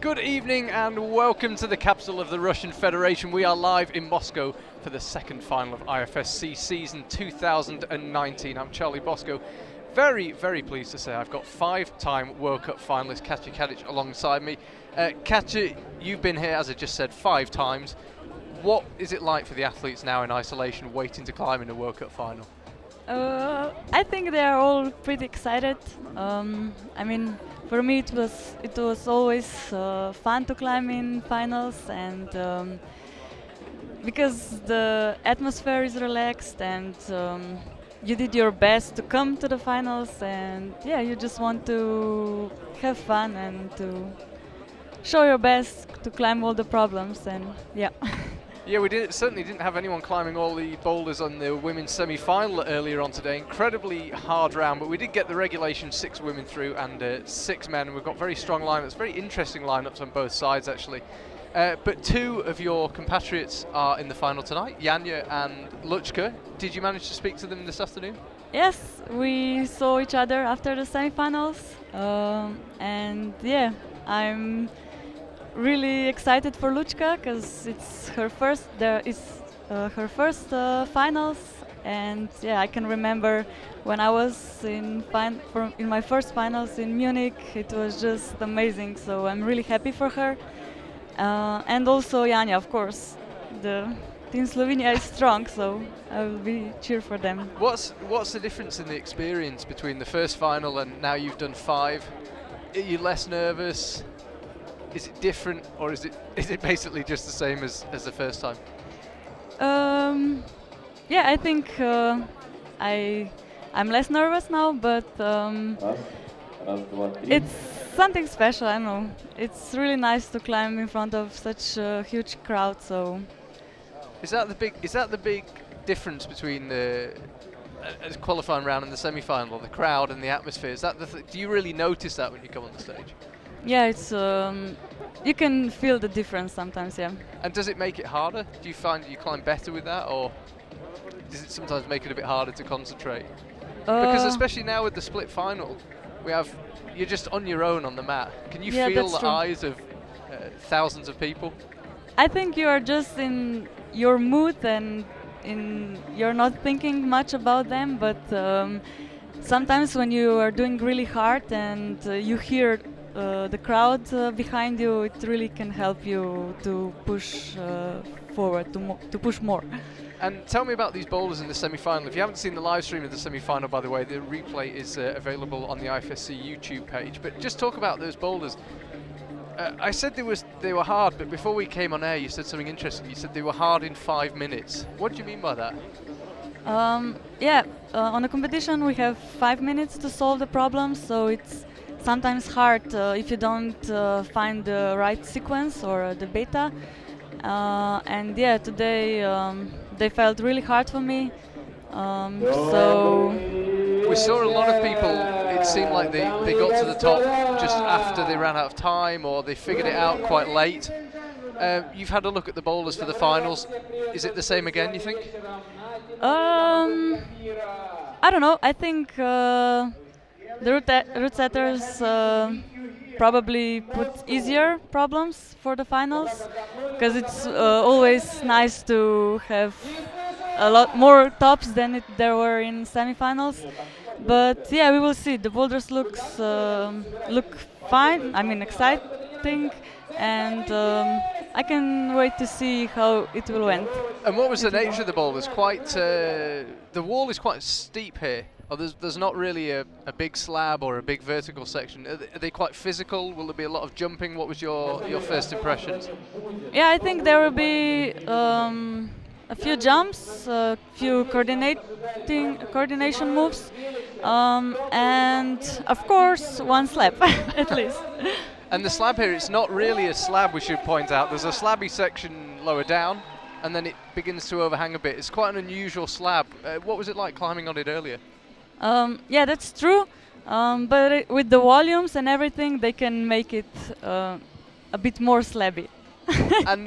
Good evening and welcome to the capital of the Russian Federation. We are live in Moscow for the second final of IFSC season 2019. I'm Charlie Bosco. Very, very pleased to say I've got five-time World Cup finalist Katja Kadic alongside me. Katja, you've been here, as I just said, 5 times. What is it like for the athletes now in isolation waiting to climb in a World Cup final? I think they are all pretty excited. For me, it was always fun to climb in finals, and because the atmosphere is relaxed, and you did your best to come to the finals, and yeah, you just want to have fun and to show your best to climb all the problems, and yeah. Yeah, we certainly didn't have anyone climbing all the boulders on the women's semi-final earlier on today. Incredibly hard round, but we did get the regulation 6 women through and 6 men. We've got very strong lineups, very interesting lineups on both sides actually. But 2 of your compatriots are in the final tonight, Janja and Luchka. Did you manage to speak to them this afternoon? Yes, we saw each other after the semifinals, and yeah, I'm really excited for Luchka because it's her first. Her first finals, and yeah, I can remember when I was in my first finals in Munich. It was just amazing. So I'm really happy for her, and also Janja, of course. The Team Slovenia is strong, so I will be cheer for them. What's the difference in the experience between the first final and now you've done 5? Are you less nervous? Is it different, or is it basically just the same as the first time? Yeah, I think I'm less nervous now, but it's something special. I know it's really nice to climb in front of such a huge crowd. So is that the big difference between the qualifying round and the semi-final, the crowd and the atmosphere? Is that do you really notice that when you come on the stage? Yeah, it's you can feel the difference sometimes, yeah. And does it make it harder? Do you find you climb better with that, or does it sometimes make it a bit harder to concentrate? Because especially now with the split final, you're just on your own on the mat. Can you feel the eyes of thousands of people? I think you are just in your mood and you're not thinking much about them, but sometimes when you are doing really hard and you hear the crowd behind you, it really can help you to push forward, to push more. And tell me about these boulders in the semi-final. If you haven't seen the live stream of the semi-final, by the way, the replay is available on the IFSC YouTube page. But just talk about those boulders. I said they were hard, but before we came on air, you said something interesting. You said they were hard in 5 minutes. What do you mean by that? On a competition we have 5 minutes to solve the problem, so it's sometimes hard if you don't find the right sequence or the beta. And yeah, today they felt really hard for me. So we saw a lot of people, it seemed like they got to the top just after they ran out of time, or they figured it out quite late. You've had a look at the boulders for the finals. Is it the same again, you think? I don't know. I think the route setters probably put easier problems for the finals, because it's always nice to have a lot more tops than there were in semifinals. But yeah, we will see. The boulders look fine. I mean, exciting, and I can wait to see how it will end. And what was the nature of the boulders? The wall is quite steep here. Or there's not really a big slab or a big vertical section. Are they quite physical? Will there be a lot of jumping? What was your first impressions? Yeah, I think there will be a few jumps, a few coordination moves, and of course one slab at least. And the slab here, it's not really a slab, we should point out. There's a slabby section lower down, and then it begins to overhang a bit. It's quite an unusual slab. What was it like climbing on it earlier? Yeah, that's true. But with the volumes and everything, they can make it a bit more slabby. And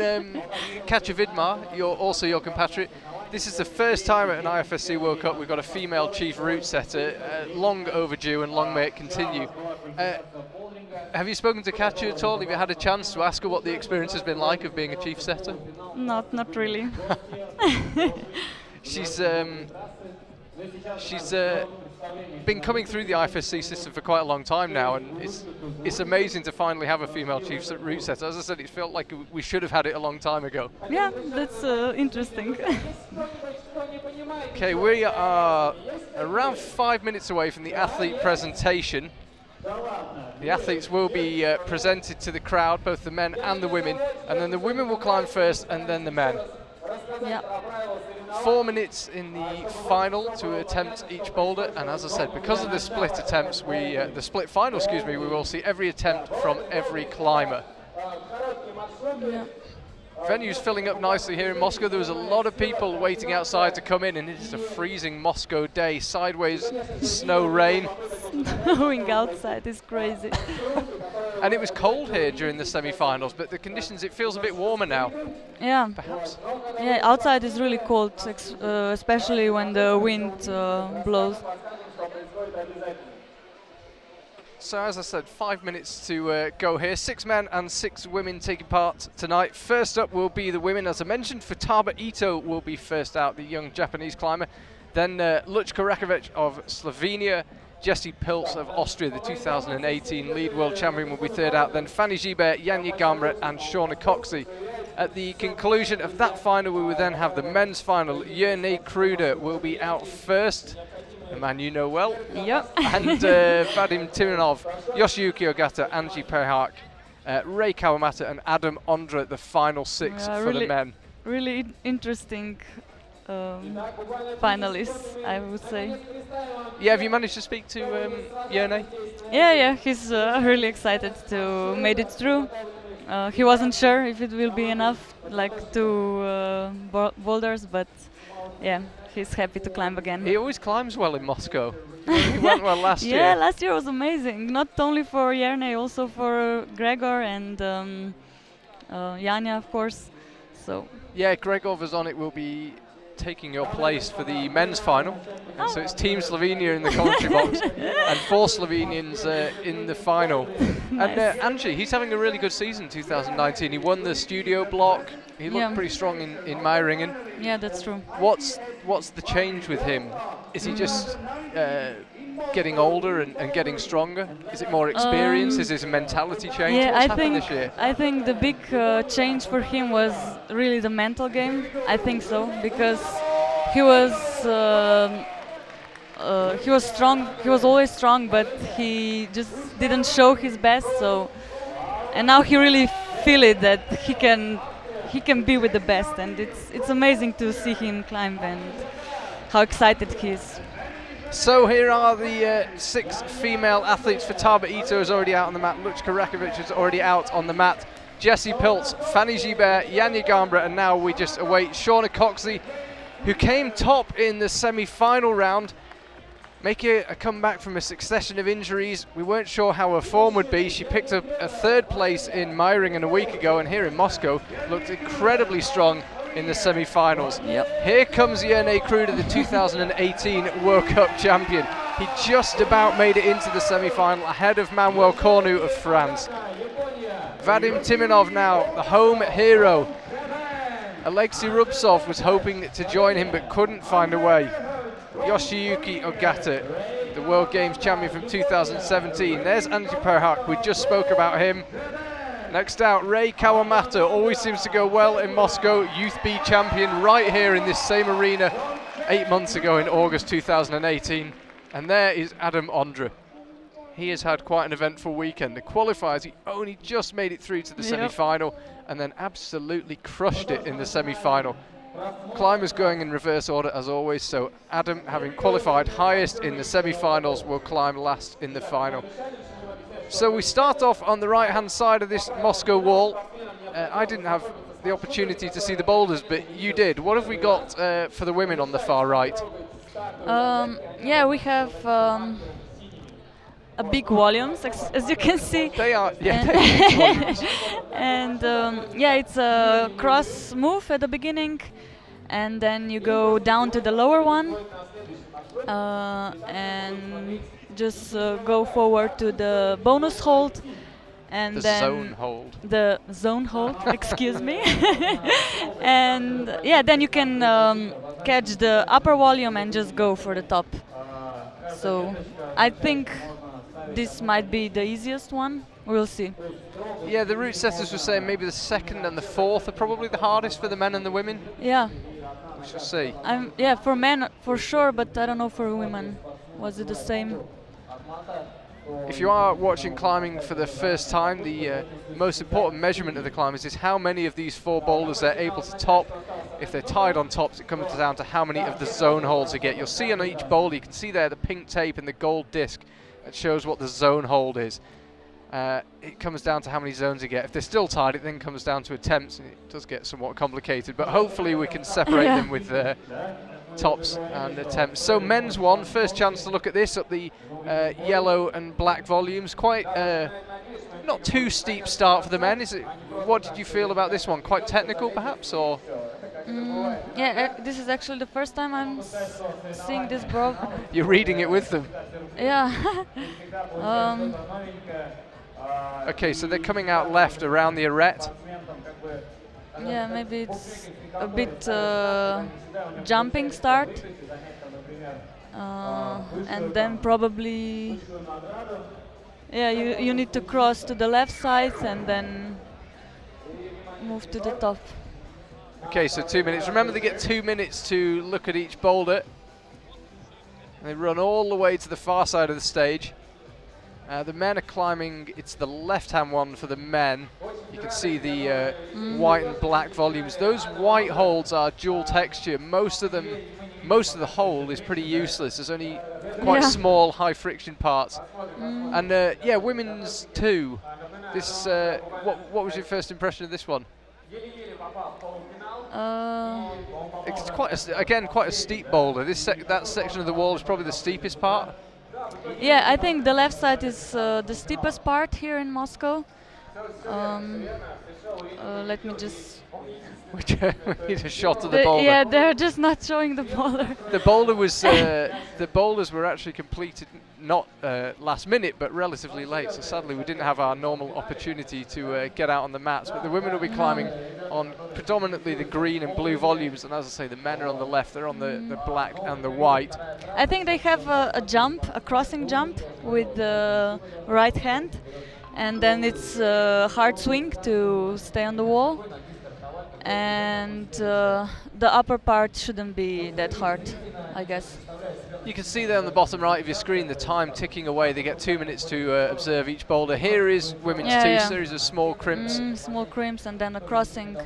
Katja Vidmar, you're your compatriot. This is the first time at an IFSC World Cup we've got a female chief route setter. Long overdue, and long may it continue. Have you spoken to Katja at all? Have you had a chance to ask her what the experience has been like of being a chief setter? Not really. She's been coming through the IFSC system for quite a long time now, and it's amazing to finally have a female chief route setter. As I said, it felt like we should have had it a long time ago. Yeah, that's interesting. Okay, we are around 5 minutes away from the athlete presentation. The athletes will be presented to the crowd, both the men and the women, and then the women will climb first and then the men. Yeah. 4 minutes in the final to attempt each boulder, and as I said, because of the split attempts, the split final, we will see every attempt from every climber. Yeah. Venue's filling up nicely here in Moscow. There was a lot of people waiting outside to come in, and it is a freezing Moscow day. Sideways snow, rain. Snowing outside is crazy. And it was cold here during the semi-finals, but the conditions, it feels a bit warmer now. Yeah. Perhaps. Yeah, outside is really cold, especially when the wind blows. So as I said, 5 minutes to go here. 6 men and 6 women taking part tonight. First up will be the women, as I mentioned. Futaba Ito will be first out, the young Japanese climber. Then Lučka Rakovic of Slovenia. Jesty Pelts of Austria, the 2018 lead world champion, will be third out. Then Fanny Gibert, Janja Gamret and Shawna Cox. At the conclusion of that final, we will then have the men's final. Jerne Kruder will be out first, a man you know well. Yep. And Vadim Timonov, Yoshiyuki Ogata, Angie Perhak, Ray Kawamata and Adam Ondra, the final 6 for really, the men. Really interesting finalists, I would say. Yeah, have you managed to speak to Jerne? Yeah, he's really excited to made it through. He wasn't sure if it will be enough, like 2 boulders, but yeah, he's happy to climb again. He always climbs well in Moscow. He went well last year. Yeah, last year was amazing. Not only for Jerne, also for Gregor and Janja, of course. So. Yeah, Gregor Vazonik will be taking your place for the men's final. And so it's Team Slovenia in the commentary box and 4 Slovenians in the final. Nice. And Angie, he's having a really good season 2019. He won the studio block. He looked pretty strong in Meiringen. Yeah, that's true. What's the change with him? Is he just getting older and getting stronger? Is it more experience? Is it a mentality change? Yeah, What's happened this year? I think the big change for him was really the mental game. I think so, because he was strong. He was always strong, but he just didn't show his best. So, and now he really feel it that he can be with the best, and it's amazing to see him climb and how excited he is. So here are the 6 female athletes. Futaba Ito is already out on the mat. Lučka Rakovic is already out on the mat. Jesty Pelts, Fanny Gibert, Janja Gamret, and now we just await Shawna Cox, who came top in the semi-final round, making a comeback from a succession of injuries. We weren't sure how her form would be. She picked up a 3rd place in Meiringen a week ago, and here in Moscow looked incredibly strong in the semi-finals. Yep. Here comes Jerne Kruder, the 2018 World Cup champion. He just about made it into the semi-final ahead of Manuel Cornu of France. Vadim Timonov now, the home hero. Alexei Rubtsov was hoping to join him but couldn't find a way. Yoshiyuki Ogata, the World Games champion from 2017. There's Angie Perhak, we just spoke about him. Next out, Ray Kawamata, always seems to go well in Moscow, Youth B champion right here in this same arena 8 months ago in August 2018. And there is Adam Ondra. He has had quite an eventful weekend. The qualifiers, he only just made it through to the semi-final and then absolutely crushed it in the semi-final. Climbers going in reverse order as always, so Adam, having qualified highest in the semi-finals, will climb last in the final. So we start off on the right-hand side of this Moscow wall. I didn't have the opportunity to see the boulders, but you did. What have we got for the women on the far right? Yeah, we have a big volumes, as you can see. They are, yeah, they're big volumes. And yeah, it's a cross move at the beginning, and then you go down to the lower one, and just go forward to the bonus hold, and The then zone hold. the zone hold, excuse me. And yeah, then you can catch the upper volume and just go for the top. So I think this might be the easiest one. We'll see. Yeah, the route setters were saying maybe the second and the fourth are probably the hardest for the men and the women. Yeah, We shall see. yeah, for men for sure, but I don't know for women. Was it the same? If you are watching climbing for the first time, the most important measurement of the climbers is how many of these 4 boulders they're able to top. If they're tied on tops, it comes down to how many of the zone holds they get. You'll see on each boulder, you can see there the pink tape and the gold disc that shows what the zone hold is. It comes down to how many zones you get. If they're still tied, it then comes down to attempts, and it does get somewhat complicated, but hopefully we can separate them with tops and attempts. So men's one, first chance to look at this up the yellow and black volumes. Quite not too steep start for the men, is it? What did you feel about this one? Quite technical perhaps, or? Yeah, this is actually the first time I'm seeing this bro. You're reading it with them. Yeah. Okay, so they're coming out left around the arete. Yeah, maybe it's a bit jumping start, and then probably, yeah, you need to cross to the left side and then move to the top. Okay, so 2 minutes. Remember, they get 2 minutes to look at each boulder. They run all the way to the far side of the stage. The men are climbing, it's the left-hand one for the men. You can see the white and black volumes. Those white holds are dual texture. Most of the hold is pretty useless. There's only quite small, high-friction parts. And yeah, women's too. This, what was your first impression of this one? It's quite a steep boulder. That section of the wall is probably the steepest part. Yeah, I think the left side is the steepest part here in Moscow. Let me just. We need a shot of the boulder. Yeah, they're just not showing the boulder. The boulder was the boulders were actually completed not last minute, but relatively late. So sadly, we didn't have our normal opportunity to get out on the mats. But the women will be climbing on predominantly the green and blue volumes, and as I say, the men are on the left. They're on the black and the white. I think they have a jump, a crossing jump with the right hand, and then it's a hard swing to stay on the wall. And the upper part shouldn't be that hard, I guess. You can see there on the bottom right of your screen the time ticking away. They get 2 minutes to observe each boulder. Here is women's series of small crimps. Small crimps, and then a crossing,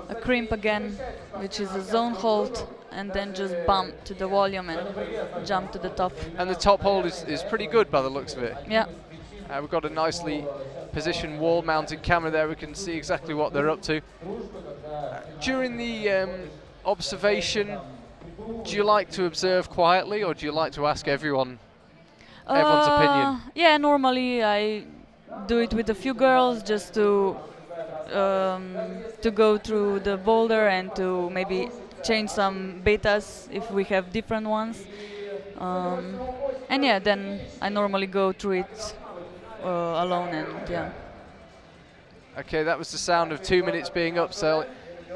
a crimp again, which is a zone hold, and then just bump to the volume and jump to the top. And the top hold is pretty good by the looks of it. Yeah. We've got a nicely positioned wall-mounted camera there. We can see exactly what they're up to. During the observation, do you like to observe quietly, or do you like to ask everyone's opinion? Yeah, normally I do it with a few girls just to go through the boulder and to maybe change some betas if we have different ones. And yeah, then I normally go through it alone, and yeah. Okay, that was the sound of 2 minutes being up. So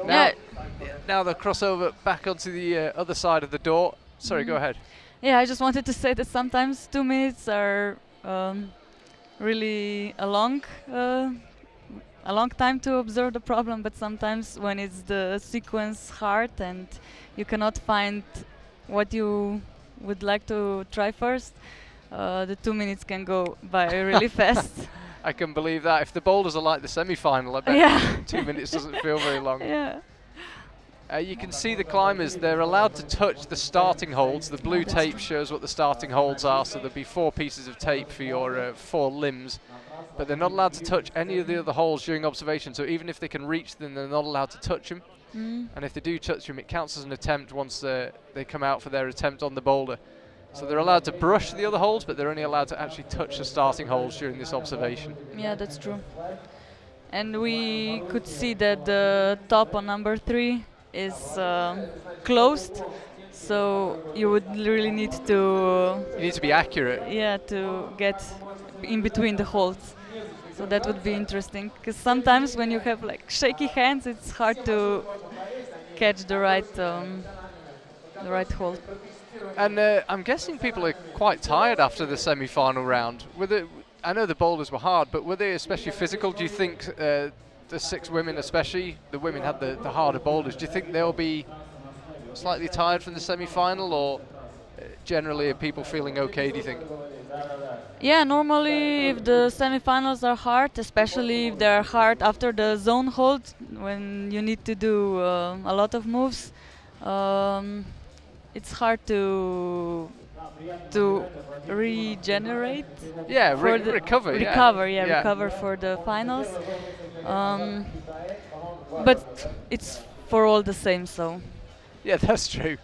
now the crossover back onto the other side of the door. Sorry, go ahead. Yeah, I just wanted to say that sometimes 2 minutes are really a long time to observe the problem, but sometimes when it's the sequence hard and you cannot find what you would like to try first, the 2 minutes can go by really fast. I can believe that. If the boulders are like the semi-final, I bet 2 minutes doesn't feel very long. Yeah. You can see the climbers, they're allowed to touch the starting holds. The blue tape shows what the starting holds are, so there'll be 4 pieces of tape for your 4 limbs. But they're not allowed to touch any of the other holes during observation, so even if they can reach them, they're not allowed to touch them. And if they do touch them, it counts as an attempt once they come out for their attempt on the boulder. So they're allowed to brush the other holes, but they're only allowed to actually touch the starting holes during this observation. Yeah, that's true. And we could see that the top on number 3 is closed, so you would really need to... You need to be accurate. Yeah, to get in between the holds. So that would be interesting, because sometimes when you have like shaky hands, it's hard to catch the right hold. And I'm guessing people are quite tired after the semi-final round. I know the boulders were hard, but were they especially physical? Do you think the 6 women, especially the women, had the harder boulders? Do you think they'll be slightly tired from the semi-final, or generally are people feeling okay, do you think? Yeah, normally if the semifinals are hard, especially if they're hard after the zone hold, when you need to do a lot of moves, it's hard to regenerate. Yeah, recover. Recover for the finals. But it's for all the same, so. Yeah, that's true.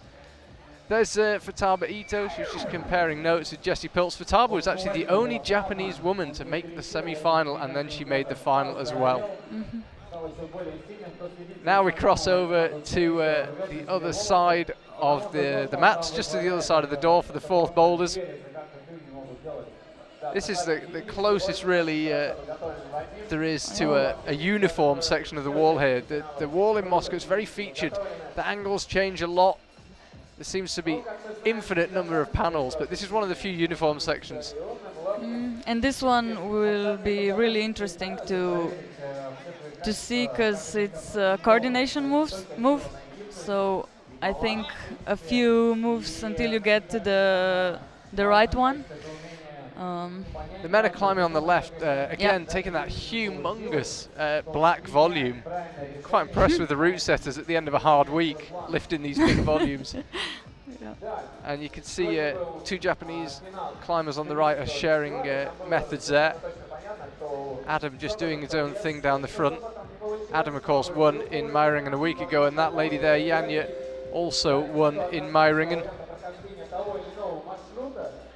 There's Futaba Ito. She was just comparing notes with Jesty Pelts. Futaba was actually the only Japanese woman to make the semi-final, and then she made the final as well. Mm-hmm. Now we cross over to the other side of the mats, just to the other side of the door for the 4th boulders. This is the closest really there is to a uniform section of the wall here. The wall in Moscow is very featured. The angles change a lot. There seems to be infinite number of panels, but this is one of the few uniform sections. And this one will be really interesting to see, because it's a coordination move. So I think a few moves until you get to the right one. The men are climbing on the left, again taking that humongous black volume. Quite impressed with the route setters at the end of a hard week, lifting these big volumes. Yeah. And you can see 2 Japanese climbers on the right are sharing methods there. Adam just doing his own thing down the front. Adam, of course, won in Meiringen a week ago, and that lady there, Janja, also won in Meiringen.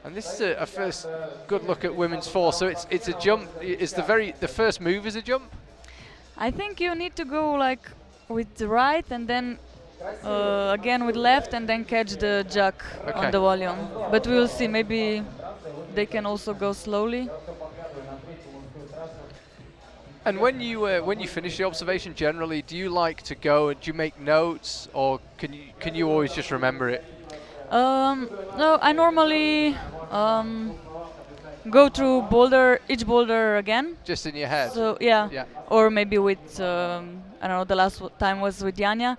And this is a first good look at women's 4. So it's a jump. Is the first move is a jump? I think you need to go like with the right, and then again with left, and then catch the jack on the volume. But we will see. Maybe they can also go slowly. And when you finish the observation, generally, do you like to go and do you make notes, or can you always just remember it? No, I normally go through each boulder again. Just in your head? So yeah. Or maybe with, I don't know, the last time was with Janja.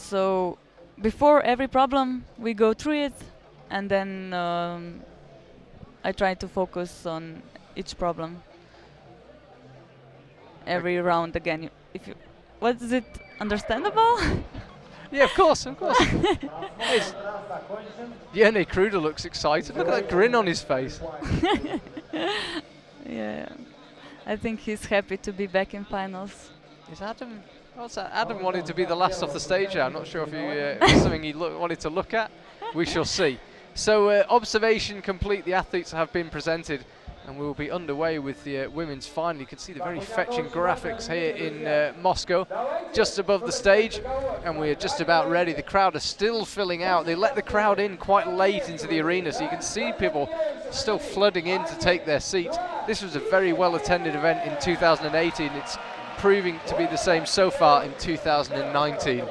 So before every problem, we go through it, and then I try to focus on each problem. Every round again. What is it? Understandable? Yeah, of course. Yene Kruder looks excited. Look at that grin on his face. Yeah, I think he's happy to be back in finals. Is Adam? What's that? Adam wanted to be the last off the stage here. I'm not sure if it's something he wanted to look at. We shall see. So observation complete. The athletes have been presented, and we will be underway with the women's final. You can see the very fetching graphics here in Moscow, just above the stage, and we are just about ready. The crowd are still filling out. They let the crowd in quite late into the arena, so you can see people still flooding in to take their seats. This was a very well attended event in 2018. It's proving to be the same so far in 2019.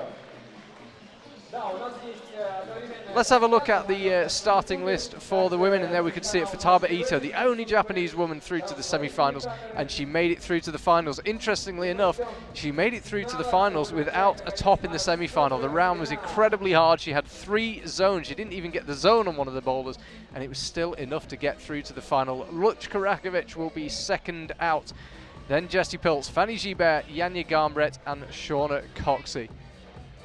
Let's have a look at the starting list for the women, and there we could see it. Futaba Ito, the only Japanese woman through to the semi-finals, and she made it through to the finals. Interestingly enough, she made it through to the finals without a top in the semi-final. The round was incredibly hard. She had 3 zones. She didn't even get the zone on one of the boulders, and it was still enough to get through to the final. Luchka Rakovic will be second out. Then Jesty Pelts, Fanny Gibert, Janja Garmbret, and Shawna Cox.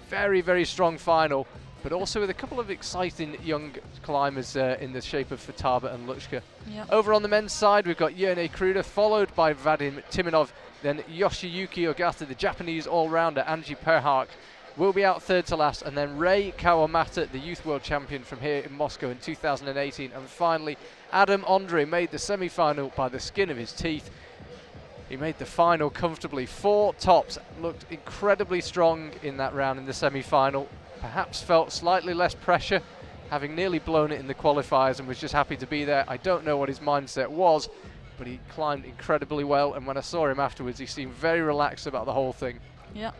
Very, very strong final, but also with a couple of exciting young climbers in the shape of Futaba and Luchka. Yep. Over on the men's side, we've got Yene Kruder, followed by Vadim Timonov, then Yoshiyuki Ogata, the Japanese all-rounder, Angie Perhak will be out third to last, and then Rei Kawamata, the youth world champion from here in Moscow in 2018, and finally Adam Andre made the semi-final by the skin of his teeth. He made the final comfortably. 4 tops, looked incredibly strong in that round in the semi-final. Perhaps felt slightly less pressure, having nearly blown it in the qualifiers, and was just happy to be there. I don't know what his mindset was, but he climbed incredibly well, and when I saw him afterwards, he seemed very relaxed about the whole thing. Yeah.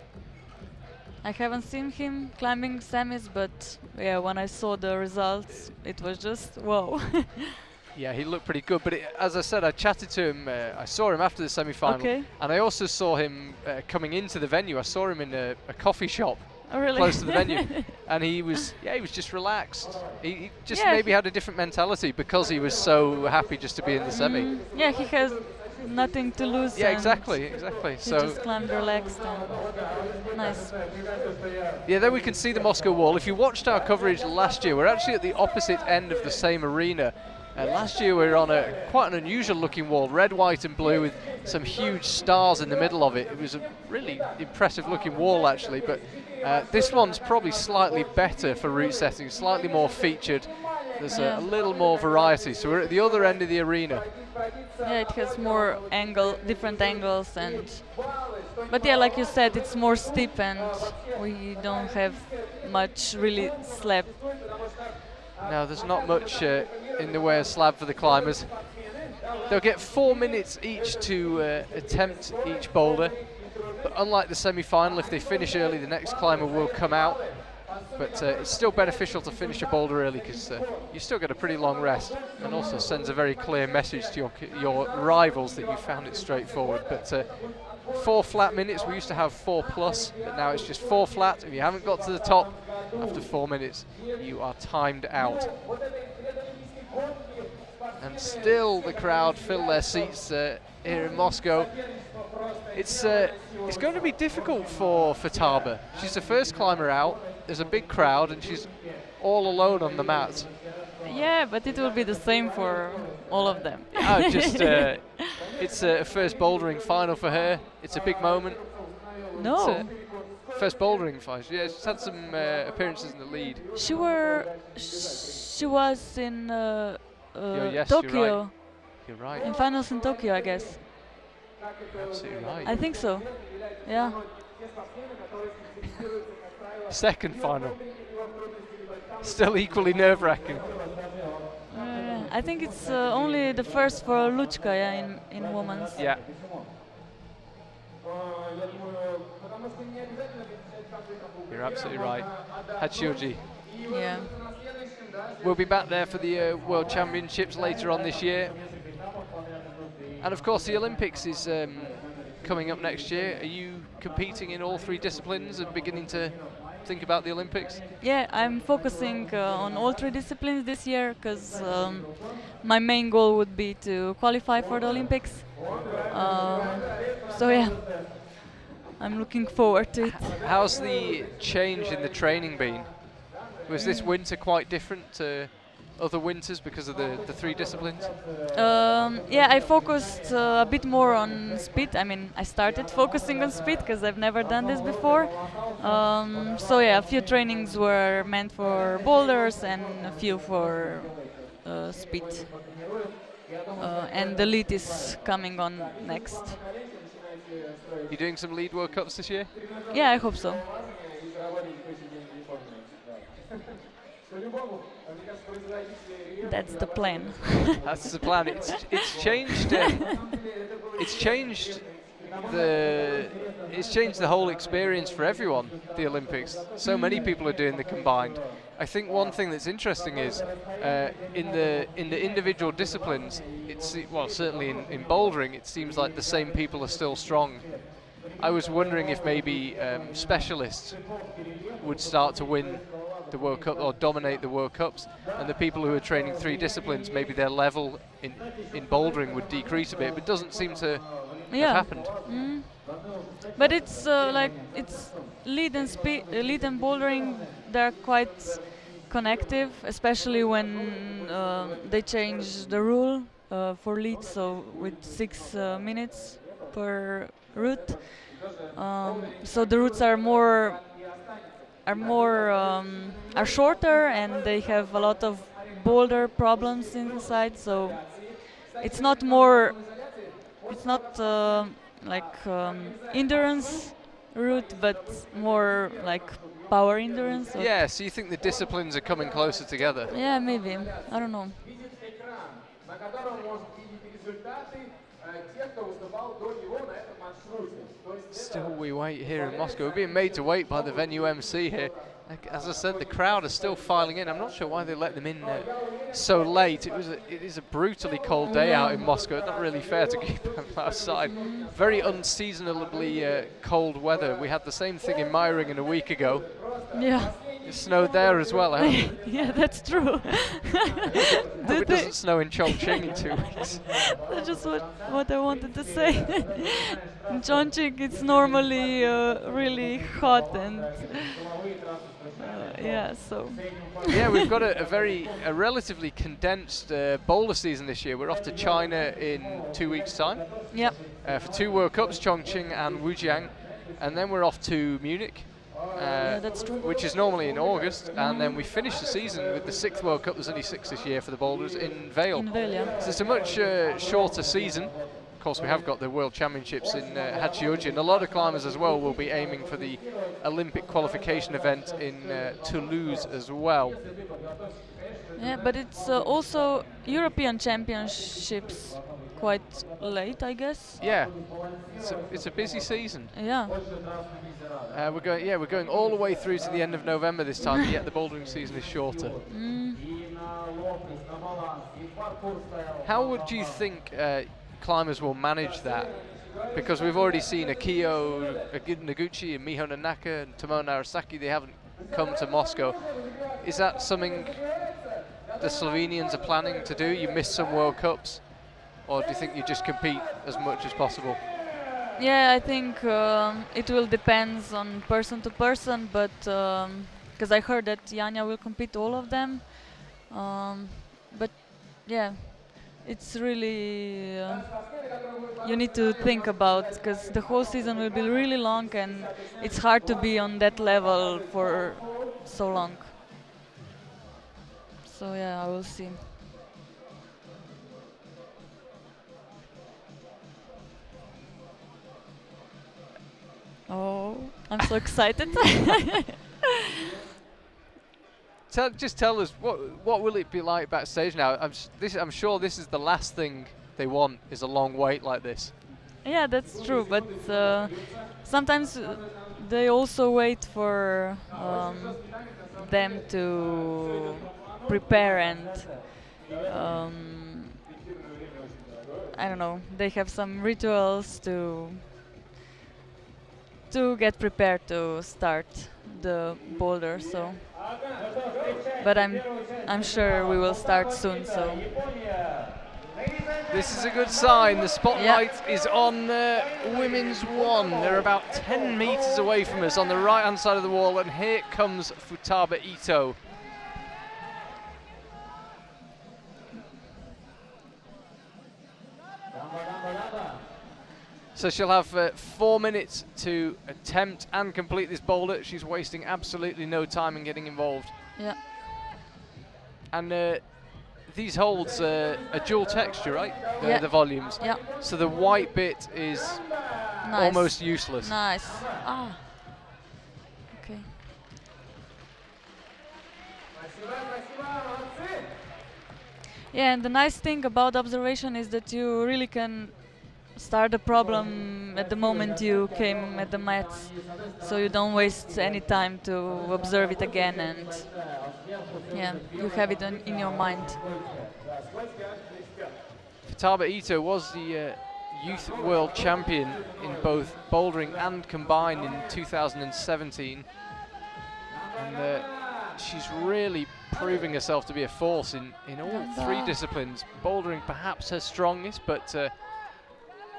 I haven't seen him climbing semis, but yeah, when I saw the results, it was just wow. Yeah, he looked pretty good, but as I said, I chatted to him, I saw him after the semi-final, Okay. and I also saw him coming into the venue. I saw him in a coffee shop Oh, really? close to the venue, and he was just relaxed. He just maybe had a different mentality because he was so happy just to be in the semi. Yeah, he has nothing to lose. Yeah, and exactly. He So just climbed relaxed and nice. yeah, there we can see the Moscow Wall. If you watched our coverage last year, we're actually at the opposite end of the same arena. Last year we were on quite an unusual looking wall, red, white and blue with some huge stars in the middle of it. It was a really impressive looking wall actually, but this one's probably slightly better for route setting, slightly more featured. There's a little more variety, so we're at the other end of the arena. Yeah, it has more different angles, but yeah, like you said, it's more steep and we don't have much really slab. No, there's not much in the way of slab for the climbers. They'll get 4 minutes each to attempt each boulder, but unlike the semi-final, if they finish early, the next climber will come out. But it's still beneficial to finish a boulder early because you still get a pretty long rest, and also sends a very clear message to your rivals that you found it straightforward. But 4 flat minutes, we used to have 4 plus, but now it's just 4 flat. If you haven't got to the top after 4 minutes, you are timed out. And still the crowd fill their seats here in Moscow. It's going to be difficult for Taba. She's the first climber out. There's a big crowd and she's all alone on the mat. Yeah, but it will be the same for all of them. It's a first bouldering final for her. It's a big moment. No. First bouldering final. Yeah, she's had some appearances in the lead. She was in Yes, Tokyo. You're right. In finals in Tokyo, I guess. Absolutely right. I think so. Yeah. Second final. Still equally nerve-wracking. I think it's only the first for Luchka, yeah, in women's. Yeah. You're absolutely right. Hachioji. Yeah. We'll be back there for the World Championships later on this year. And of course the Olympics is coming up next year. Are you competing in all 3 disciplines and beginning to think about the Olympics? Yeah, I'm focusing on all 3 disciplines this year because my main goal would be to qualify for the Olympics. So yeah, I'm looking forward to it. How's the change in the training been? Was this winter quite different to other winters because of the 3 disciplines? Yeah, I focused a bit more on speed. I mean, I started focusing on speed because I've never done this before. So yeah, a few trainings were meant for boulders and a few for speed. And the lead is coming on next. You doing some lead World Cups this year? Yeah, I hope so. That's the plan. That's the plan. It's changed. It's changed the whole experience for everyone. The Olympics. So many people are doing the combined. I think one thing that's interesting is in the individual disciplines. Certainly in bouldering, it seems like the same people are still strong. I was wondering if maybe specialists would start to win the World Cup or dominate the World Cups, and the people who are training 3 disciplines, maybe their level in bouldering would decrease a bit, but it doesn't seem to have happened. But it's it's lead and bouldering, they're quite connective, especially when they change the rule for lead, so with 6 minutes per route. So the routes are shorter and they have a lot of boulder problems inside, so it's not endurance route, but more like power endurance. Yeah, so you think the disciplines are coming closer together? Yeah, maybe. I don't know. Still we wait here in Moscow. We're being made to wait by the venue MC here. As I said, the crowd are still filing in. I'm not sure why they let them in so late. It is a brutally cold day out in Moscow. It's not really fair to keep them outside. Very unseasonably cold weather. We had the same thing in Meiringen a week ago. Yeah. It snowed there as well, eh? Yeah, that's true. Hope it doesn't snow in Chongqing in 2 weeks. That's just what I wanted to say. In Chongqing, it's normally really hot and yeah, so. Yeah, we've got a relatively condensed boulder season this year. We're off to China in 2 weeks' time. Yep. For 2 World Cups, Chongqing and Wujiang, and then we're off to Munich. Yeah, that's true. Which is normally in August, and then we finish the season with the 6th World Cup. There's only 6 this year for the boulders in Vale. Yeah. So it's a much shorter season. Of course, we have got the World Championships in Hachioji, and a lot of climbers as well will be aiming for the Olympic qualification event in Toulouse as well. Yeah, but it's also European Championships quite late, I guess. Yeah, it's a busy season. Yeah. We're going all the way through to the end of November this time, yet the bouldering season is shorter. How would you think climbers will manage that? Because we've already seen Akio Noguchi and Miho Nanaka and Tomo Narasaki, they haven't come to Moscow. Is that something the Slovenians are planning to do? You miss some World Cups? Or do you think you just compete as much as possible? Yeah, I think it will depend on person to person, but because I heard that Janja will compete all of them. But yeah, it's really you need to think about, because the whole season will be really long and it's hard to be on that level for so long. So yeah, I will see. Oh, I'm so excited. Just tell us, what will it be like backstage now? I'm sure this is the last thing they want, is a long wait like this. Yeah, that's true, but sometimes they also wait for them to prepare and I don't know, they have some rituals to get prepared to start the boulder, so but I'm sure we will start soon, so this is a good sign. The spotlight is on women's 1. They're about 10 meters away from us on the right hand side of the wall, and here comes Futaba Ito. So she'll have 4 minutes to attempt and complete this boulder. She's wasting absolutely no time in getting involved. Yeah. And these holds a dual texture, right? Yeah. The volumes. Yeah. So the white bit is almost useless. Nice. Ah. Okay. Yeah, and the nice thing about observation is that you really can start the problem at the moment you came at the mats, so you don't waste any time to observe it again, and yeah, you have it in your mind. Futaba Ito was the youth world champion in both bouldering and combined in 2017, and she's really proving herself to be a force in all 3 disciplines. Bouldering perhaps her strongest, but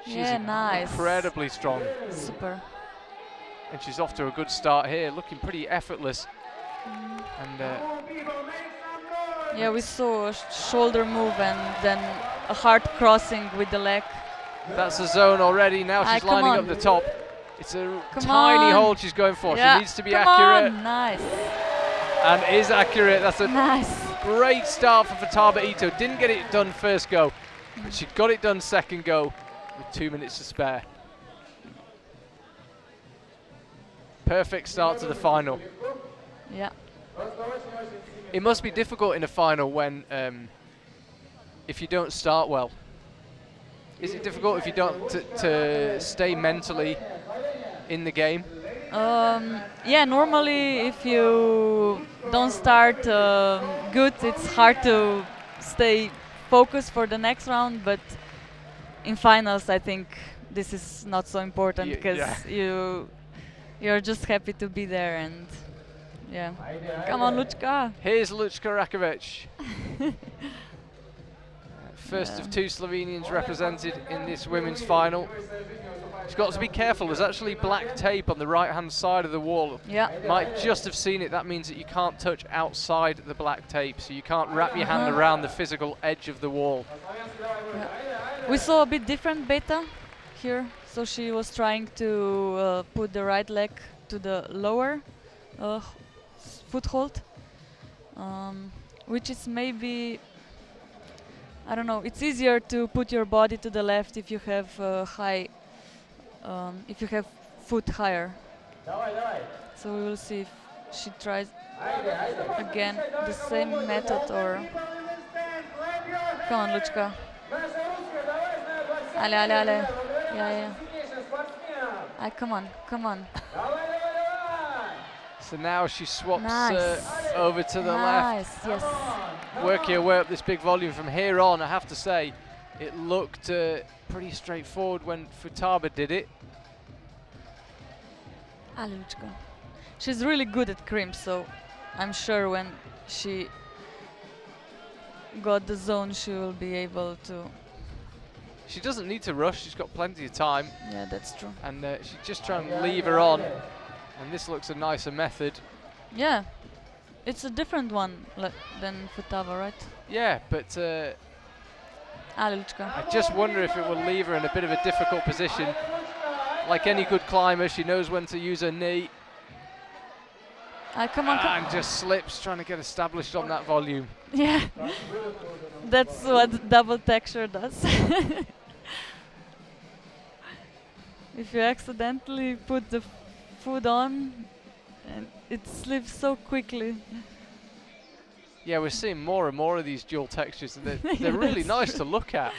she's incredibly strong. Super. And she's off to a good start here, looking pretty effortless. And yeah, we saw a shoulder move and then a hard crossing with the leg. That's a zone already. Now she's lining up the top. It's a tiny hold she's going for. Yeah. She needs to be accurate. Nice. And is accurate. That's a nice. Great start for Futaba Ito. Didn't get it done first go, but she got it done second go with 2 minutes to spare. Perfect start to the final. Yeah. It must be difficult in a final when if you don't start well. Is it difficult if you don't to stay mentally in the game? Yeah, normally if you don't start good, it's hard to stay focused for the next round. But in finals, I think this is not so important because you're just happy to be there and yeah. Come on, Lučka. Here's Lučka Rakovic. First of two Slovenians represented in this women's final. She's got to be careful. There's actually black tape on the right-hand side of the wall. Yeah. Might just have seen it. That means that you can't touch outside the black tape, so you can't wrap your hand around the physical edge of the wall. Yeah. We saw a bit different beta here. So she was trying to put the right leg to the lower foothold, which is maybe, I don't know, it's easier to put your body to the left if you have if you have foot higher. So we will see if she tries again the same method or... Come on, Lučka. Ale, ale, ale. Yeah. Come on. So now she swaps over to the left. Yes. Working her way up this big volume from here on. I have to say, it looked pretty straightforward when Futaba did it. Lučka. She's really good at crimp, so I'm sure when she got the zone, she will be able to... She doesn't need to rush, she's got plenty of time. Yeah, that's true. And she's just trying to leave her on. And this looks a nicer method. Yeah, it's a different one than Futaba, right? Yeah, but Lučka. I just wonder if it will leave her in a bit of a difficult position. Like any good climber, she knows when to use her knee. Come on. And just slips, trying to get established on that volume. Yeah, that's what double texture does. If you accidentally put the foot on, and it slips so quickly. Yeah, we're seeing more and more of these dual textures, and they're really nice to look at.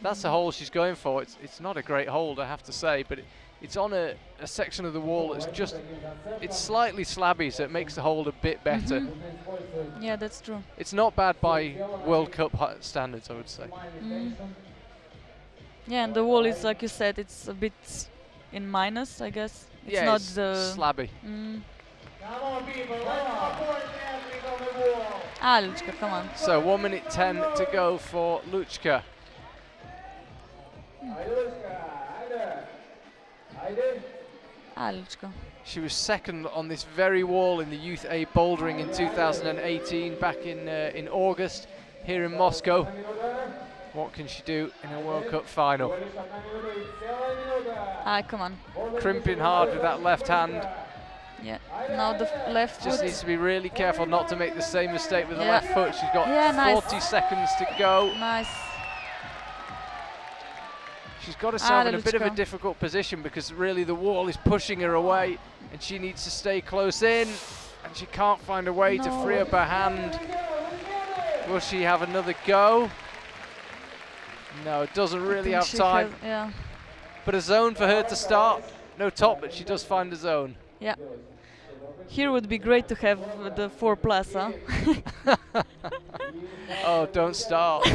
That's the hole she's going for. It's not a great hold, I have to say, but it's on a section of the wall that's just, it's slightly slabby, so it makes the hold a bit better. Yeah, that's true. It's not bad by World Cup standards, I would say. Yeah, and the wall is, like you said, it's a bit in minus, I guess. It's yeah, not it's the slabby. Lučka, come on. So 1 minute 10 to go for Lučka. Lučka. She was second on this very wall in the Youth A Bouldering in 2018, back in August, here in Moscow. What can she do in a World Cup final? Come on. Crimping hard with that left hand. Yeah, now the left foot. Just needs to be really careful not to make the same mistake with the left foot. She's got 40 seconds to go. Nice. She's got herself in a bit of a difficult position because really the wall is pushing her away and she needs to stay close in and she can't find a way to free up her hand. Will she have another go? No, it doesn't really have time. But a zone for her to start. No top, but she does find a zone. Yeah. Here would be great to have the 4+, huh? Oh, don't start.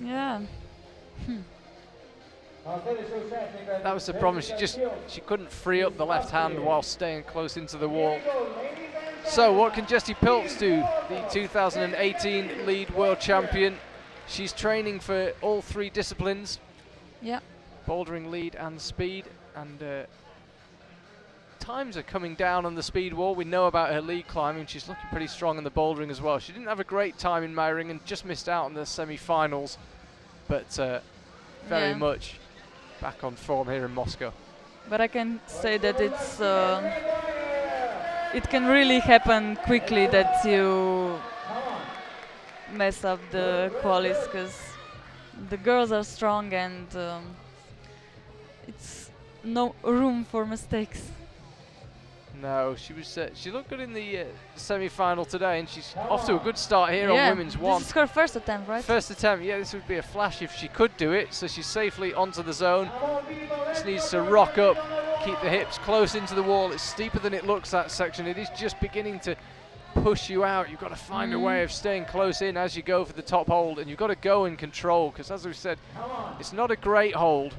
Yeah. That was the problem. She couldn't free up the left hand while staying close into the wall. So what can Jesty Pelts do? The 2018 lead world champion. She's training for all 3 disciplines. Yeah. Bouldering, lead and speed, and times are coming down on the speed wall. We know about her lead climbing. She's looking pretty strong in the bouldering as well. She didn't have a great time in Meiringen and just missed out on the semi-finals, but very much back on form here in Moscow. But I can say that it's it can really happen quickly that you mess up the qualies, because the girls are strong and it's no room for mistakes. No, she was. She looked good in the semi-final today, and she's off to a good start here on women's one. This is her first attempt, right? First attempt. Yeah, this would be a flash if she could do it. So she's safely onto the zone. Just needs to rock up, keep the hips close into the wall. It's steeper than it looks, that section. It is just beginning to push you out. You've got to find a way of staying close in as you go for the top hold, and you've got to go in control, because as we said, it's not a great hold.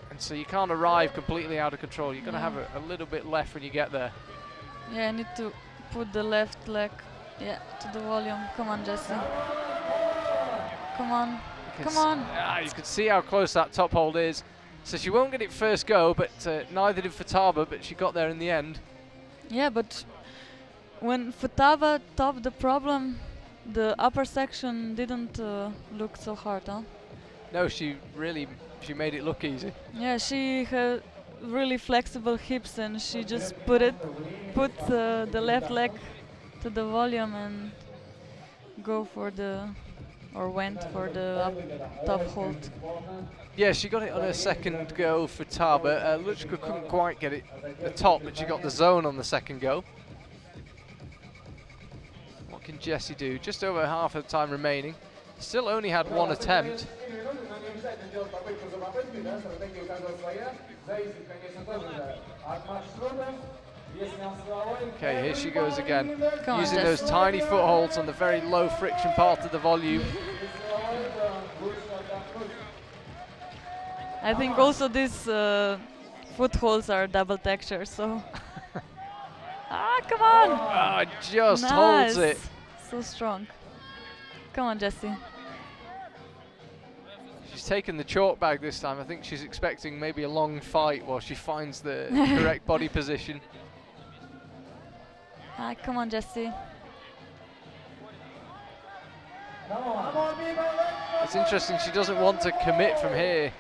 And so you can't arrive completely out of control. You're going to have a little bit left when you get there. Yeah, I need to put the left leg to the volume. Come on, Jesty. Come on. Come on. You can see how close that top hold is. So she won't get it first go, but neither did Futaba, but she got there in the end. Yeah, but when Futaba topped the problem, the upper section didn't look so hard, huh? No, she made it look easy. Yeah, she had really flexible hips, and she just put the left leg to the volume and went for the top hold. Yeah, she got it on her second go for Taba. Luchka couldn't quite get it at the top, but she got the zone on the second go. What can Jesty do? Just over half of the time remaining. Still only had one attempt. Okay, here she goes again, using those tiny footholds on the very low friction part of the volume. I think also these footholds are double texture, so. Come on! Just holds it. So strong. Come on, Jesty. She's taken the chalk bag this time. I think she's expecting maybe a long fight while she finds the correct body position. Come on, Jesty. It's interesting, she doesn't want to commit from here.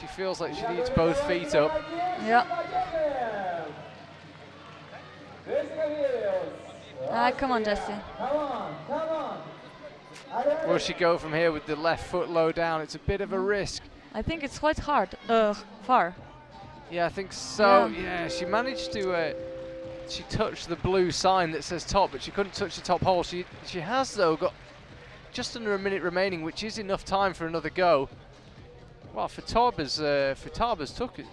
She feels like she needs both feet up. Yeah. Come on, Jesty. Will she go from here with the left foot low down? It's a bit of a risk. I think it's quite hard. Far. Yeah, I think so. Yeah, she managed to. She touched the blue sign that says top, but she couldn't touch the top hole. She has though got just under a minute remaining, which is enough time for another go. Well, Futaba's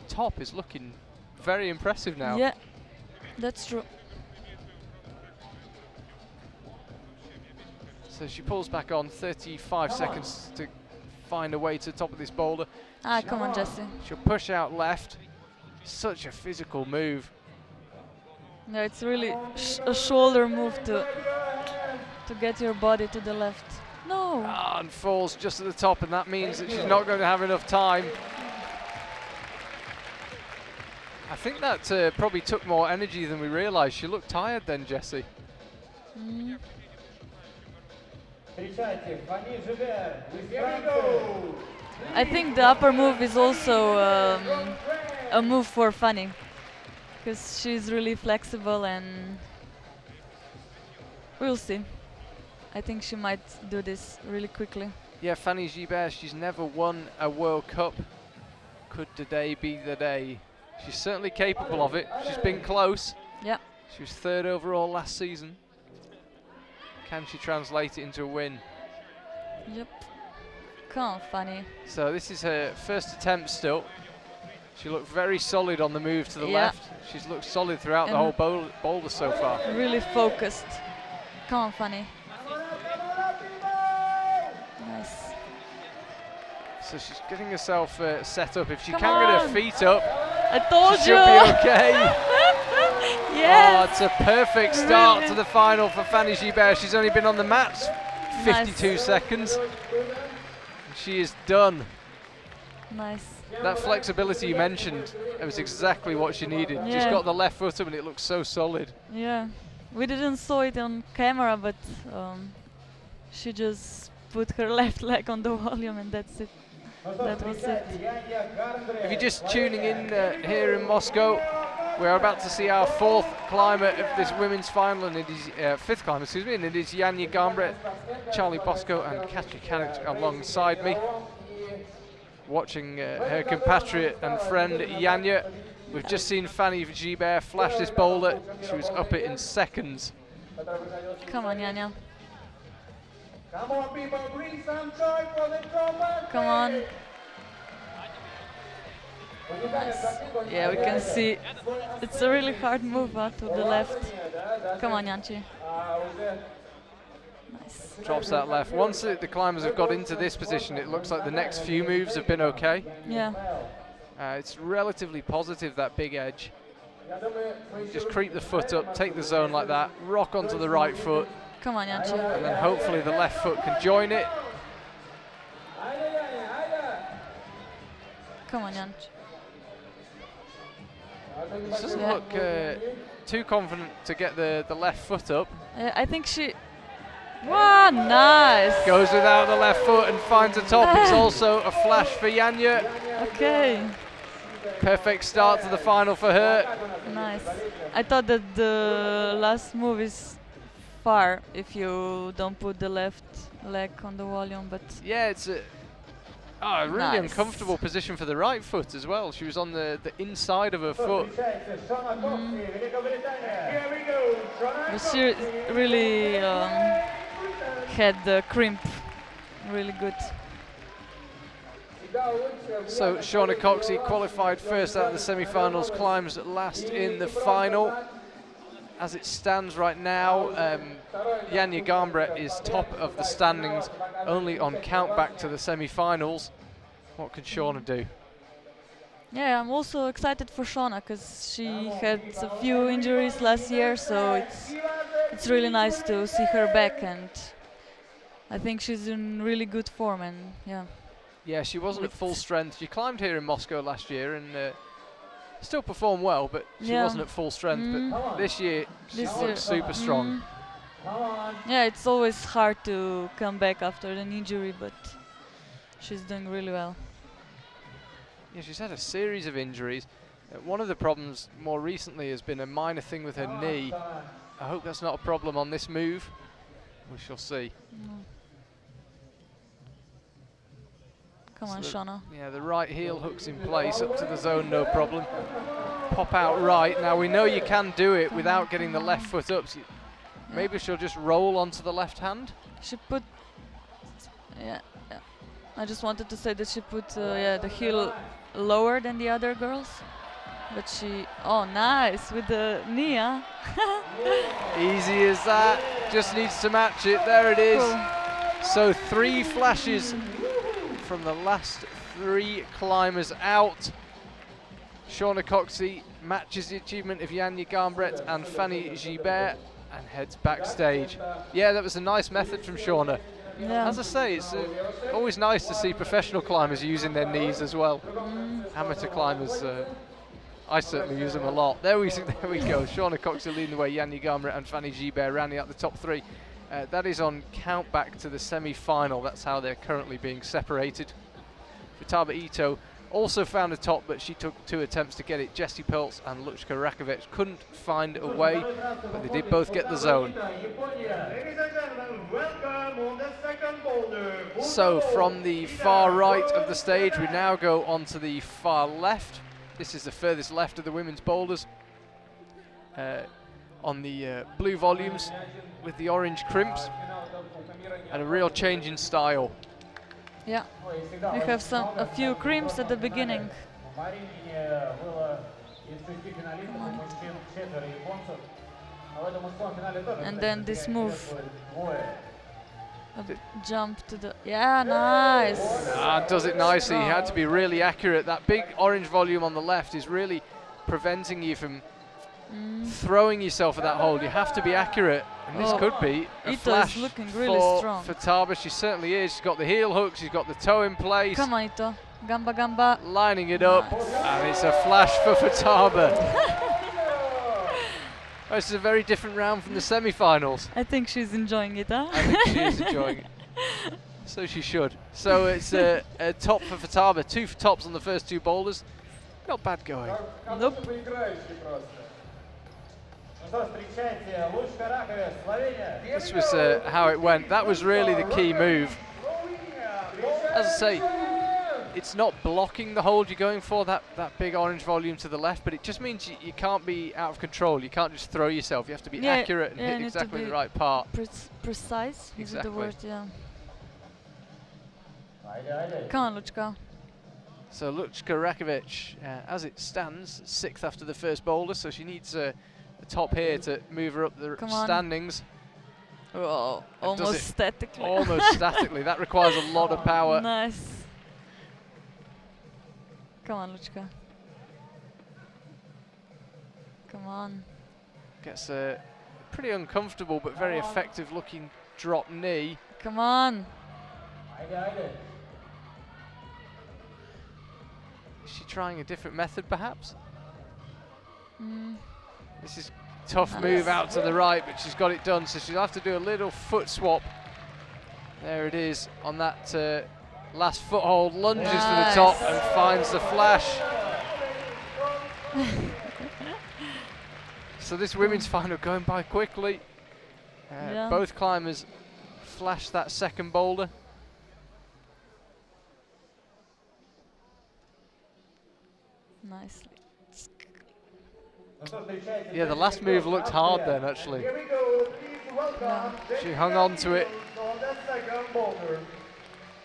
top is looking very impressive now. Yeah, that's true. So she pulls back on 35 seconds to find a way to the top of this boulder. Come on, Jesty. She'll push out left. Such a physical move. Yeah, it's really a shoulder move to get your body to the left. No! And falls just at the top, and that means that she's not going to have enough time. I think that probably took more energy than we realised. She looked tired then, Jesty. I think the upper move is also a move for Fanny, because she's really flexible, and we'll see. I think she might do this really quickly. Yeah, Fanny Gibert, she's never won a World Cup. Could today be the day? She's certainly capable of it. She's been close. Yeah. She was 3rd overall last season. Can she translate it into a win? Yep. Come on, Fanny. So this is her first attempt still. She looked very solid on the move to the left. She's looked solid throughout the whole boulder so far. Really focused. Come on, Fanny. Nice. So she's getting herself set up. If she can get her feet up, I told she should be okay. Yes. It's a perfect start to the final for Fanny Gibert. She's only been on the mats 52 seconds. She is done. Nice. That flexibility you mentioned, it was exactly what she needed. Yeah. Just got the left foot up and it looks so solid. Yeah, we didn't saw it on camera, but she just put her left leg on the volume, and that's it. That was it. If you're just tuning in here in Moscow, we're about to see our 4th climber of this women's final, and it is 5th climber, excuse me, and it is Janja Gambret, Charlie Bosco and Katja Kanic alongside me. Watching her compatriot and friend Janja We've just seen Fanny Gibert flash this boulder. She was up it in seconds. Come on, Yanya. Come on, people, bring some joy for the drop. Come on. Nice. Yeah, we can see it's a really hard move to the left. Come on, Yanchi. Nice. Drops that left. Once the climbers have got into this position, it looks like the next few moves have been okay. Yeah. It's relatively positive, that big edge. Just creep the foot up, take the zone like that, rock onto the right foot, Come on, Yanchi. and then hopefully the left foot can join it. Come on, Yanchi. She doesn't look too confident to get the left foot up. I think she... Wow, nice! Goes without the left foot and finds a top. It's also a flash for Yanya. Okay. Perfect start to the final for her. Nice. I thought that the last move is far if you don't put the left leg on the volume, but Yeah, it's a really Nice. uncomfortable position for the right foot as well. She was on the inside of her foot. but she really had the crimp really good. So Shawna Cox qualified first out of the semi-finals, climbs last in the final. As it stands right now, Yanya Gambret is top of the standings, only on count back to the semi-finals. What can Shawna do? Yeah, I'm also excited for Shawna because she had a few injuries last year, so it's really nice to see her back, and I think she's in really good form, and yeah. Yeah, she wasn't at full strength. She climbed here in Moscow last year and still performed well, but she Yeah. wasn't at full strength. But this year, she This looks year, super strong. Yeah, it's always hard to come back after an injury, but she's doing really well. Yeah, she's had a series of injuries. One of the problems more recently has been a minor thing with her knee. I hope that's not a problem on this move. We shall see. Come on, So Shawna. Yeah, the right heel hooks in place up to the zone, no problem. Pop out right. Now we know you can do it without getting the left foot up. So maybe she'll just roll onto the left hand. She put... Yeah. I just wanted to say that she put the heel lower than the other girls. But she... Oh, nice! With the knee, huh? Easy as that. Just needs to match it. There it is. Cool. So 3 flashes from the last 3 climbers out. Shawna Cox matches the achievement of Yanya Gambret and Fanny Gibert and heads backstage. Yeah, that was a nice method from Shawna. Yeah. As I say, it's always nice to see professional climbers using their knees as well. Amateur climbers, I certainly use them a lot. There we go. Shawna Cox leading the way, Yanya Gambret and Fanny Gibert rounding out the top 3. That is on count back to the semi-final. That's how they're currently being separated. Futaba Ito also found a top, but she took 2 attempts to get it. Jesty, Pelts and Luchka Rakovic couldn't find a way, but they did both get the zone. So from the far right of the stage, we now go on to the far left. This is the furthest left of the women's boulders. On the blue volumes with the orange crimps and a real change in style. Yeah. We have a few crimps at the beginning. And then this move. A jump to the... Yeah, nice! Does it nicely. He had to be really accurate. That big orange volume on the left is really preventing you from throwing yourself at that hold. You have to be accurate, and this could be a Ito flash is looking really strong. for Taba. She certainly is. She's got the heel hook, she's got the toe in place. Come on, Ito. Gamba, gamba. Lining it up, and it's a flash for Futaba. This is a very different round from the semi-finals. I think she's enjoying it, huh? I think she is enjoying it. So she should. So it's a top for Futaba. 2 tops on the first 2 boulders. Not bad going. Nope. This was how it went. That was really the key move. As I say, it's not blocking the hold you're going for, that big orange volume to the left, but it just means you can't be out of control. You can't just throw yourself. You have to be accurate and hit exactly the right part. Precise, Exactly. is it the word? Yeah. Come on, Lučka. So Lučka Rakovic, as it stands, 6th after the first boulder, so she needs a top here to move her up the standings. Oh, almost statically. Almost statically. That requires a lot of power. Nice. Come on, Lučka. Come on. Gets a pretty uncomfortable but very effective looking drop knee. Come on. Is she trying a different method perhaps? Mm. This is tough move out to the right, but she's got it done, so she'll have to do a little foot swap. There it is on that last foothold, lunges for the top and finds the flash. So this women's final going by quickly. Both climbers flash that second boulder. Nicely. Yeah, the last move looked hard then actually. Here we go. Please welcome. She hung on to it.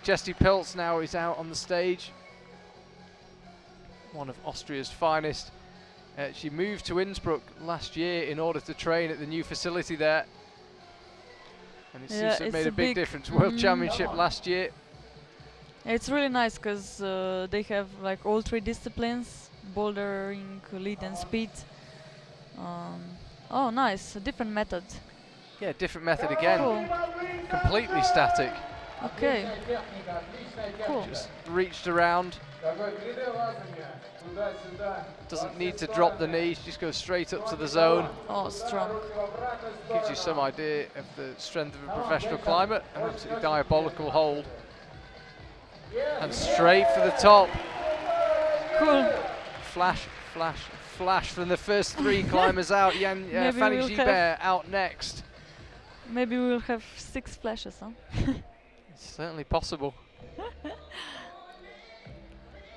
Jesty Pelts now is out on the stage. One of Austria's finest. She moved to Innsbruck last year in order to train at the new facility there. And it seems to have made a big difference. World Championship last year. It's really nice because they have like all 3 disciplines: bouldering, lead and speed. Oh, nice, a different method. Yeah, different method again. Cool. Completely static. Okay. Cool. Just reached around. Doesn't need to drop the knees, just goes straight up to the zone. Oh, strong. Gives you some idea of the strength of a professional climber. An absolutely diabolical hold. And straight for the top. Cool. Flash, flash, flash from the first 3 climbers out. Fanny we'll Gibert out next. Maybe we'll have 6 flashes, huh? It's certainly possible.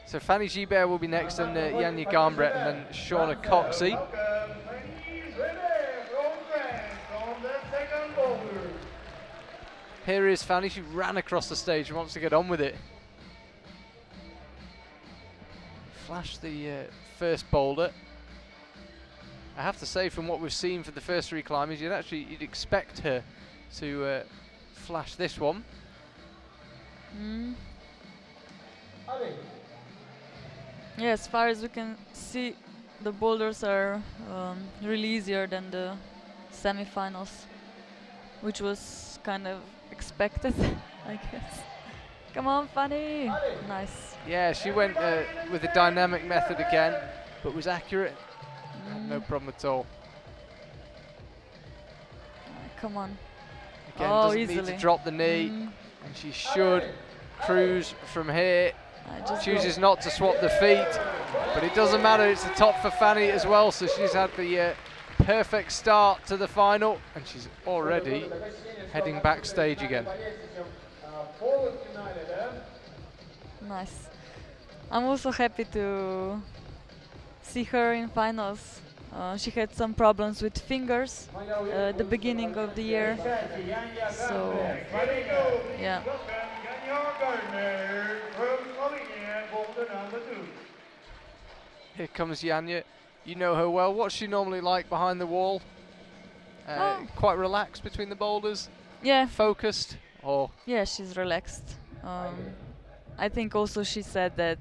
So Fanny Gibert will be next, and Janja Garmbret, and then Shawna Cox. Here is Fanny. She ran across the stage and wants to get on with it. Flash the first boulder. I have to say, from what we've seen for the first 3 climbers, you'd expect her to flash this one. Yeah, as far as we can see, the boulders are really easier than the semi-finals, which was kind of expected, I guess. Come on, Fanny! Nice. Yeah, she went with the dynamic method again, but was accurate. No problem at all. Come on. Again, doesn't need to drop the knee, and she should cruise from here. Chooses not to swap the feet, but it doesn't matter. It's the top for Fanny as well, so she's had the perfect start to the final, and she's already heading backstage again. Nice. I'm also happy to see her in finals. She had some problems with fingers at the beginning of the year, so yeah. Here comes Janja. You know her well. What's she normally like behind the wall? Quite relaxed between the boulders? Yeah. Focused? Or? Yeah, she's relaxed. I think also she said that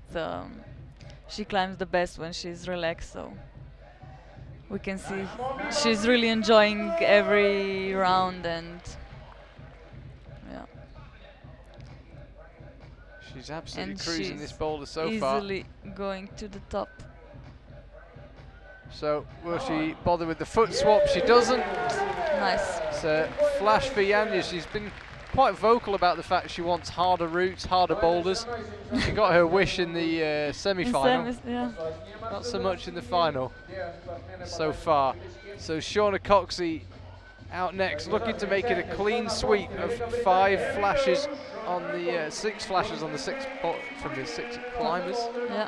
she climbs the best when she's relaxed, so we can see she's really enjoying every round, and yeah. She's absolutely and cruising she's this boulder so far. Easily going to the top. So will she bother with the foot swap? She doesn't. Nice. It's a flash for Janja. She's been quite vocal about the fact she wants harder routes, harder boulders. She got her wish in the semi-final. Yeah. Not so much in the final so far. So Shawna Cox out next, looking to make it a clean sweep of 5 flashes on the 6 flashes on the from the 6 climbers. Yeah.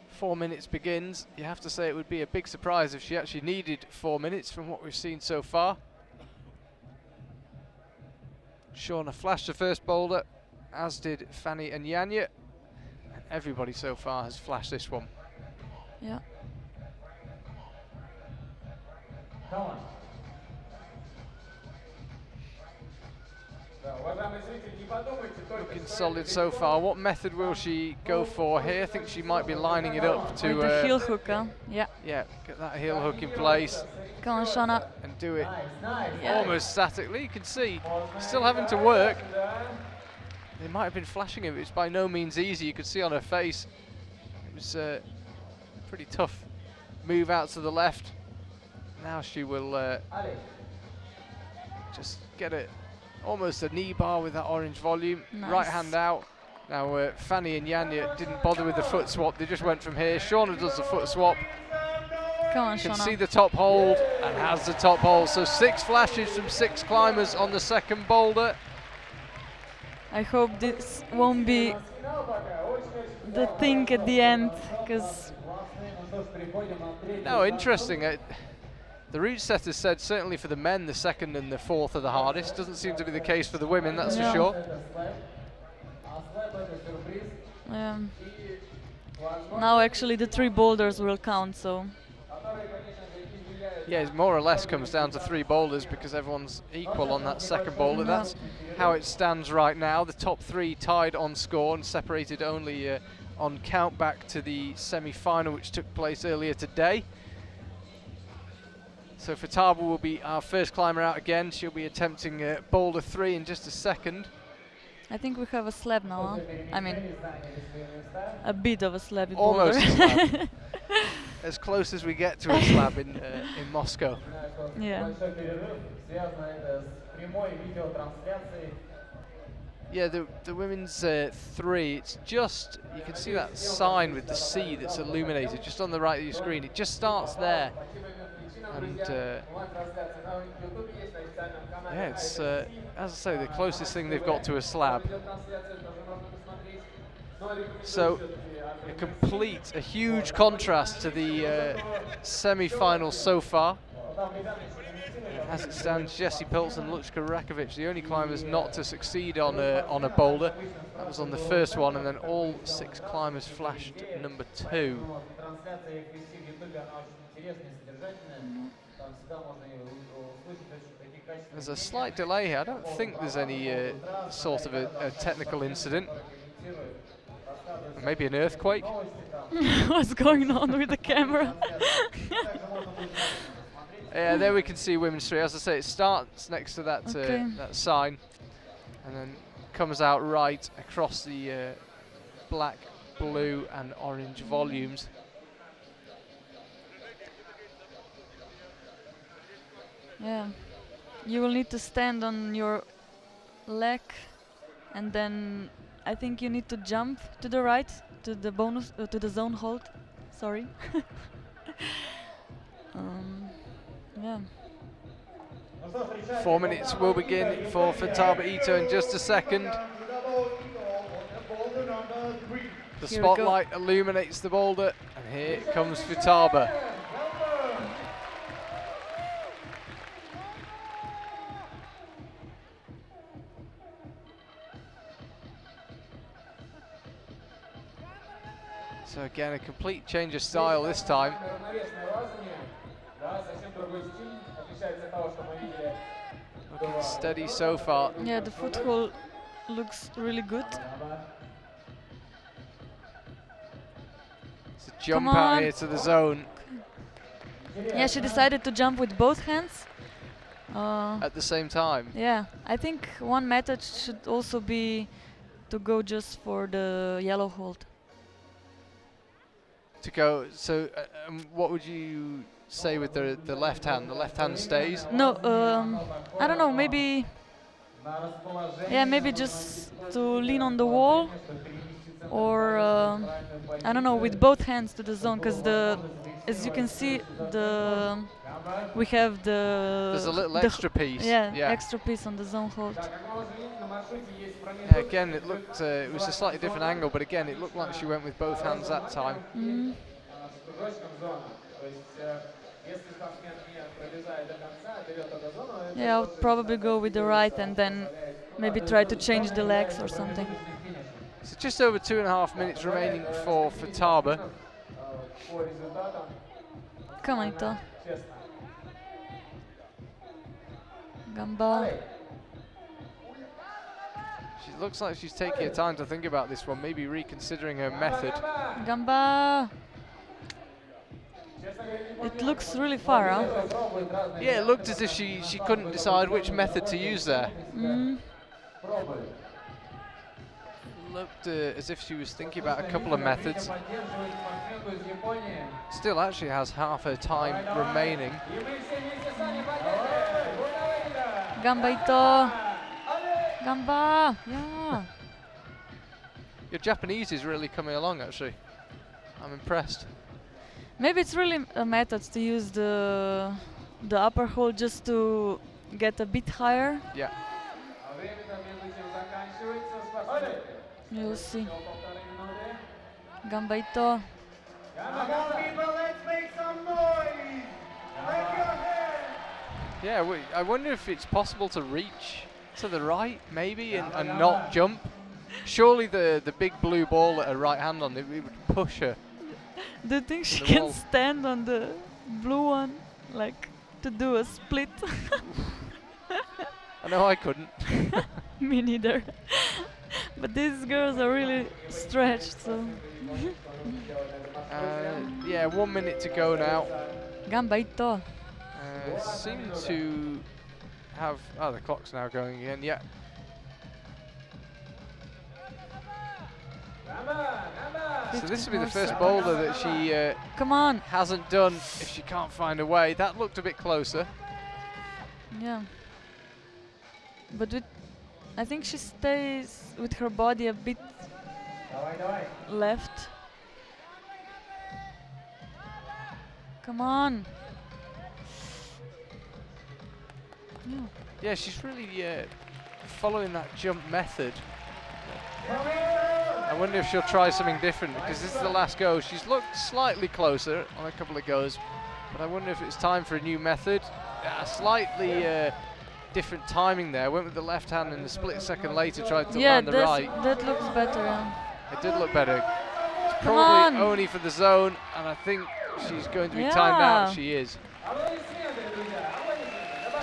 Four minutes begins. You have to say it would be a big surprise if she actually needed 4 minutes from what we've seen so far. Shawna flashed the first boulder, as did Fanny and Yanya. Everybody so far has flashed this one. Yeah. Looking solid so far. What method will she go for here? I think she might be lining it up to With the heel hook, huh? Yeah. yeah, get that heel hook in place Come on, Shawna. and do it Yeah. almost statically. You can see still having to work. They might have been flashing it, but it's by no means easy. You could see on her face it was pretty tough. Move out to the left. Now she will just get it almost a knee bar with that orange volume. Nice. Right hand out. Now Fanny and Yanya didn't bother with the foot swap. They just went from here. Shawna does the foot swap. Come on, Can Shawna. see the top hold and has the top hold. So 6 flashes from 6 climbers on the second boulder. I hope this won't be the thing at the end, because No, interesting. The route setters said certainly for the men the second and the fourth are the hardest. Doesn't seem to be the case for the women, that's for sure. Now actually the 3 boulders will count, so Yeah, it more or less comes down to 3 boulders because everyone's equal on that second boulder. Yeah. That's how it stands right now. The top 3 tied on score and separated only on count back to the semi-final, which took place earlier today. So Futaba will be our first climber out again. She'll be attempting boulder 3 in just a second. I think we have a slab now, huh? I mean, a bit of a slab in Almost a Boulder. slab. As close as we get to a slab in Moscow. Yeah. Yeah, the women's 3, it's just, you can see that sign with the C that's illuminated just on the right of your screen. It just starts there. And yeah, it's, as I say, the closest thing they've got to a slab. So a huge contrast to the semi-finals so far. As it stands, Jesty, Pelts and Luchka Rakovic, the only climbers not to succeed on a boulder. That was on the first one, and then all 6 climbers flashed number 2. There's a slight delay here. I don't think there's any sort of a technical incident. Maybe an earthquake. What's going on with the camera? Yeah, there we can see women's 3. As I say, it starts next to that that sign, and then comes out right across the black, blue, and orange volumes. Yeah, you will need to stand on your leg, and then I think you need to jump to the right to the bonus to the zone hold. Sorry. Yeah. 4 minutes will begin for Futaba Ito in just a second. The Here we go. spotlight illuminates the boulder, and here comes Futaba. So again, a complete change of style this time. Looking steady so far. Yeah, the foothold looks really good. It's a jump Come out on. here to the zone Yeah, she decided to jump with both hands. at the same time. Yeah, I think one method should also be to go just for the yellow hold. To go, so what would you say with the left hand? The left hand stays? No, I don't know, maybe, yeah, maybe just to lean on the wall, or I don't know, with both hands to the zone, because as you can see, we have There's a little the extra piece. yeah, Yeah. extra piece on the zone hold. Yeah, again, it looked. It was a slightly different angle, but again, it looked like she went with both hands that time. Mm. Yeah, I'll probably go with the right and then maybe try to change the legs or something. So just over 2.5 minutes remaining for Taba. Come on, Ito. Gamba. She looks like she's taking her time to think about this one, maybe reconsidering her method. Gamba. It looks really far, huh? Yeah, it looked as if she couldn't decide which method to use there. Mm. Looked as if she was thinking about a couple of methods. Still actually has half her time remaining. Gamba, Ito. Gamba. Yeah. Your Japanese is really coming along, actually. I'm impressed. Maybe it's really a method to use the upper hold just to get a bit higher. Yeah. You'll see. Gamba, Ito. Come on, people, let's make some noise! Clap your hands! Yeah, I wonder if it's possible to reach to the right, maybe, and not jump. Surely the big blue ball at her right hand on it would push her. Do you think she the can wall. stand on the blue one, like to do a split? I know I couldn't. Me neither. But these girls are really stretched, so. Yeah, 1 minute to go now. Gamba, Ito. Seem to have. Oh, the clock's now going again. Yeah. So this will be the first boulder that she Come on. hasn't done if she can't find a way. That looked a bit closer. Yeah. But I think she stays with her body a bit left. Come on. Yeah. Yeah, she's really following that jump method. I wonder if she'll try something different, because this is the last go. She's looked slightly closer on a couple of goes, but I wonder if it's time for a new method. Slightly different timing there. Went with the left hand and a split second later tried to land the right. That looks better. Yeah. It did look better. It's Come probably on. only for the zone, and I think she's going to be timed out. Yeah. She is.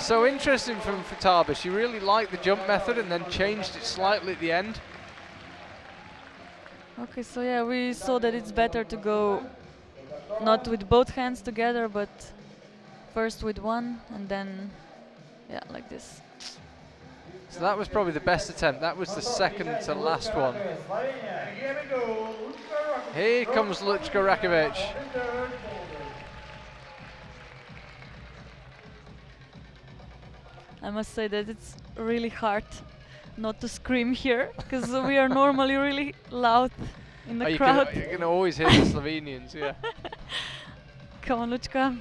So interesting from Futaba. She really liked the jump method and then changed it slightly at the end. Okay, so yeah, we saw that it's better to go not with both hands together, but first with one and then, yeah, like this. So that was probably the best attempt. That was the second to last one. Here we go. Here comes Luchka Rakovic. I must say that it's really hard not to scream here, because we are normally really loud in the crowd. You can always hear the Slovenians, yeah. Come on, Luchka.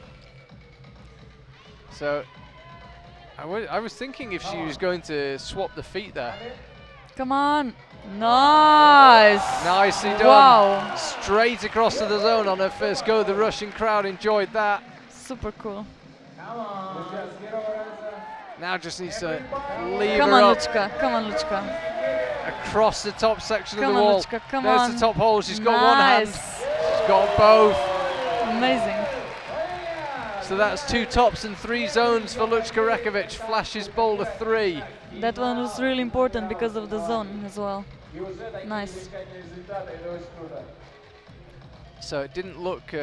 So I was thinking if she was going to swap the feet there. Come on. Nice. Nicely done. Wow. Straight across to the zone on her first go. The Russian crowd enjoyed that. Super cool. Now just needs to leave Come her on, up Luchka. Come on, Luchka. across the top section Come of the on, wall. Luchka. Come There's on. the top hole. She's got one hand. Nice. She's got both. Amazing. So that's 2 tops and 3 zones for Luchka Rakovic. Flashes boulder 3. That one was really important because of the zone as well. Nice. So it didn't look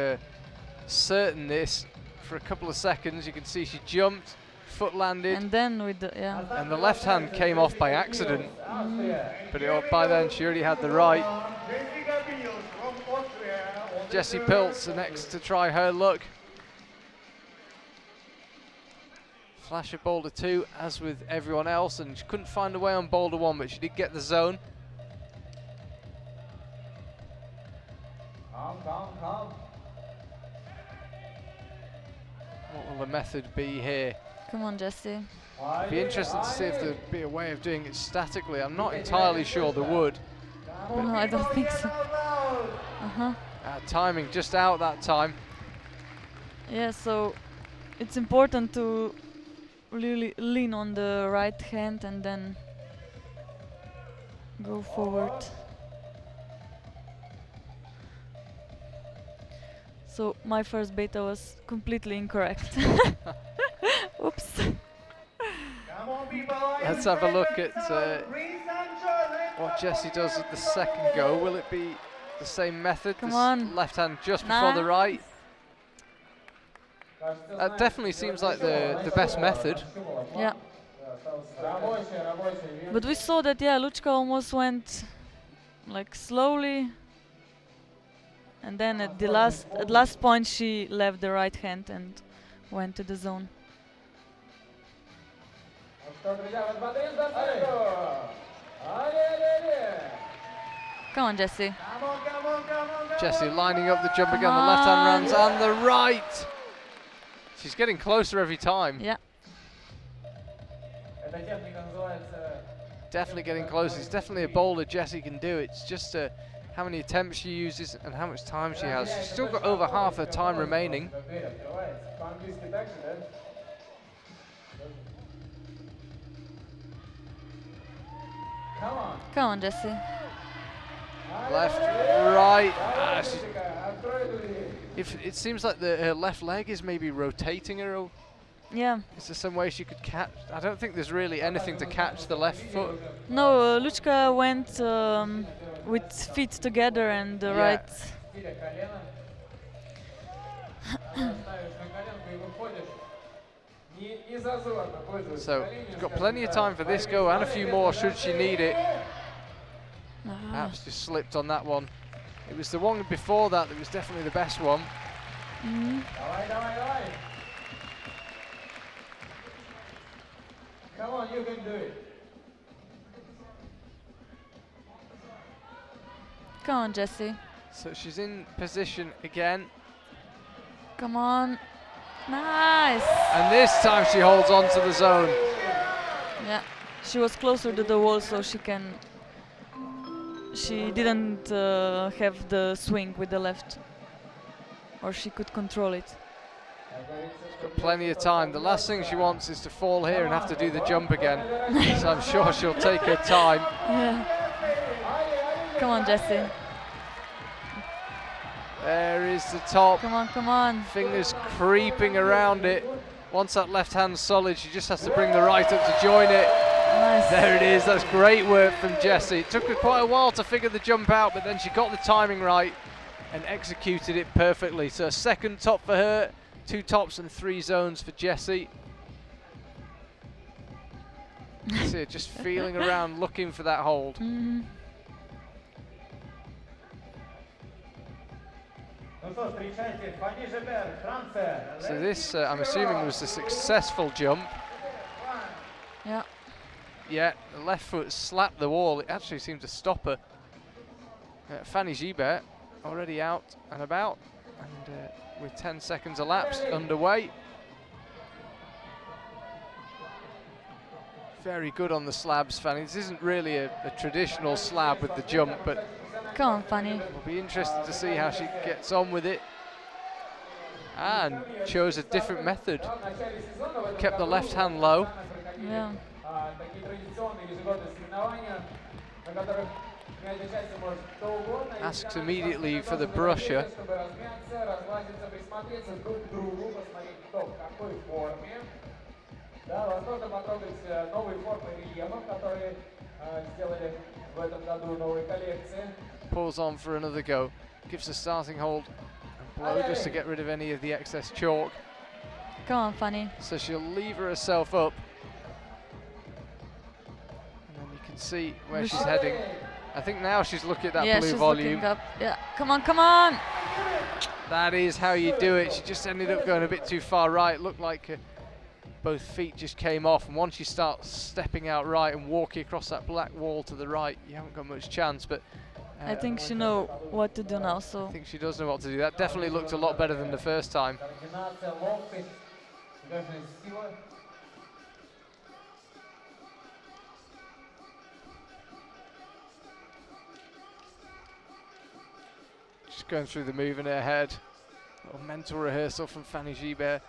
certain this for a couple of seconds. You can see she jumped, foot landed, And then with the, yeah. and the left hand came off by accident. But by then she already had the right. Jesty Pelts the next to try her luck. Flash of boulder 2, as with everyone else, and she couldn't find a way on boulder 1, but she did get the zone. method be here? Come on, Jesty. It'd be interesting to see if there'd be a way of doing it statically. I'm not entirely sure there would. No, I don't think so. Timing just out that time. Yeah, so it's important to really lean on the right hand and then go forward. So my first beta was completely incorrect. Oops. Let's have a look at what Jesty does at the second go. Will it be the same method? Come on. Left hand just before the right. That definitely seems like the best method. Yeah. But we saw that, yeah, Lučka almost went like slowly, and then at the last point she left the right hand and went to the zone. Come on, Jesty. Jesty lining up the jump again. The left hand runs and the right. She's getting closer every time. Yeah. Definitely getting closer. It's definitely a boulder Jesty can do. It's just how many attempts she uses and how much time she has. She's still got over half her time remaining. Come on, Jesty. Left, right. If it seems like her left leg is maybe rotating her. Yeah. Is there some way she could catch? I don't think there's really anything to catch the left foot. No, Lučka went with feet together and the right. So she's got plenty of time for this go and a few more should she need it. Perhaps just slipped on that one. It was the one before that was definitely the best one. Come on, you can do it. Come on, Jesty. So she's in position again. Come on. Nice. And this time she holds on to the zone. Yeah, she was closer to the wall, so she didn't have the swing with the left, or she could control it. She's got plenty of time. The last thing she wants is to fall here and have to do the jump again. So I'm sure she'll take her time. Yeah. Come on, Jesty. There is the top. Come on, come on. Fingers creeping around it. Once that left hand's solid, she just has to bring the right up to join it. Nice. There it is. That's great work from Jesty. It took her quite a while to figure the jump out, but then she got the timing right and executed it perfectly. So a second top for her, 2 tops and 3 zones for Jesty. See her just feeling around, looking for that hold. So this, I'm assuming, was a successful jump. Yeah. Yeah, the left foot slapped the wall. It actually seemed to stop her. Fanny Gibert already out and about, and with 10 seconds elapsed underway. Very good on the slabs, Fanny. This isn't really a traditional slab with the jump, but come on, Fanny. We'll be interested to see how she gets on with it. And chose a different method. Kept the left hand low. Yeah. Asks immediately for the brusher. Pulls on for another go. Gives a starting hold and blow just to get rid of any of the excess chalk. Come on, Fanny. So she'll lever herself up. And then you can see where she's heading. I think now she's looking at that blue she's volume. looking up. Yeah, come on, come on. That is how you do it. She just ended up going a bit too far right. Looked like both feet just came off. And once you start stepping out right and walking across that black wall to the right, you haven't got much chance. But I think she knows what to do now. So I think she does know what to do. That definitely looked a lot better than the first time. Just going through the move in her head. Little mental rehearsal from Fanny Gibert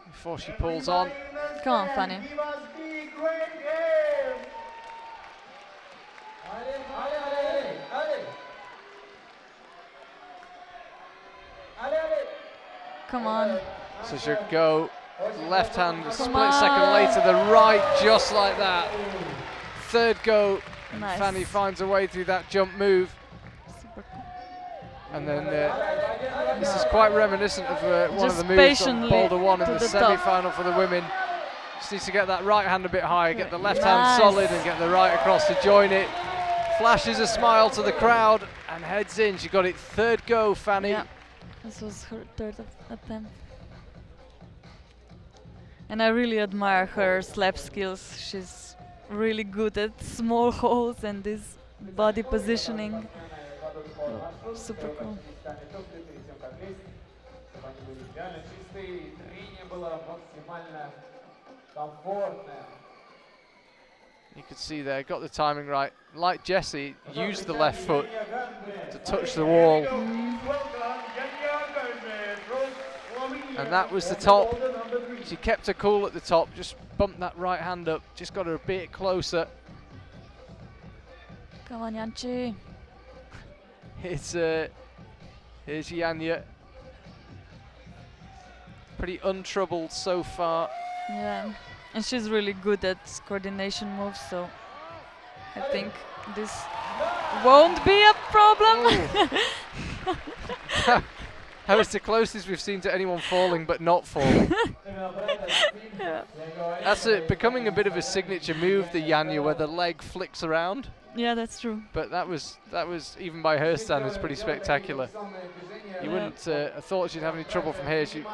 before she pulls on. Come on, Fanny. Give us the great game. Come on. So she'll go left hand, split second later, the right, just like that. Third go, Nice. Fanny finds a way through that jump move. Super cool. And then this is quite reminiscent of one of Just the moves on patiently Boulder 1 in to the the top. semi-final for the women. Just needs to get that right hand a bit higher, get the left hand Nice. solid and get the right across to join it. Flashes a smile to the crowd and heads in. She got it third go, Fanny. Yeah. This was her third attempt. And I really admire her slap skills. She's really good at small holes and this body positioning. Oh, super cool. You could see there, got the timing right. Like Jesty, used the left foot to touch the wall. And that was the top. She kept her cool at the top, just bumped that right hand up, just got her a bit closer. Come on, Yanchi. Here's Janja. Pretty untroubled so far. Yeah. And she's really good at coordination moves, so I think this won't be a problem. That was the closest we've seen to anyone falling but not falling. Yeah. That's becoming a bit of a signature move, the Janja, where the leg flicks around. Yeah, that's true. But that was even by her standards pretty spectacular. You wouldn't have thought she'd have any trouble from here. She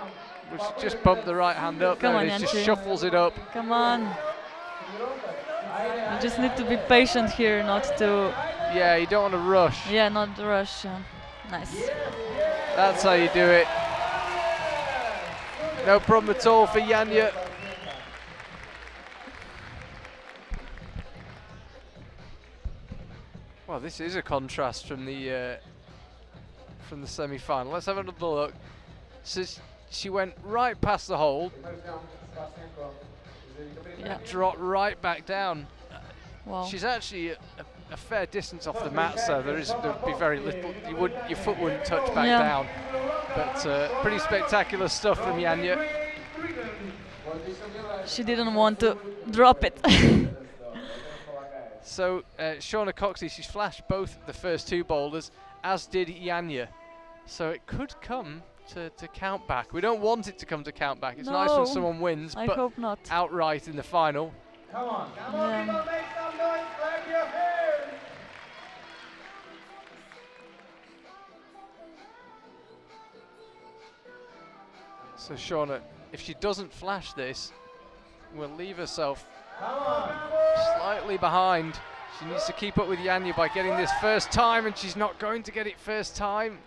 just bumped the right hand up. Come and on, it just Yanchi. shuffles it up. Come on. You just need to be patient here, not to. Yeah, you don't want to rush. Yeah, not to rush. Nice. That's how you do it. No problem at all for Janja. Well, this is a contrast from the semi-final. Let's have another look. So she went right past the hold, Yeah. dropped right back down. Wow. She's actually a fair distance off the mat, so there'd be very little. Your foot wouldn't touch back Yeah. down. But pretty spectacular stuff from Janja. She didn't want to drop it. So Shawna Cox, she's flashed both the first two boulders, as did Janja. So it could come to count back. We don't want it to come to count back. It's nice when No, someone wins, I but hope not. outright in the final. Come on, Yeah. people, make some noise, clap your hands. So Shawna, if she doesn't flash this, will leave herself slightly behind. She needs to keep up with Janja by getting this first time, and she's not going to get it first time.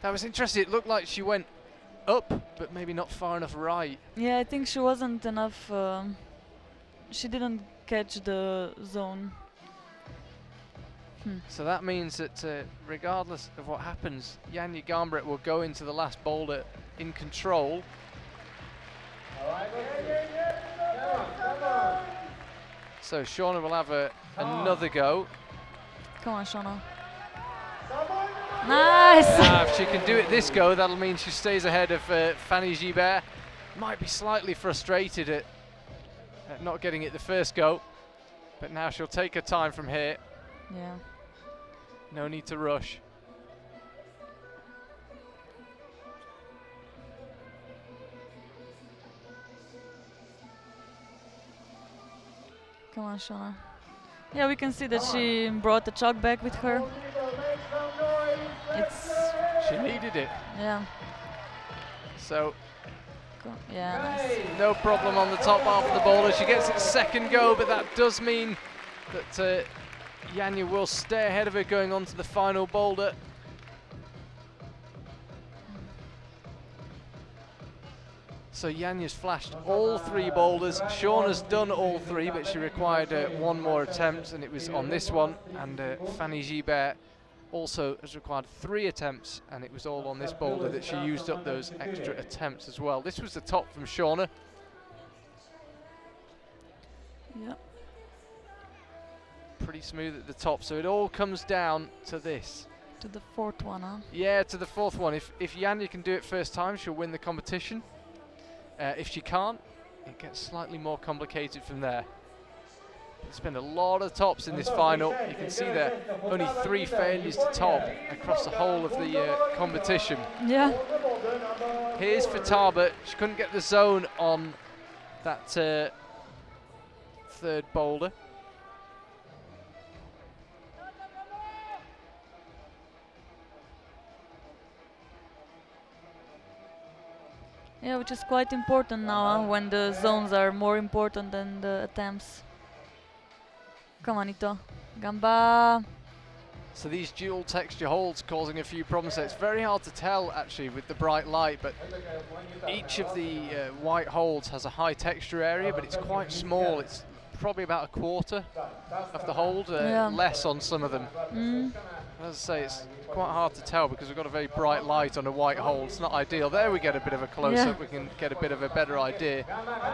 That was interesting. It looked like she went up, but maybe not far enough right. Yeah, I think she wasn't enough. She didn't catch the zone. So that means that regardless of what happens, Janja Garnbret will go into the last boulder in control. So Shawna will have another go. Come on, Shawna. Nice. If she can do it this go, that'll mean she stays ahead of Fanny Gibert. Might be slightly frustrated at not getting it the first go, but now she'll take her time from here. Yeah. No need to rush. Come on, Shawna. Yeah, we can see that she brought the chalk back with her. It's She needed it. yeah. So Yeah, nice. no problem on the top half of the boulder. She gets its second go, but that does mean that Janja will stay ahead of her going on to the final boulder. So Yanya's flashed all 3 boulders. Shawna's done all 3, but she required 1 more attempt, and it was on this one. And Fanny Gibert also has required 3 attempts, and it was all on this boulder that she used up those extra attempts as well. This was the top from Shawna. Yeah. Pretty smooth at the top, so it all comes down to this. To the 4th one, huh? Yeah, to the 4th one. If Yanya can do it first time, she'll win the competition. If she can't, it gets slightly more complicated from there. There's been a lot of tops in this final. You can see there only 3 failures to top across the whole of the competition. Yeah. Here's Futaba. She couldn't get the zone on that 3rd boulder. Yeah, which is quite important now, when the zones are more important than the attempts. Come on, Ito. Gamba. So these dual texture holds causing a few problems. So it's very hard to tell actually with the bright light, but each of the white holds has a high texture area, but it's quite small. It's probably about 1/4 of the hold, less on some of them. As I say, it's quite hard to tell because we've got a very bright light on a white hole. It's not ideal. There we get a bit of a close-up. We can get a bit of a better idea.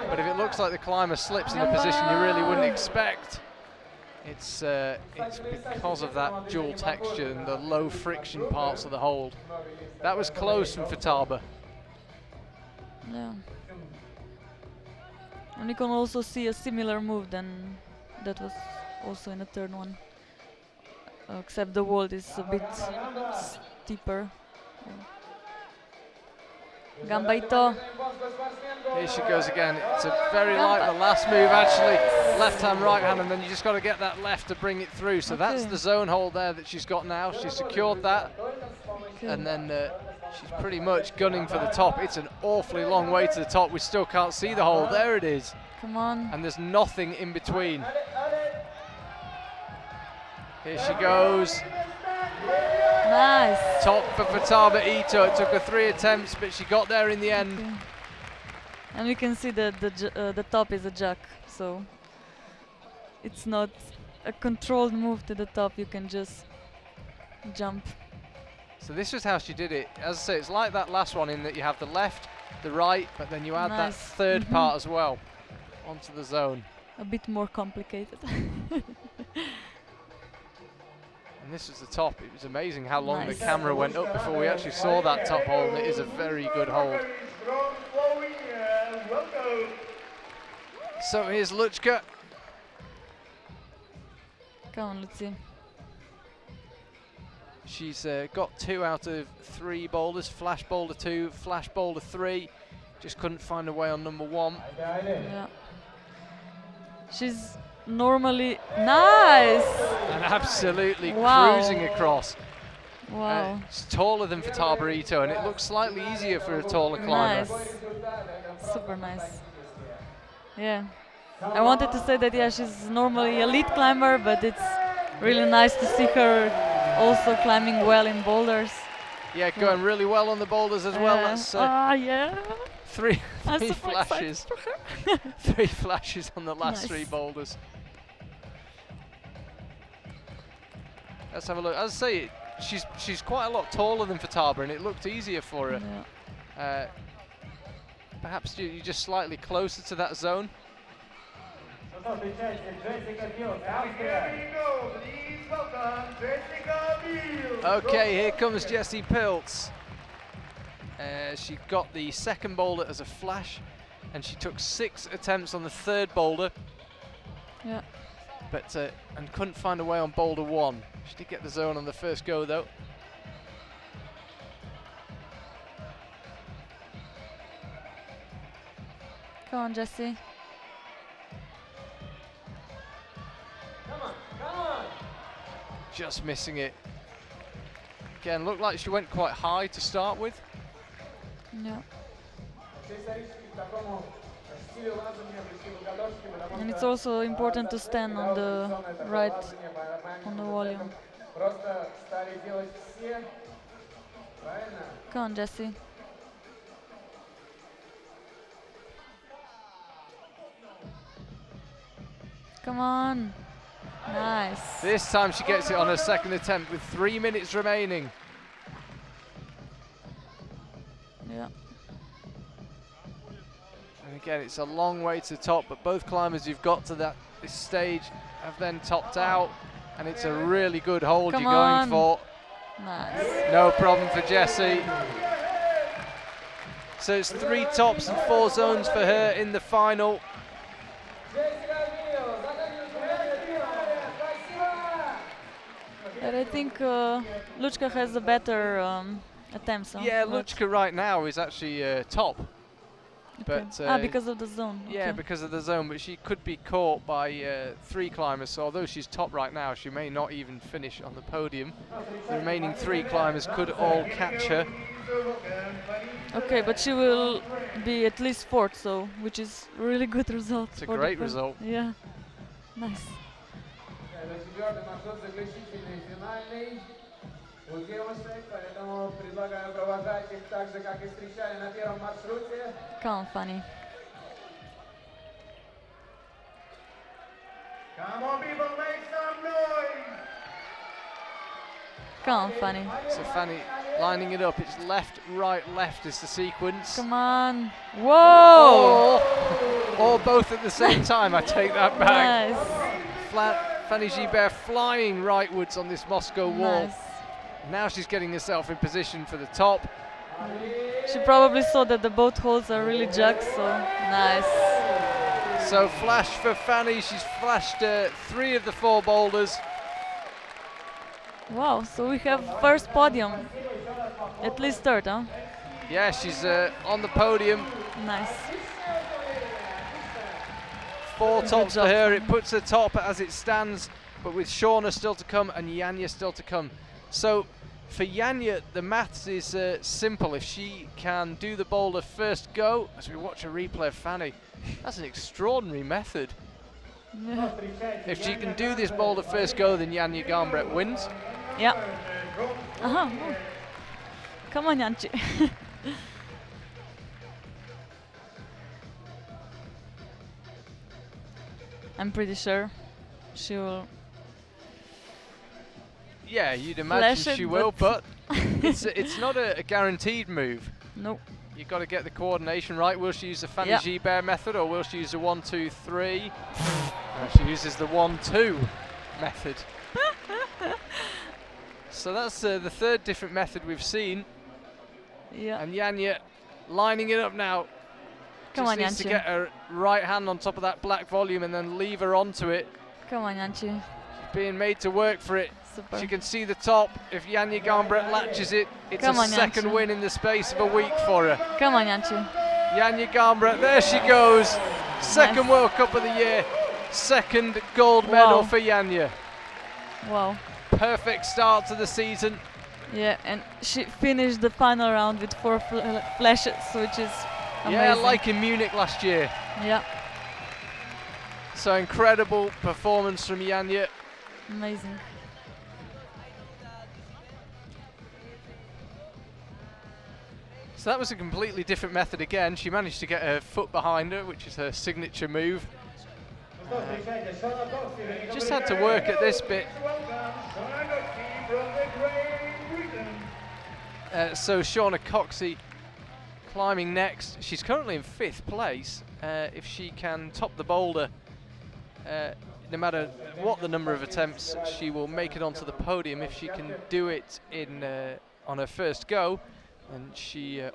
But if it looks like the climber slips in a position you really wouldn't expect, it's because of that dual texture and the low friction parts of the hold. That was close from Futaba. Yeah. And you can also see a similar move than that was also in the 3rd one. Except the wall is a bit steeper. Gambaito. Here she goes again. It's a very light, the last move actually. Left hand, right hand, and then you just got to get that left to bring it through. So that's the zone hold there that she's got now. She's secured that. And then she's pretty much gunning for the top. It's an awfully long way to the top. We still can't see the hole. There it is. Come on. And there's nothing in between. Here she goes. Nice. Top for Futaba Ito. It took her 3 attempts, but she got there in the end. Okay. And we can see that the top is a jack, so it's not a controlled move to the top. You can just jump. So this is how she did it. As I say, it's like that last one in that you have the left, the right, but then you add that 3rd part as well onto the zone. A bit more complicated. And this was the top. It was amazing how long the camera went up before we actually saw that top hole, and it is a very good hold. So here's Luchka. Come on, let's see. She's got 2 out of 3 boulders. Flash boulder 2, flash boulder 3. Just couldn't find a way on number 1. Yeah. She's normally nice. And absolutely cruising across. Wow. It's taller than Futaba Ito, and it looks slightly easier for a taller climber. Nice. Super nice. Yeah. I wanted to say that, yeah, she's normally a lead climber, but it's really nice to see her also climbing well in boulders. Yeah, going really well on the boulders as well. That's yeah. 3 flashes. 3 flashes on the last 3 boulders. Let's have a look. As I say, she's quite a lot taller than Futaba, and it looked easier for her. Yeah. Perhaps you're just slightly closer to that zone. Okay, here comes Jesty Pelts. She got the 2nd boulder as a flash, and she took 6 attempts on the 3rd boulder. Yeah. But and couldn't find a way on boulder 1. She did get the zone on the first go though. Come on, Jesty. Just missing it. Again, looked like she went quite high to start with. Yeah. And it's also important to stand on the right, on the volume. Come on, Jesty. Come on. Nice. This time she gets it on her second attempt with 3 minutes remaining. Yeah. And again, it's a long way to the top, but both climbers who've got to this stage have then topped out, and it's a really good hold Come you're going on. for. Nice. No problem for Jesty. So it's 3 tops and 4 zones for her in the final. But I think Luchka has a better attempt. So Yeah, but- Luchka right now is actually top. okay. But Because of the zone. yeah, okay. because of the zone, but she could be caught by 3 climbers, so although she's top right now, she may not even finish on the podium. The remaining 3 climbers could all catch her. Okay, but she will be at least 4th, so which is really good result. It's a for the great first- result. Yeah. Nice. Come on, Fanny. Come on, people, make some noise! Come on, Fanny. So Fanny lining it up, it's left, right, left is the sequence. Come on. Whoa! Or both at the same time, I take that back. Nice. Fanny Gibert flying rightwards on this Moscow wall. Nice. Now she's getting herself in position for the top. She probably saw that the both holes are really jugs, so nice. So flash for Fanny, she's flashed 3 of the 4 boulders. Wow, so we have first podium. At least 3rd, huh? Yeah, she's on the podium. Nice. 4 Good tops for job, her, Fanny. it puts her top as it stands, but with Shawna still to come and Janja still to come. So for Janja, the maths is simple. If she can do the boulder first go, as we watch a replay of Fanny, that's an extraordinary method. Yeah. If she can do this boulder first go, then Janja Garnbret wins. Yeah. Oh. Come on, Janci. I'm pretty sure she will. Yeah, you'd Flash imagine it, she will, but- but it's not a guaranteed move. Nope. You've got to get the coordination right. Will she use the Fanny Yeah. Gibert method, or will she use the 1, 2, 3? She uses the 1, 2 method. So that's the 3rd different method we've seen. Yeah. And Janja lining it up now. Come Just on, needs to Janci. get her right hand on top of that black volume and then leave her onto it. Come on, Janci. Being made to work for it. Super. She can see the top. If Janja Garnbret latches it, it's Come a on, second Janci. win in the space of a week for her. Come on, Janci. Janja Garnbret, there she goes. Second Nice. World Cup of the year. Second gold medal Wow. for Janja. Wow. Perfect start to the season. Yeah, and she finished the final round with 4 flashes, which is amazing. Yeah, like in Munich last year. Yeah, So incredible performance from Janja. amazing. So that was a completely different method again. She managed to get her foot behind her, which is her signature move. Just had to work at this bit. So Shawna Cox climbing next. She's currently in 5th place. If she can top the boulder, no matter what the number of attempts, she will make it onto the podium. If she can do it on her first go, and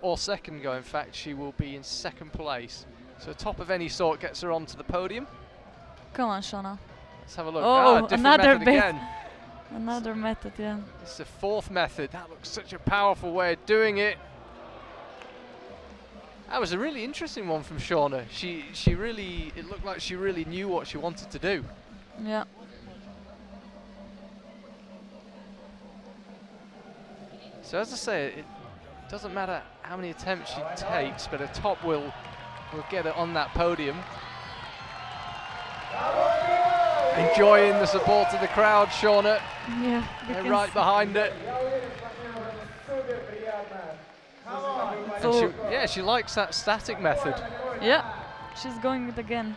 or second go in fact, she will be in 2nd place. So top of any sort gets her onto the podium. Come on, Shawna. Let's have a look. Oh, different another method bit. again. Another method, yeah. It's the 4th method. That looks such a powerful way of doing it. That was a really interesting one from Shawna. It looked like she really knew what she wanted to do. Yeah. So as I say, it doesn't matter how many attempts she takes, but her top will get her on that podium. Enjoying the support of the crowd, Shawna. Yeah. They're right behind her. So, And she likes that static method. yeah, she's going it again.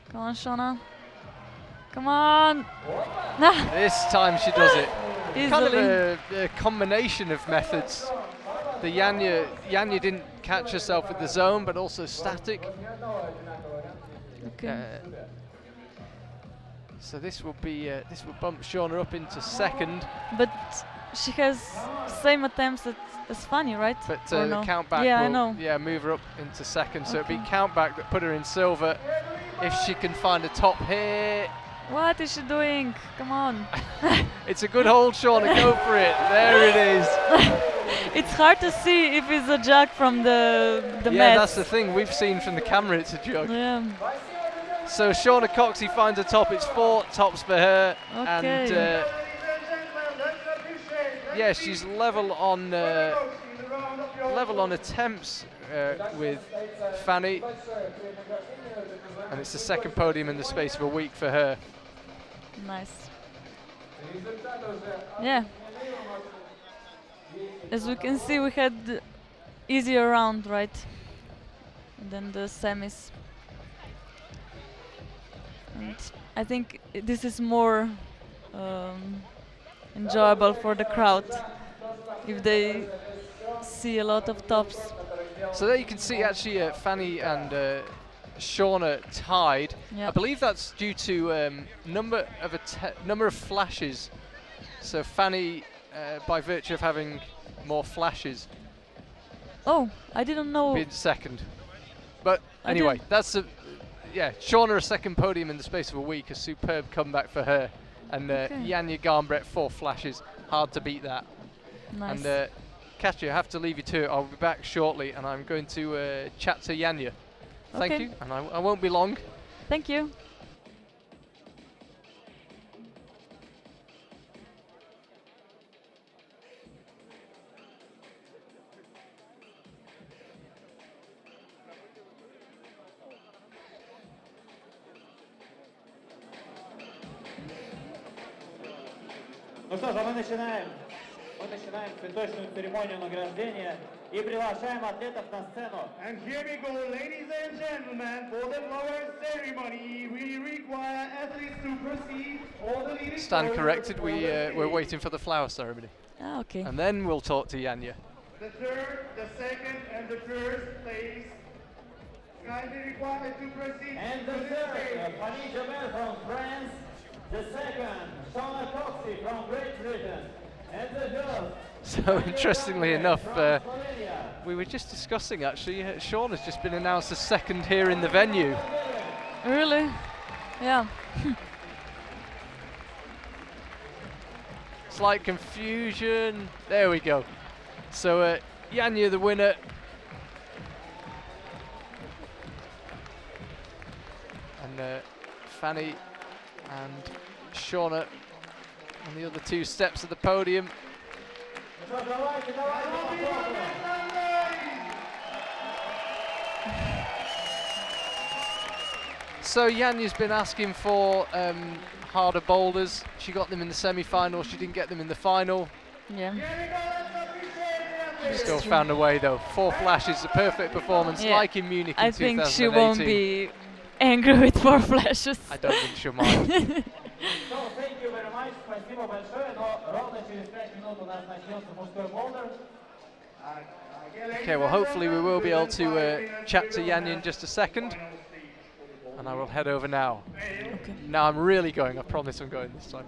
Come on, Shawna. Come on. Nah, This time she does it. Kind of easily. a combination of methods. The Yanya didn't catch herself with the zone, but also static. Okay. So this will bump Shawna up into second. But she has same attempts as Fanny, right? But Or the no? count back Yeah, I will know. move her up into second. So it'll be Okay. count back that put her in silver. If she can find a top here, What is she doing? Come on. it's a good hold, Shawna. Go for it. There it is. It's hard to see if it's a jug from the Yeah, mat. that's the thing. We've seen from the camera it's a jug. Yeah. So Shawna Cox, he finds a top. It's 4 tops for her. Okay. And Ladies and gentlemen, let's appreciate. yeah, she's level on Coaching the round of your level on attempts with Fanny. And it's the second podium in the space of a week for her. Nice. Yeah. As we can see, we had easier round, right? Than the semis. And I think this is more enjoyable for the crowd if they see a lot of tops. So there you can see actually Fanny and Shawna tied. Yep. I believe that's due to number of flashes. So Fanny, by virtue of having more flashes, Oh, I didn't know. being second. But I anyway, didn't- that's Shawna a second podium in the space of a week. A superb comeback for her. And Okay. Yanya Garnbrett 4 flashes, hard to beat that. Nice. And Katja, I have to leave you to it. I'll be back shortly, and I'm going to chat to Yanya. Thank Okay. you, and I won't be long. Thank you. Ну что ж, а мы начинаем цветочную церемонию награждения и приглашаем атлетов на сцену. And here we go, ladies and gentlemen, for the flower ceremony, we require athletes to proceed. All the leading Stand rowers corrected. for We're the waiting for the flower ceremony, Ah, okay. and then we'll talk to Yanya. The third, the second, and the first place kindly required to proceed And to the the third, stage. Fanny Jamel from France. The second, Shawna Cox from Great Britain. And the third, So interestingly enough, from Slovenia. we were just discussing actually. Sean has just been announced as second here in the venue. Really? Yeah. Slight confusion. There we go. So Yanya the winner. And Fanny and Shawna on the other 2 steps of the podium. Ну что ж, давайте поаплодируем. So Yanya's been asking for harder boulders. She got them in the semi-final. She didn't get them in the final. Yeah. Here we go, let's appreciate the She athletes. still found a way though. 4 flashes, a perfect performance, Yeah. like in Munich in I think 2018. she won't be angry with 4 flashes. I don't think she'll mind. So, thank you very much. Спасибо большое. Но ровно через 5 минут у нас начнется мужской болдер. Okay, well hopefully we will be able to chat to Yanya in just a second. And I will head over now. Okay. Now I'm really going, I promise I'm going this time.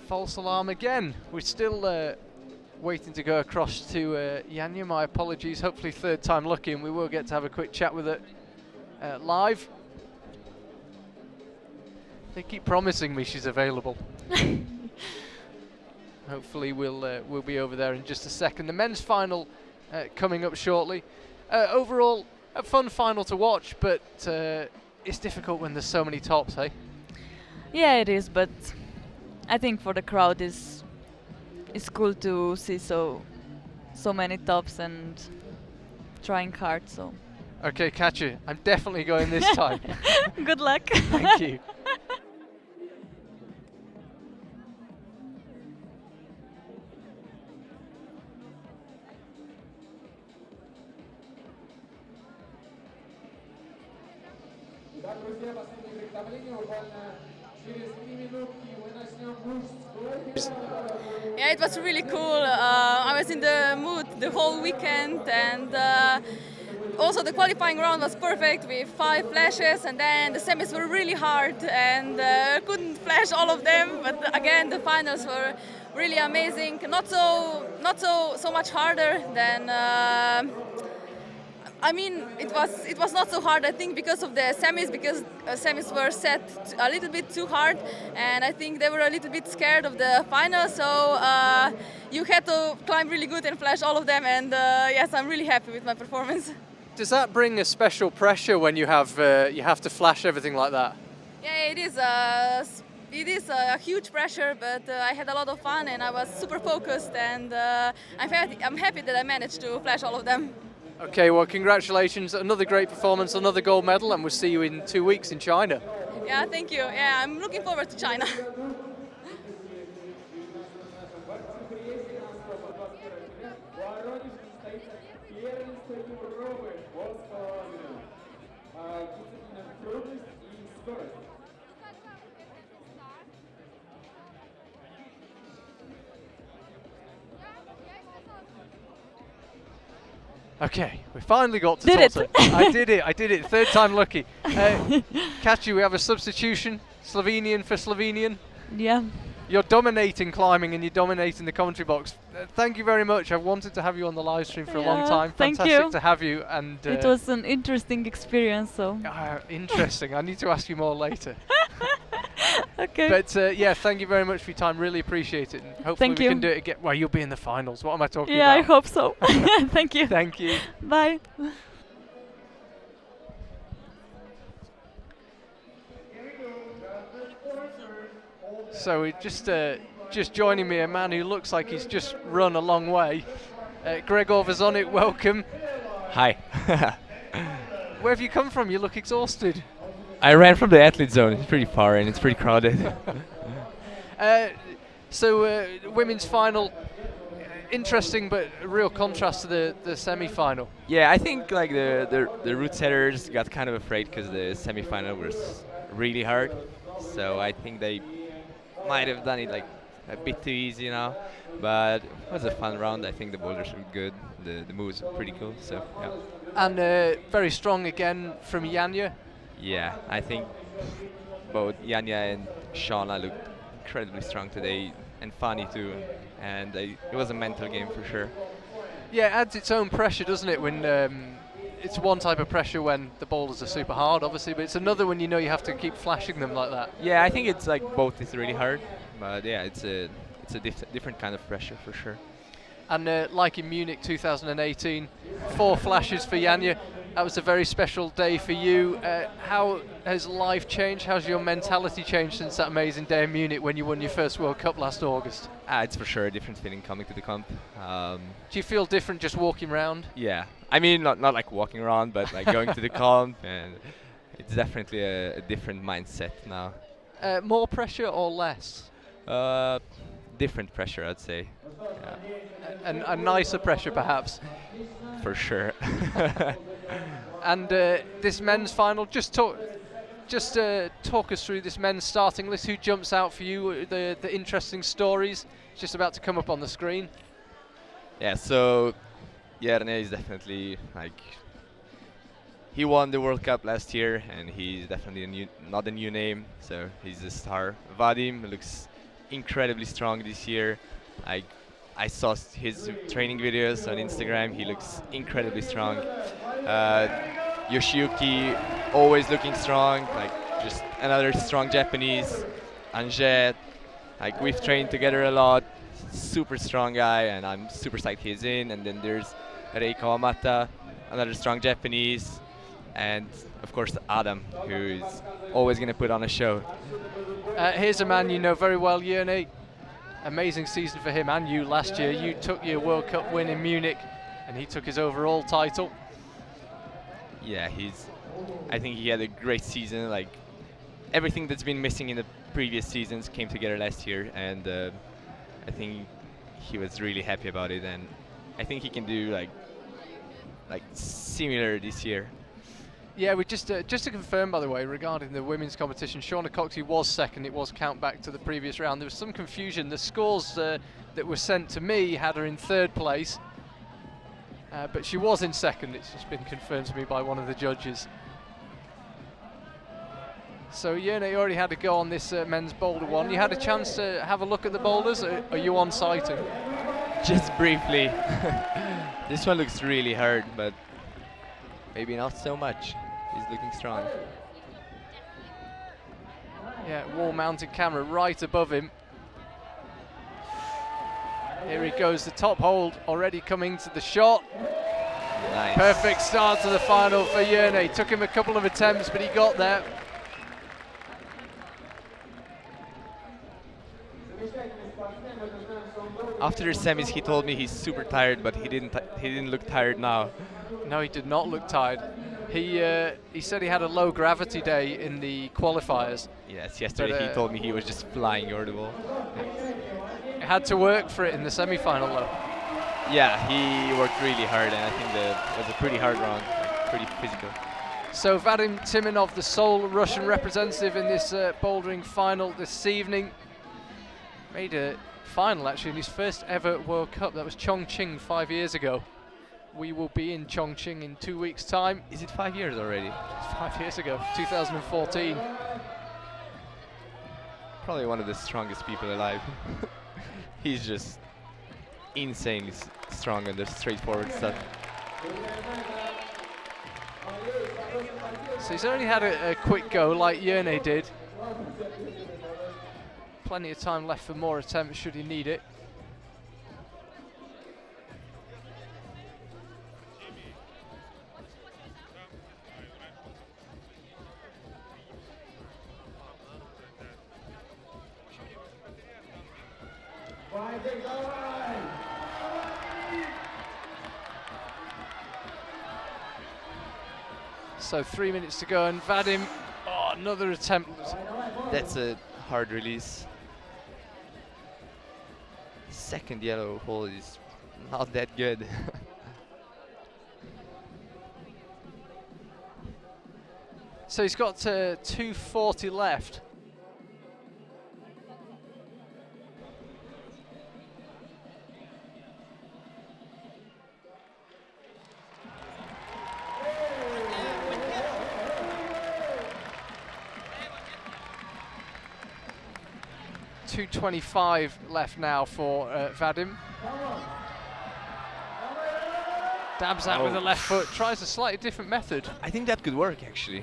False alarm again. We're still waiting to go across to Yanya. My apologies. Hopefully 3rd time lucky, and we will get to have a quick chat with her live. They keep promising me she's available. Hopefully we'll be over there in just a second. The men's final coming up shortly. Overall, a fun final to watch, but It's difficult when there's so many tops, hey? Yeah, it is, but I think for the crowd it's cool to see so many tops and trying hard. So Okay, Katja, I'm definitely going this time. good luck. Thank you. Yeah, it was really cool. I was in the mood the whole weekend, and also the qualifying round was perfect with 5 flashes, and then the semis were really hard, and couldn't flash all of them. But again, the finals were really amazing. Not so much harder than. I mean, it was not so hard, I think, because of the semis, because semis were set a little bit too hard, and I think they were a little bit scared of the final, so you had to climb really good and flash all of them, and yes, I'm really happy with my performance. Does that bring a special pressure when you have to flash everything like that? Yeah, it is a huge pressure, but I had a lot of fun, and I was super focused, and I'm happy that I managed to flash all of them. Okay, well, congratulations. Another great performance, another gold medal, and we'll see you in 2 weeks in China. Yeah, thank you. Yeah, I'm looking forward to China. Okay, we finally got to Did it. Tulsa. I did it. Third time lucky. Katja, we have a substitution. Slovenian for Slovenian. Yeah. You're dominating climbing and you're dominating the commentary box. Thank you very much. I've wanted to have you on the live stream for a long Yeah, time. thank Fantastic you. to have you. And It was an interesting experience. So. interesting. I need to ask you more later. Okay. But yeah, thank you very much for your time. Really appreciate it. And hopefully Thank we you. can do it again. Well, you'll be in the finals. What am I talking Yeah, I about? hope so. Thank you. Thank you. Bye. So we just joining me, a man who looks like he's just run a long way. Gregor Vazonik, welcome. Hi. Where have you come from? You look exhausted. I ran from the athlete zone. It's pretty far and it's pretty crowded. So women's final, interesting but a real contrast to the semi-final. Yeah, I think like the route setters got kind of afraid because the semi-final was really hard. So I think they might have done it like a bit too easy, you know. But it was a fun round. I think the boulders were good. The moves were pretty cool. So yeah. And very strong again from Janja. Yeah, I think both Janja and Shawna looked incredibly strong today and funny too. And it was a mental game for sure. Yeah, it adds its own pressure, doesn't it? When it's one type of pressure when the boulders are super hard, obviously, but it's another when you know you have to keep flashing them like that. Yeah, I think it's like both is really hard, but yeah, it's a different kind of pressure for sure. And like in Munich 2018, 4 flashes for Janja. That was a very special day for you. How has life changed? How's your mentality changed since that amazing day in Munich when you won your first World Cup last August? It's for sure a different feeling coming to the comp. Do you feel different just walking around? Yeah, I mean not like walking around, but like going to the comp, and it's definitely a different mindset now. More pressure or less? Different pressure, I'd say. Yeah. And a nicer pressure, perhaps. For sure. And this men's final, just talk us through this men's starting list. Who jumps out for you? The interesting stories. It's just about to come up on the screen. Yeah. So, Jerne is definitely like he won the World Cup last year, and he's definitely not a new name. So he's a star. Vadim looks incredibly strong this year. I saw his training videos on Instagram. He looks incredibly strong. Yoshiyuki, always looking strong, like just another strong Japanese. Anjet, like we've trained together a lot. Super strong guy, and I'm super psyched he's in. And then there's Reiko Amata, another strong Japanese. and of course Adam, who is always going to put on a show. Here's a man you know very well, Yerny. Amazing season for him and you last year. You took your World Cup win in Munich, and he took his overall title. Yeah, I think he had a great season. Like everything that's been missing in the previous seasons came together last year, and I think he was really happy about it. And I think he can do like similar this year. Yeah, we just to confirm, by the way, regarding the women's competition, Shawna Cox was second. It was count back to the previous round. There was some confusion. The scores that were sent to me had her in third place, but she was in second. It's just been confirmed to me by one of the judges. So Yerny, you already had a go on this men's boulder one. You had a chance to have a look at the boulders. Are you on sighting? Just briefly. This one looks really hard, but maybe not so much. He's looking strong. Yeah, wall-mounted camera right above him. Here he goes, the top hold already coming to the shot. Nice. Perfect start to the final for Yerny. Took him a couple of attempts, but he got there. After the semis, he told me he's super tired, but he didn't look tired now. No, he did not look tired. He said he had a low gravity day in the qualifiers. Yes, yesterday he told me he was just flying over the wall. Had to work for it in the semi-final though. Yeah, he worked really hard, and I think it was a pretty hard round, like pretty physical. So Vadim Timonov, the sole Russian representative in this bouldering final this evening, made a final actually in his first ever World Cup. That was Chongqing 5 years ago. We will be in Chongqing in 2 weeks' time. Is it 5 years already? It's 5 years ago, 2014. Probably one of the strongest people alive. He's just insanely strong on the straightforward stuff. So he's only had a quick go like Yerny did. Plenty of time left for more attempts should he need it. So 3 minutes to go, and Vadim, another attempt. That's a hard release. Second yellow hole is not that good. So he's got 240 left. .225 left now for Vadim. Dabs out with the left foot, tries a slightly different method. I think that could work actually.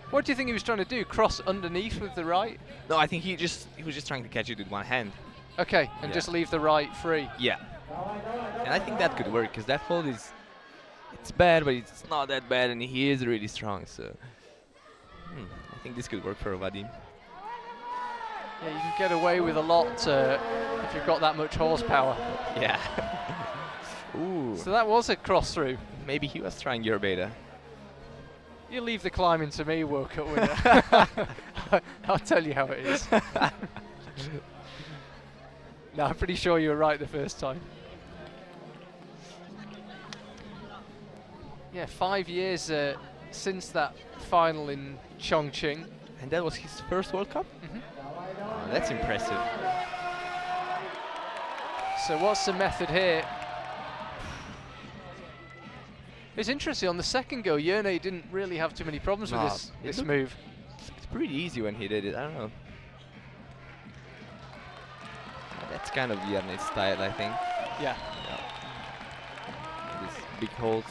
What do you think he was trying to do? Cross underneath with the right? No, I think he was just trying to catch it with one hand. Okay, and just leave the right free. Yeah. And I think that could work because that hold it's bad, but it's not that bad, and he is really strong. So I think this could work for Vadim. Yeah, you can get away with a lot if you've got that much horsepower. Yeah. Ooh. So that was a cross through. Maybe he was trying your beta. You leave the climbing to me, World Cup winner. I'll tell you how it is. No, I'm pretty sure you were right the first time. Yeah, 5 years since that final in Chongqing. And that was his first World Cup? Mm-hmm. Oh, that's impressive. So what's the method here? It's interesting, on the second go, Yerny didn't really have too many problems with this move. It's pretty easy when he did it, I don't know. That's kind of Yerny's style, I think. Yeah. These big holes.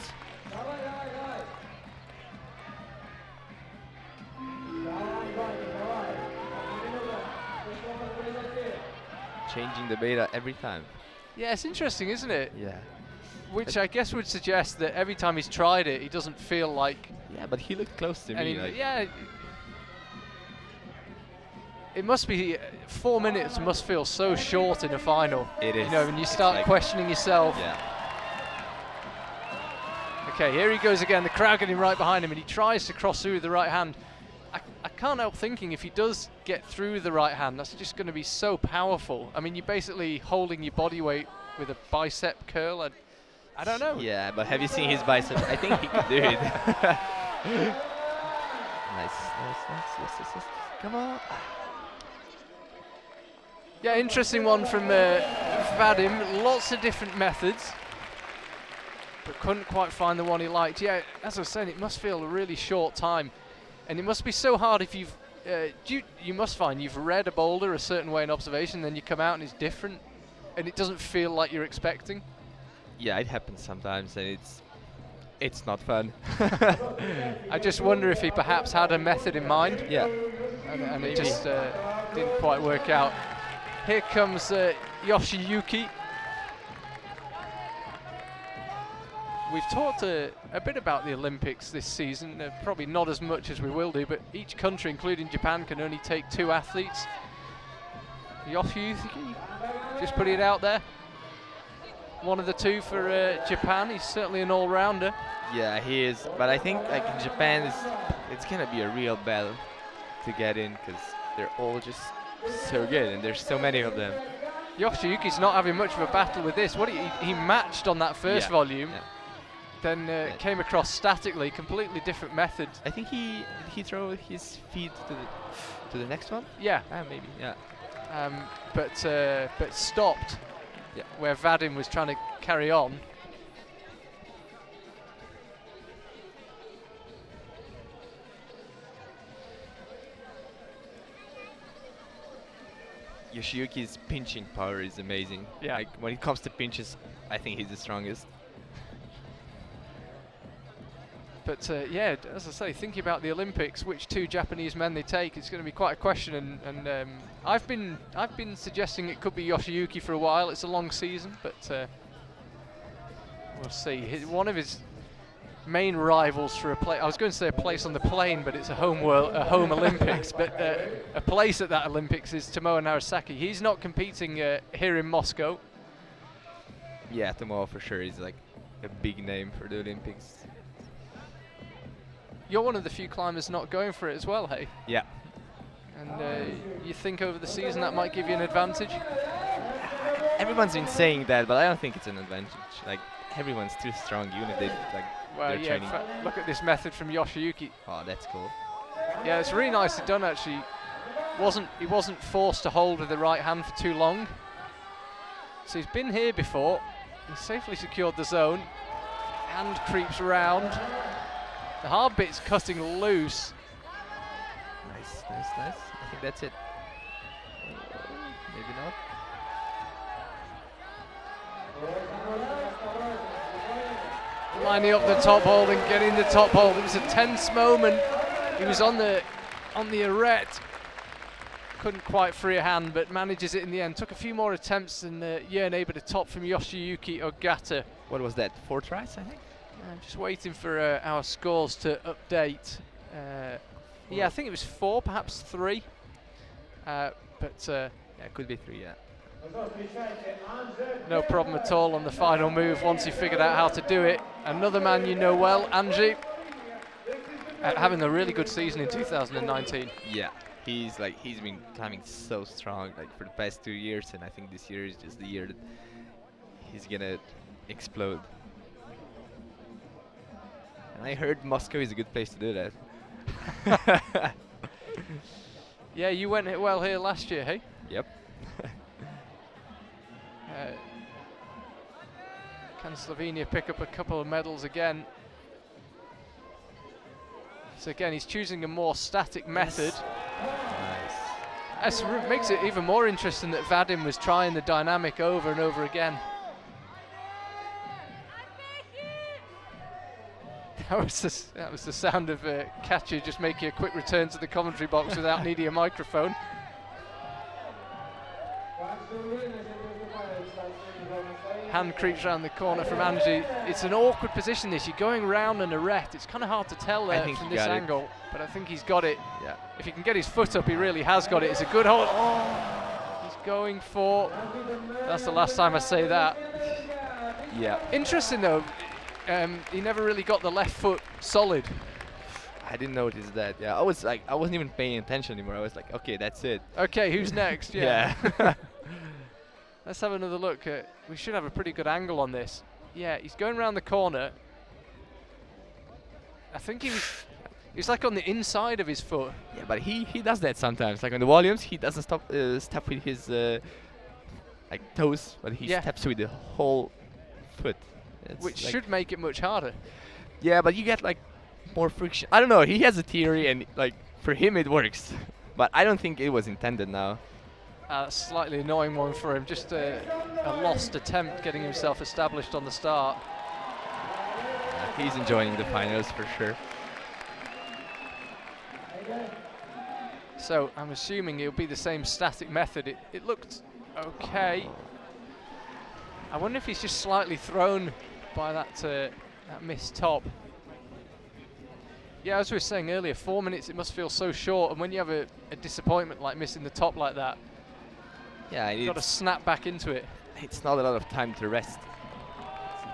Changing the beta every time. Yeah, it's interesting, isn't it? Yeah. Which I guess would suggest that every time he's tried it, he doesn't feel like Yeah, but he looked close to And me. he- Like, yeah. It must be 4 minutes must feel so short in a final. It is. You know, when you It's start like- questioning yourself. yeah. Okay, here he goes again. The crowd getting right behind him, and he tries to cross through with the right hand. I can't help thinking if he does get through the right hand, that's just going to be so powerful. I mean, you're basically holding your body weight with a bicep curl. I don't know. Yeah, but have you seen his biceps? I think he could do it. Nice. Yes. Come on. Yeah, interesting one from Vadim. Lots of different methods, but couldn't quite find the one he liked. Yeah, as I was saying, it must feel a really short time, and it must be so hard if you've. You must find you've read a boulder a certain way in observation, then you come out and it's different, and it doesn't feel like you're expecting. Yeah, it happens sometimes, and it's not fun. I just wonder if he perhaps had a method in mind, Yeah. and it just didn't quite work out. Here comes Yoshiyuki. We've talked a bit about the Olympics this season, probably not as much as we will do, but each country, including Japan, can only take 2 athletes. Yoshiyuki, just putting it out there. One of the 2 for Japan. He's certainly an all-rounder. Yeah, he is. But I think like in Japan, it's gonna be a real battle to get in because they're all just so good, and there's so many of them. Yoshiyuki's not having much of a battle with this. He matched on that first Yeah, volume, yeah. then came across statically, completely different method. I think did he throw his feet to the next one? Yeah, Maybe. Yeah. but stopped. Yeah. Where Vadim was trying to carry on. Yoshiyuki's pinching power is amazing. Yeah. Like when it comes to pinches, I think he's the strongest. But yeah, as I say, thinking about the Olympics, which 2 Japanese men they take, it's going to be quite a question. And I've been suggesting it could be Yoshiyuki for a while. It's a long season, but we'll see. One of his main rivals for I was going to say a place on the plane, but it's a home Olympics. But a place at that Olympics is Tomoe Narasaki. He's not competing here in Moscow. Yeah, Tomoe for sure is like a big name for the Olympics. You're one of the few climbers not going for it as well, hey? Yeah. And you think over the season that might give you an advantage? Everyone's been saying that, but I don't think it's an advantage. Like everyone's too strong, even if they Well, they're yeah. training. Look at this method from Yoshiyuki. Oh, that's cool. Yeah, it's really nicely done actually. He wasn't forced to hold with the right hand for too long. So he's been here before. He's safely secured the zone. Hand creeps round. The hard bit's cutting loose. Nice. I think that's it. Maybe not. Lining up the top hold and getting the top hold. It was a tense moment. He was on the arete. Couldn't quite free a hand, but manages it in the end. Took a few more attempts and yearn able to top from Yoshiyuki Ogata. What was that? 4 tries, I think. I'm just waiting for our scores to update. Yeah, I think it was 4, perhaps 3. Yeah, it could be 3. Yeah. No problem at all on the final move once he figured out how to do it. Another man you know well, Angie, having a really good season in 2019. Yeah. He's been climbing so strong like for the past 2 years, and I think this year is just the year that he's gonna explode. And I heard Moscow is a good place to do that. Yeah, you went it well here last year, hey? Yep. Can Slovenia pick up a couple of medals again? So again, he's choosing a more static method. Nice. That makes it even more interesting that Vadim was trying the dynamic over and over again. That was the sound of Katja just making a quick return to the commentary box without needing a microphone. Hand creeps around the corner from Angie. It's an awkward position this. You're going round an arrest. It's kind of hard to tell from this angle, but I think he's got it. Yeah. If he can get his foot up, he really has got it. It's a good hold. Oh, he's going for. That's the last time I say that. Yeah. Interesting though. He never really got the left foot solid. I didn't notice that. Yeah, I wasn't even paying attention anymore. I was like, okay, that's it. Okay, who's next? Yeah. Let's have another look. We should have a pretty good angle on this. Yeah, he's going around the corner. I think he's like on the inside of his foot. Yeah, but he does that sometimes. Like on the volumes, he doesn't step with his like toes, but he steps with the whole foot. Which should make it much harder. Yeah, but you get like more friction. I don't know. He has a theory, and like for him it works, but I don't think it was intended now. Slightly annoying one for him. Just a lost attempt getting himself established on the start. He's enjoying the finals for sure. So I'm assuming it'll be the same static method. It looked okay. I wonder if he's just slightly thrown by that missed top. Yeah, as we were saying earlier, 4 minutes, it must feel so short, and when you have a disappointment like missing the top like that, yeah, you've got to snap back into it. It's not a lot of time to rest.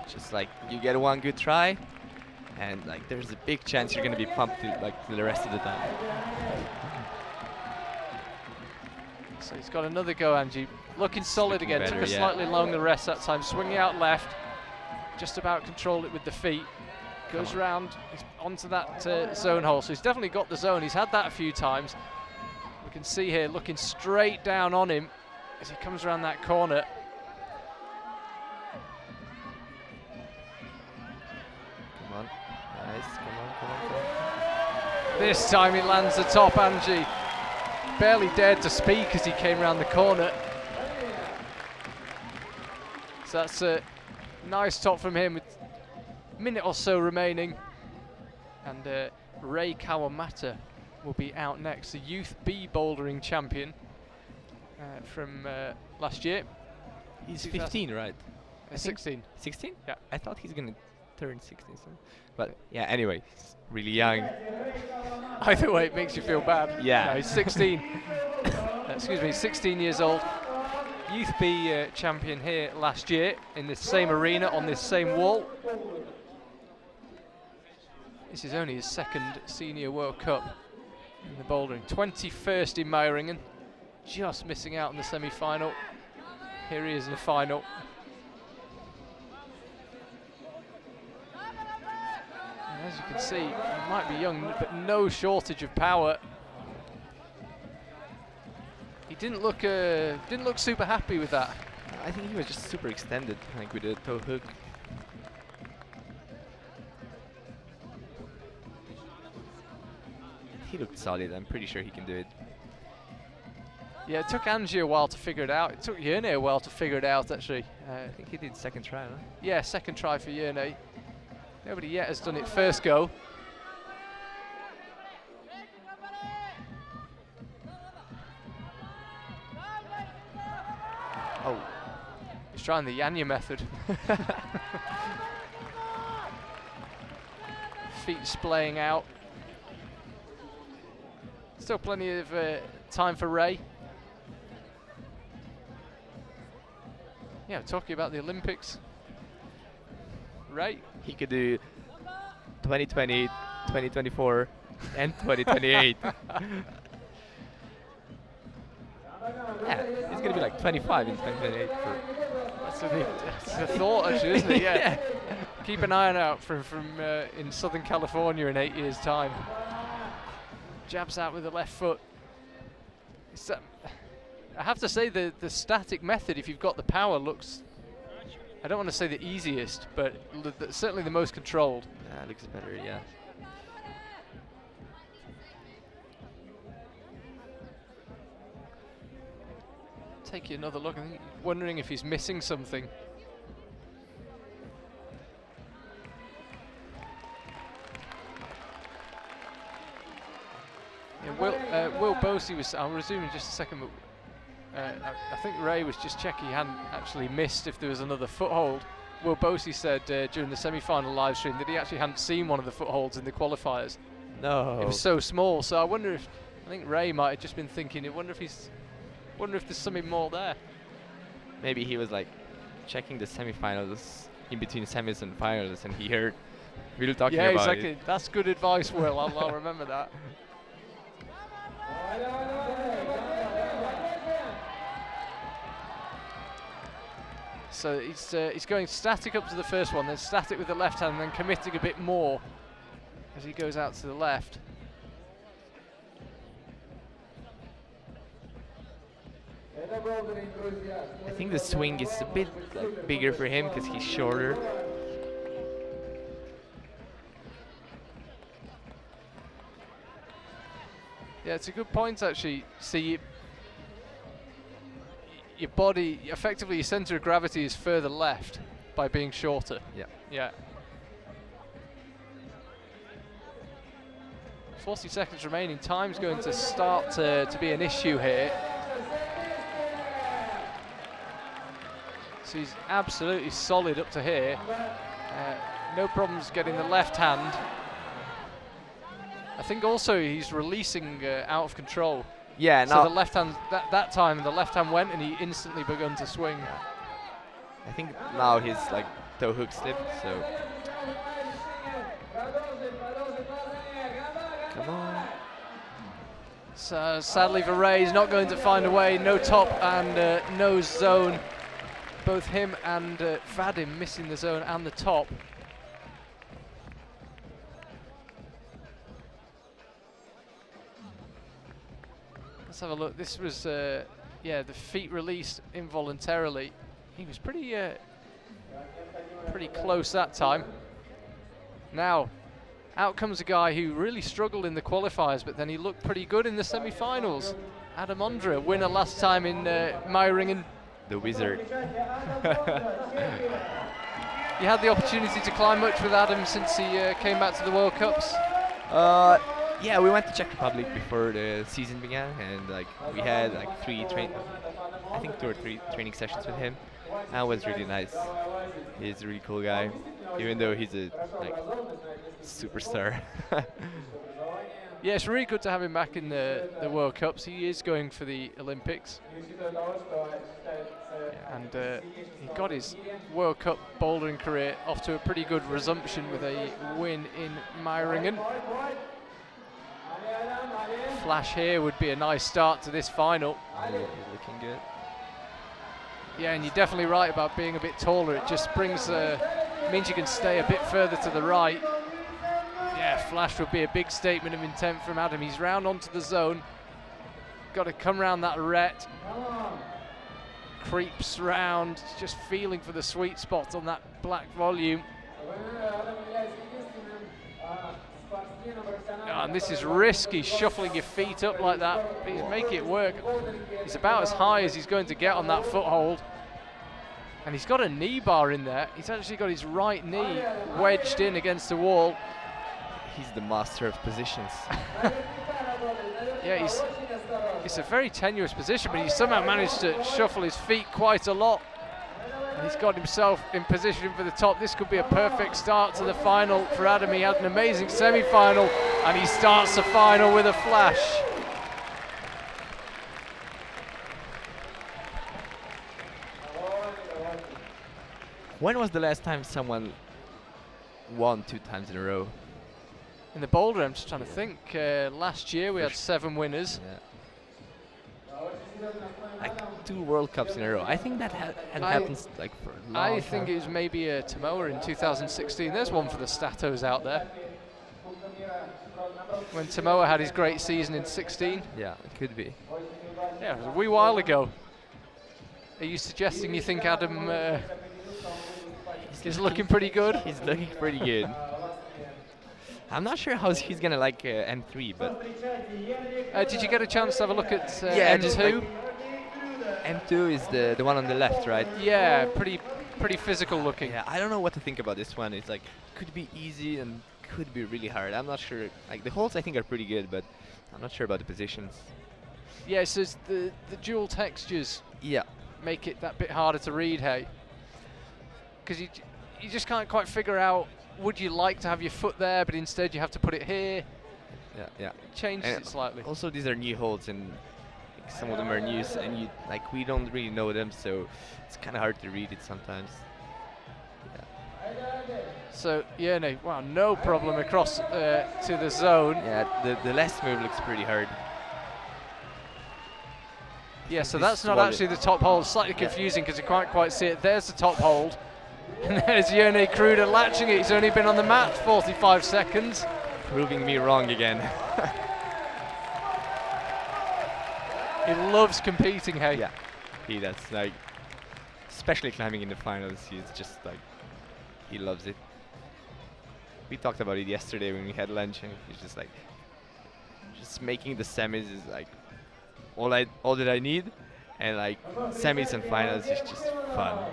It's just like you get one good try, and like there's a big chance you're going to be pumped to the rest of the time. So he's got another go, Angie. Looking solid again. Better, Took a slightly longer rest that time. Swinging out left. Just about controlled it with the feet. Goes round onto that zone hole. So he's definitely got the zone. He's had that a few times. We can see here looking straight down on him as he comes around that corner. Come on. Nice. Come on. This time he lands the top, Angie. Barely dared to speak as he came around the corner. So that's a nice top from him with a minute or so remaining. And Ray Kawamata will be out next, the Youth B Bouldering champion from last year. He's 15, right? 16. 16? Yeah. I thought he's going to turn 16 soon. But yeah, anyway, he's really young. Either way, it makes you feel bad. Yeah. No, he's 16. Excuse me, 16 years old. Youth B champion here last year in this same arena on this same wall. This is only his second Senior World Cup in the bouldering. 21st in Meiringen, just missing out in the semi-final. Here he is in the final. And as you can see, he might be young, but no shortage of power. He didn't look super happy with that. I think he was just super extended, like with the toe hook. He looked solid. I'm pretty sure he can do it. Yeah, it took Angie a while to figure it out. It took Yerne a while to figure it out, actually. I think he did second try, huh? Yeah, second try for Yerne. Nobody yet has done it first go. Oh, he's trying the Yanya method. Feet splaying out. Still plenty of time for Ray. Yeah, talking about the Olympics. Ray. He could do 2020, 2024, and 2028. Yeah, he's gonna be like 25 in 2028. That's a thought, actually, isn't it? Yeah. Yeah. Keep an eye out from in Southern California in 8 years' time. Jabs out with the left foot. I have to say the static method, if you've got the power, looks, I don't want to say the easiest, but certainly the most controlled. Yeah, looks better, yeah. Take you another look. I think wondering if he's missing something. Yeah, Will Bosey was. I'll resume in just a second. But I think Ray was just checking he hadn't actually missed if there was another foothold. Will Bosey said during the semi-final live stream that he actually hadn't seen one of the footholds in the qualifiers. No. It was so small, so I think Ray might have just been thinking, I wonder if there's something more there. Maybe he was like checking the semi-finals in between semis and finals, and he heard Will talking about exactly. it. That's good advice, Will. I'll remember that. So he's going static up to the first one, then static with the left hand, and then committing a bit more as he goes out to the left. I think the swing is a bit like bigger for him because he's shorter. Yeah, it's a good point actually. See, your body, effectively your centre of gravity is further left by being shorter. Yeah. Yeah. 40 seconds remaining. Time's going to start to be an issue here. So he's absolutely solid up to here. No problems getting the left hand. I think also he's releasing out of control. Yeah, so now the left hand, that time the left hand went and he instantly begun to swing. I think now his like toe hook slipped, so. Come on. So sadly for Ray, he's not going to find a way. No top and no zone. Both him and Vadim missing the zone and the top. Let's have a look. This was, the feet released involuntarily. He was pretty close that time. Now, out comes a guy who really struggled in the qualifiers, but then he looked pretty good in the semi-finals. Adam Ondra, winner last time in Meiringen. The wizard. You had the opportunity to climb much with Adam since he came back to the World Cups? Yeah, we went to Czech Republic before the season began, and like we had like 2 or 3 training sessions with him. That was really nice. He's a really cool guy, even though he's a like superstar. Yeah, it's really good to have him back in the World Cups. He is going for the Olympics. And he got his World Cup bouldering career off to a pretty good resumption with a win in Meiringen. Flash here would be a nice start to this final. Yeah, he's looking good. Yeah, and you're definitely right about being a bit taller. It just brings, means you can stay a bit further to the right. Yeah, flash would be a big statement of intent from Adam. He's round onto the zone. Got to come round that ret. Creeps round, just feeling for the sweet spot on that black volume. Oh, and this is risky, shuffling your feet up like that. Please make it work. He's about as high as he's going to get on that foothold. And he's got a knee bar in there. He's actually got his right knee wedged in against the wall. He's the master of positions. Yeah, it's a very tenuous position, but he's somehow managed to shuffle his feet quite a lot. And he's got himself in position for the top. This could be a perfect start to the final for Adam. He had an amazing semi-final, and he starts the final with a flash. When was the last time someone won 2 times in a row? In the Boulder, I'm just trying to think. Last year we had 7 winners. Yeah. Like 2 World Cups in a row. I think that happens like for a long I think time. it was maybe Tomoa in 2016. There's one for the Statos out there. When Tomoa had his great season in 16. Yeah, it could be. Yeah, it was a wee while ago. Are you suggesting you think Adam is looking pretty good? He's looking pretty good. I'm not sure how he's gonna like M3, but did you get a chance to have a look at yeah, M2? just like M2 is the one on the left, right? Yeah, pretty physical looking. Yeah, I don't know what to think about this one. It's like could be easy and could be really hard. I'm not sure. Like the holes I think are pretty good, but I'm not sure about the positions. Yeah, so it's the dual textures Yeah. make it that bit harder to read, hey? Because you just can't quite figure out, would you like to have your foot there, but instead you have to put it here? Yeah. It changes And it slightly. Also, these are new holds, and some of them are new, and we don't really know them, so it's kind of hard to read it sometimes. So, yeah, no, wow, no problem across to the zone. Yeah, the last move looks pretty hard. Yeah, so This that's not swallow- actually the top hold. Slightly confusing because you can't quite see it. There's the top hold. And there's Yone Kruder latching it. He's only been on the mat 45 seconds. Proving me wrong again. He loves competing, hey? Yeah, he does. Like, especially climbing in the finals, he's just like, he loves it. We talked about it yesterday when we had lunch, and he's just like, just making the semis is like all that I need, and like semis and finals is just fun.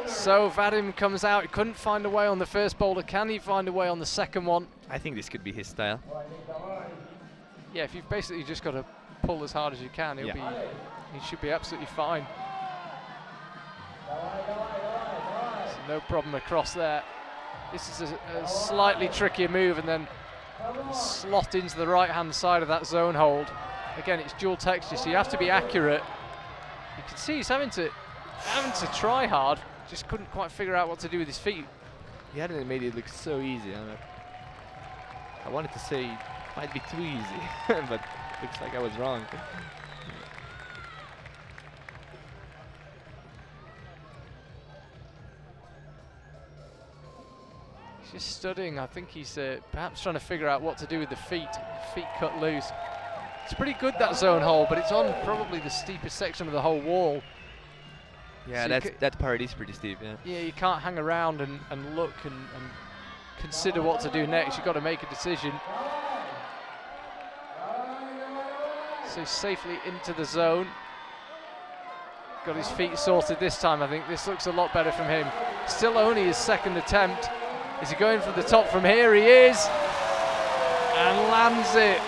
So Vadim comes out. He couldn't find a way on the first boulder. Can he find a way on the second one? I think this could be his style. Yeah, if you've basically just got to pull as hard as you can, he should be absolutely fine. So no problem across there. This is a slightly trickier move, and then slot into the right-hand side of that zone hold. Again, it's dual texture, so you have to be accurate. You can see he's having to try hard. Just couldn't quite figure out what to do with his feet. He hadn't made it look so easy. I wanted to say it might be too easy, but looks like I was wrong. He's just studying. I think he's perhaps trying to figure out what to do with the feet. Feet cut loose. It's pretty good, that zone hole, but it's on probably the steepest section of the whole wall. Yeah, So that part is pretty steep, yeah. Yeah, you can't hang around and look and consider what to do next. You've got to make a decision. So safely into the zone. Got his feet sorted this time. I think this looks a lot better from him. Still only his second attempt. Is he going for the top from here? He is. And lands it.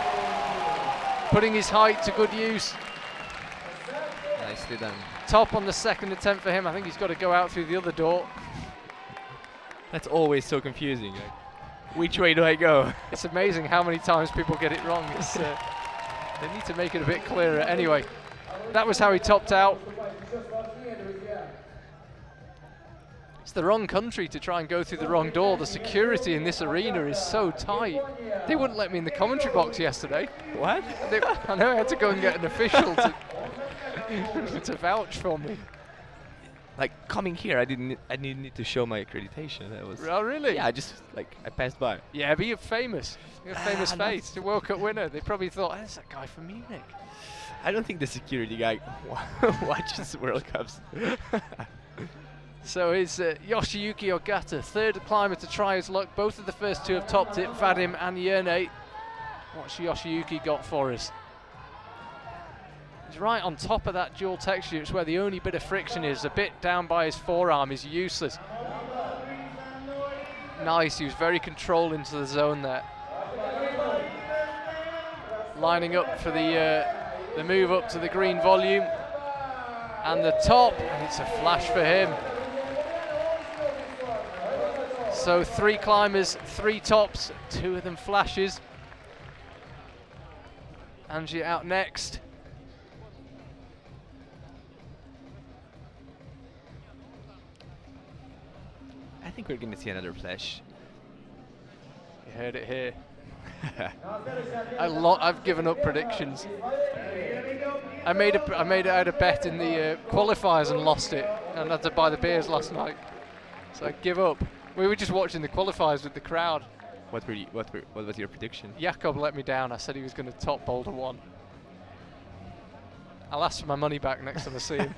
Putting his height to good use. Nicely done. Top on the second attempt for him. I think he's got to go out through the other door. That's always so confusing. Like, which way do I go? It's amazing how many times people get it wrong. It's, they need to make it a bit clearer. Anyway, that was how he topped out. It's the wrong country to try and go through the wrong door. The security in this arena is so tight. They wouldn't let me in the commentary box yesterday. What? I know I had to go and get an official to vouch for me. Like, coming here, I didn't need to show my accreditation. That was. Oh, really? Yeah, I passed by. Yeah, but you're famous. You're a famous face. You're a World Cup winner. They probably thought, oh, there's that guy from Munich. I don't think the security guy watches World Cups. So it's Yoshiyuki Ogata, third climber to try his luck. Both of the first two have topped it, Vadim and Yone. What's Yoshiyuki got for us? He's right on top of that dual texture. It's where the only bit of friction is. A bit down by his forearm is useless. Nice, he was very controlled into the zone there. Lining up for the move up to the green volume. And the top, and it's a flash for him. So 3 climbers, 3 tops, 2 of them flashes. Angie out next. I think we're going to see another flash. You heard it here. I've given up predictions. I had a bet in the qualifiers and lost it, and had to buy the beers last night. So I give up. We were just watching the qualifiers with the crowd. What was your prediction? Jakob let me down. I said he was going to top Boulder 1. I'll ask for my money back next time I see him.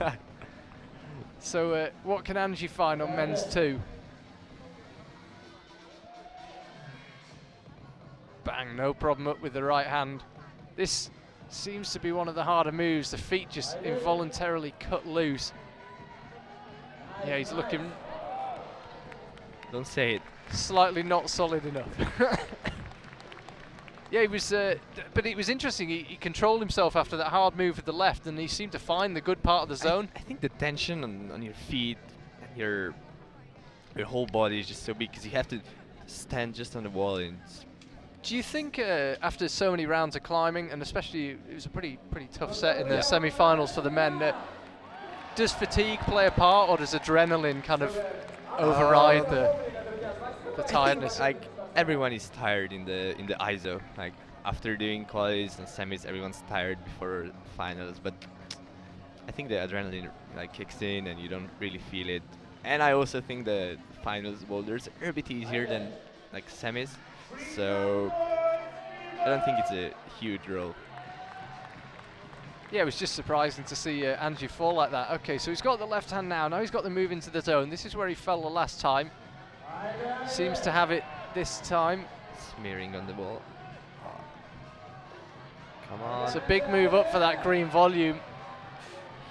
So what can Angie find on men's 2? Bang, no problem up with the right hand. This seems to be one of the harder moves. The feet just involuntarily cut loose. Yeah, he's looking Don't say it. Slightly not solid enough. Yeah, he was, but it was interesting. He controlled himself after that hard move with the left, and he seemed to find the good part of the zone. I think the tension on your feet and your whole body is just so big because you have to stand just on the wall. And Do you think after so many rounds of climbing, and especially it was a pretty tough set in the semi-finals for the men, does fatigue play a part, or does adrenaline kind of override the tiredness? like everyone is tired in the ISO. Like after doing qualies and semis, everyone's tired before finals. But I think the adrenaline like kicks in and you don't really feel it. And I also think the finals boulders are a bit easier than like semis, so I don't think it's a huge role. Yeah, it was just surprising to see Angie fall like that. Okay, so he's got the left hand now. Now he's got the move into the zone. This is where he fell the last time. Seems to have it this time. Smearing on the ball. Come on. It's a big move up for that green volume.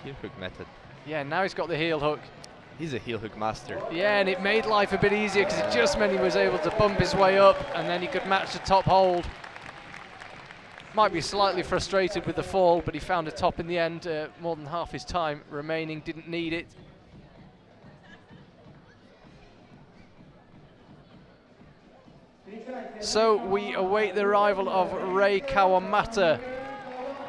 Heel hook method. Yeah, now he's got the heel hook. He's a heel hook master. Yeah, and it made life a bit easier because it just meant he was able to bump his way up and then he could match the top hold. Might be slightly frustrated with the fall, but he found a top in the end. More than half his time remaining, didn't need it. So we await the arrival of Rei Kawamata,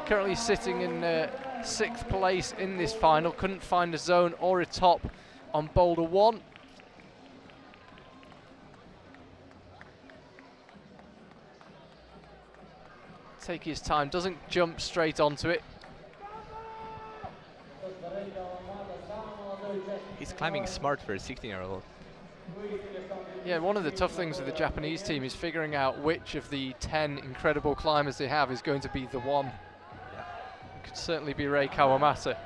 currently sitting in 6th place in this final. Couldn't find a zone or a top on Boulder 1. Taking his time, doesn't jump straight onto it. He's climbing smart for a 16-year-old. Yeah, one of the tough things with the Japanese team is figuring out which of the 10 incredible climbers they have is going to be the one. It could certainly be Rei Kawamata.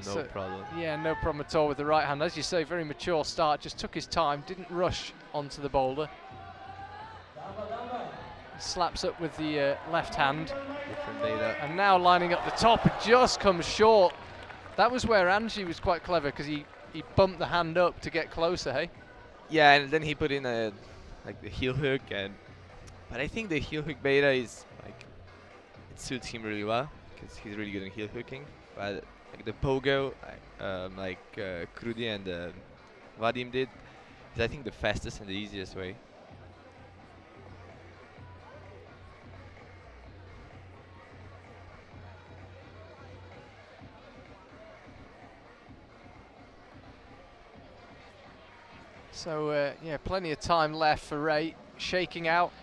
No problem. Yeah, no problem at all with the right hand. As you say, very mature start, just took his time, didn't rush onto the boulder. Slaps up with the left hand. Different data. And now lining up the top, it just comes short. That was where Angie was quite clever because he bumped the hand up to get closer, hey? Yeah, and then he put in a like the heel hook, but I think the heel hook beta is like it suits him really well because he's really good at heel hooking. But like the pogo, Krudi and Vadim did, is I think the fastest and the easiest way. So yeah, plenty of time left for Ray, shaking out.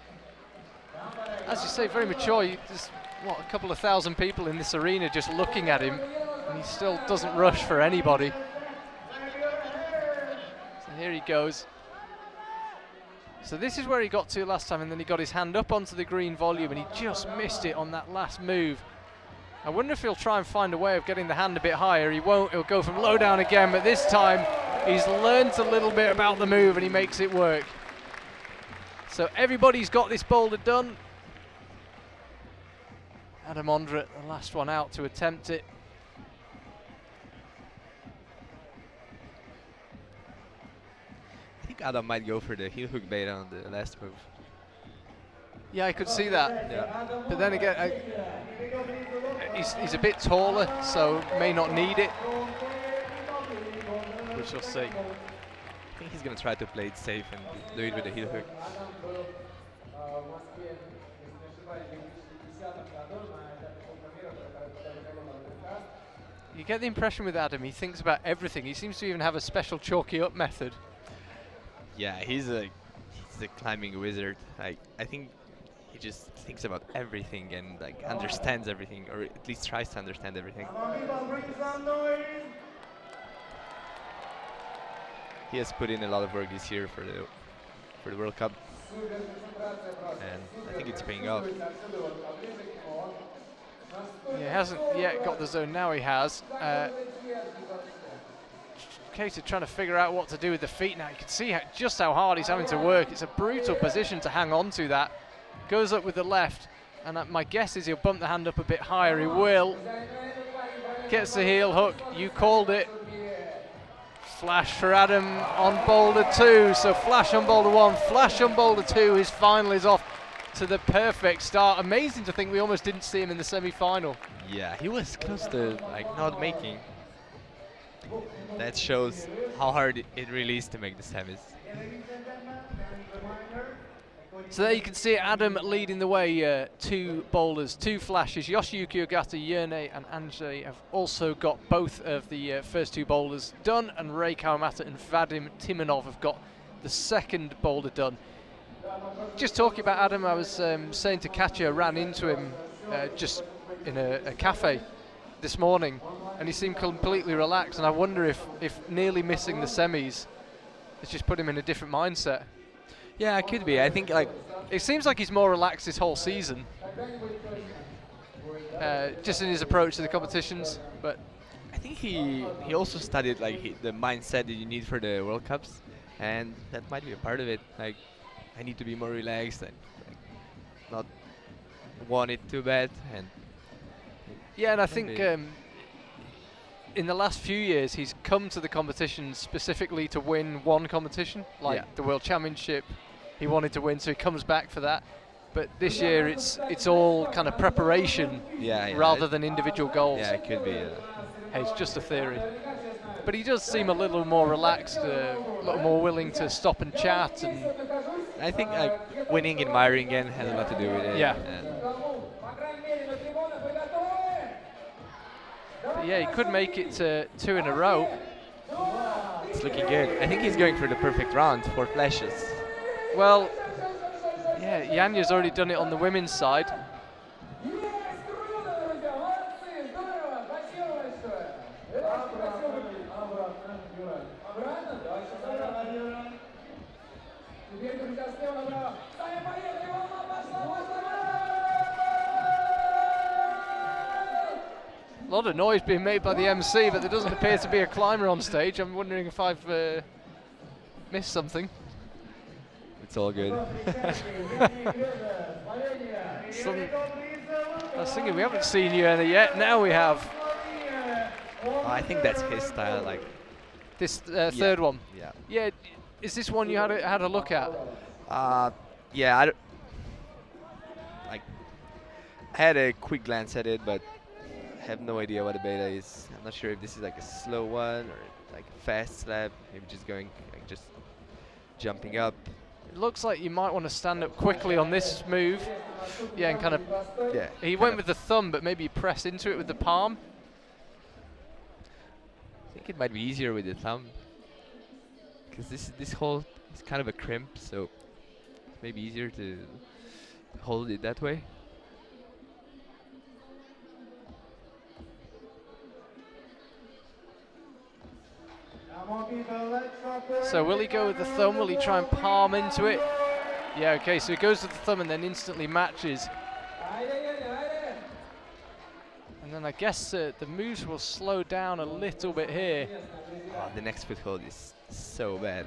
As you say, very mature. There's what, a couple of thousand people in this arena just looking at him, and he still doesn't rush for anybody. So here he goes. So this is where he got to last time, and then he got his hand up onto the green volume, and he just missed it on that last move. I wonder if he'll try and find a way of getting the hand a bit higher. He won't. He'll go from low down again, but this time he's learned a little bit about the move and he makes it work. So everybody's got this boulder done. Adam Ondra, the last one out to attempt it. I think Adam might go for the heel hook beta on the last move. Yeah, I could see that. Yeah. But then again, he's a bit taller, so may not need it. We shall see. I think he's going to try to play it safe and do it with the heel hook. You get the impression with Adam, he thinks about everything. He seems to even have a special chalky up method. Yeah, he's a climbing wizard. I think he just thinks about everything and like understands everything, or at least tries to understand everything. He has put in a lot of work this year for the World Cup, and I think it's paying off. Yeah, he hasn't yet got the zone, now he has. Kater trying to figure out what to do with the feet now. You can see just how hard he's having to work. It's a brutal position to hang on to that. Goes up with the left, and my guess is he'll bump the hand up a bit higher. He will. Gets the heel hook. You called it. Flash for Adam on boulder 2. So flash on boulder 1, flash on boulder 2. His final is off to the perfect start. Amazing to think we almost didn't see him in the semi-final. Yeah, he was close to like not making. That shows how hard it really is to make the semis. So there you can see Adam leading the way, 2 boulders, 2 flashes. Yoshiyuki Ogata, Yerne and Andrzej have also got both of the first 2 boulders done, and Ray Kawamata and Vadim Timonov have got the second boulder done. Just talking about Adam, I was saying to Katja, ran into him just in a cafe this morning, and he seemed completely relaxed, and I wonder if nearly missing the semis has just put him in a different mindset. Yeah, it could be. I think like It seems like he's more relaxed this whole season, just in his approach to the competitions. But I think he also studied like the mindset that you need for the World Cups, and that might be a part of it. Like I need to be more relaxed and like, not want it too bad. And yeah, and I think in the last few years he's come to the competition specifically to win one competition, like the World Championship. He wanted to win, so he comes back for that. But this year it's all kind of preparation rather than individual goals. Yeah, it could be. Hey, it's just a theory. But he does seem a little more relaxed, a little more willing to stop and chat. And I think like winning in Meiringen has a lot to do with it. Yeah. And but yeah, he could make it to 2 in a row. it's looking good. I think he's going for the perfect round, 4 flashes. Well, yeah, Janja's already done it on the women's side. A lot of noise being made by the MC, but there doesn't appear to be a climber on stage. I'm wondering if I've missed something. It's all good. I was thinking we haven't seen you yet. Now we have. I think that's his style. Like This third one. Yeah. Yeah. Is this one you had a look at? Yeah. I had a quick glance at it, but I have no idea what a beta is. I'm not sure if this is like a slow one or like a fast slab. Maybe just going like just jumping up. It looks like you might want to stand up quickly on this move. Yeah, and kind of. Yeah. He went with the thumb, but maybe press into it with the palm. I think it might be easier with the thumb, because this hole is kind of a crimp, so it's maybe easier to hold it that way. So will he go with the thumb? Will he try and palm into it? Yeah, okay, so he goes with the thumb and then instantly matches. And then I guess the moves will slow down a little bit here. Oh, the next foothold is so bad.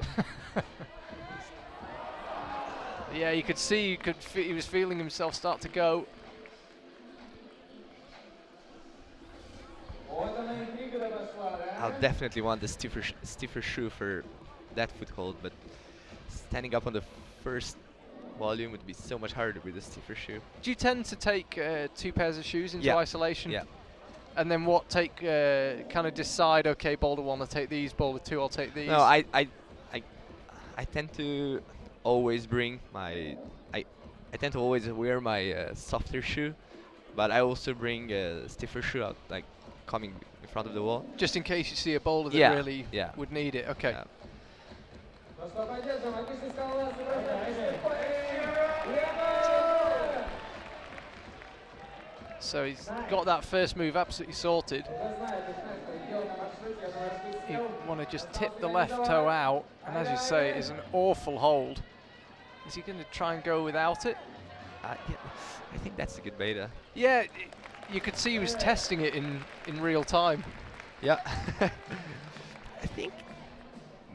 Yeah, you could see, he was feeling himself start to go. I'll definitely want the stiffer shoe for that foothold, but standing up on the first volume would be so much harder with a stiffer shoe. Do you tend to take 2 pairs of shoes into isolation? Yeah. And then what? Kind of decide, okay, boulder 1 I'll take these, boulder 2 I'll take these. No, I tend to always bring my I tend to always wear my softer shoe, but I also bring a stiffer shoe out, like coming in front of the wall. Just in case you see a boulder that really would need it. Okay. Yeah. So he's got that first move absolutely sorted. You want to just tip the left toe out, and as you say, it's an awful hold. Is he going to try and go without it? Yeah, I think that's a good beta. Yeah, you could see he was testing it in real time. Yeah. I think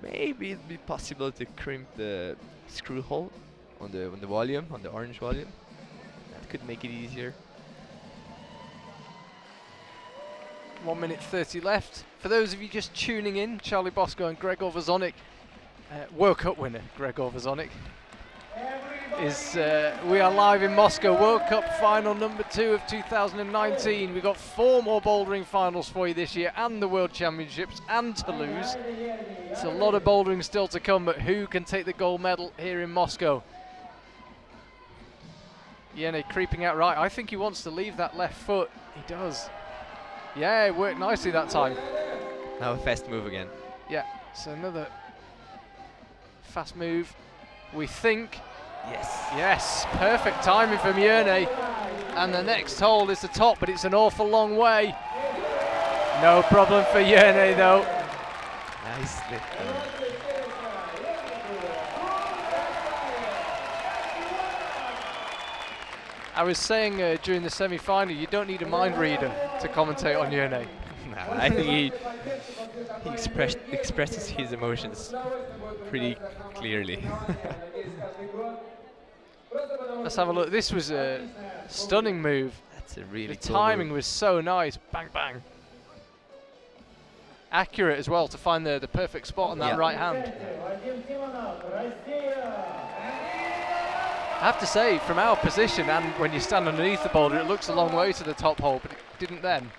maybe it'd be possible to crimp the screw hole on the volume, on the orange volume. That could make it easier. 1 minute 30 left For those of you just tuning in, Charlie Bosco and Gregor Vazonik, World Cup winner Gregor Vazonik, is we are live in Moscow, World Cup final number 2 of 2019. We've got 4 more bouldering finals for you this year, and the World Championships and Toulouse. It's a lot of bouldering still to come, but who can take the gold medal here in Moscow? Yene creeping out right. I think he wants to leave that left foot. He does. Yeah, it worked nicely that time. Now a fast move again. Yeah, so another fast move. We think. Yes. Yes, perfect timing from Yene. And the next hold is the top, but it's an awful long way. No problem for Yene though. Nicely. I was saying during the semi-final, you don't need a mind reader to commentate on Yene. I think he expresses his emotions pretty clearly. Let's have a look. This was a stunning move. That's a really The cool timing move. was so nice. Bang, bang. Accurate as well to find the perfect spot on that Yeah. right hand. I have to say, from our position and when you stand underneath the boulder, it looks a long way to the top hole, but it didn't then.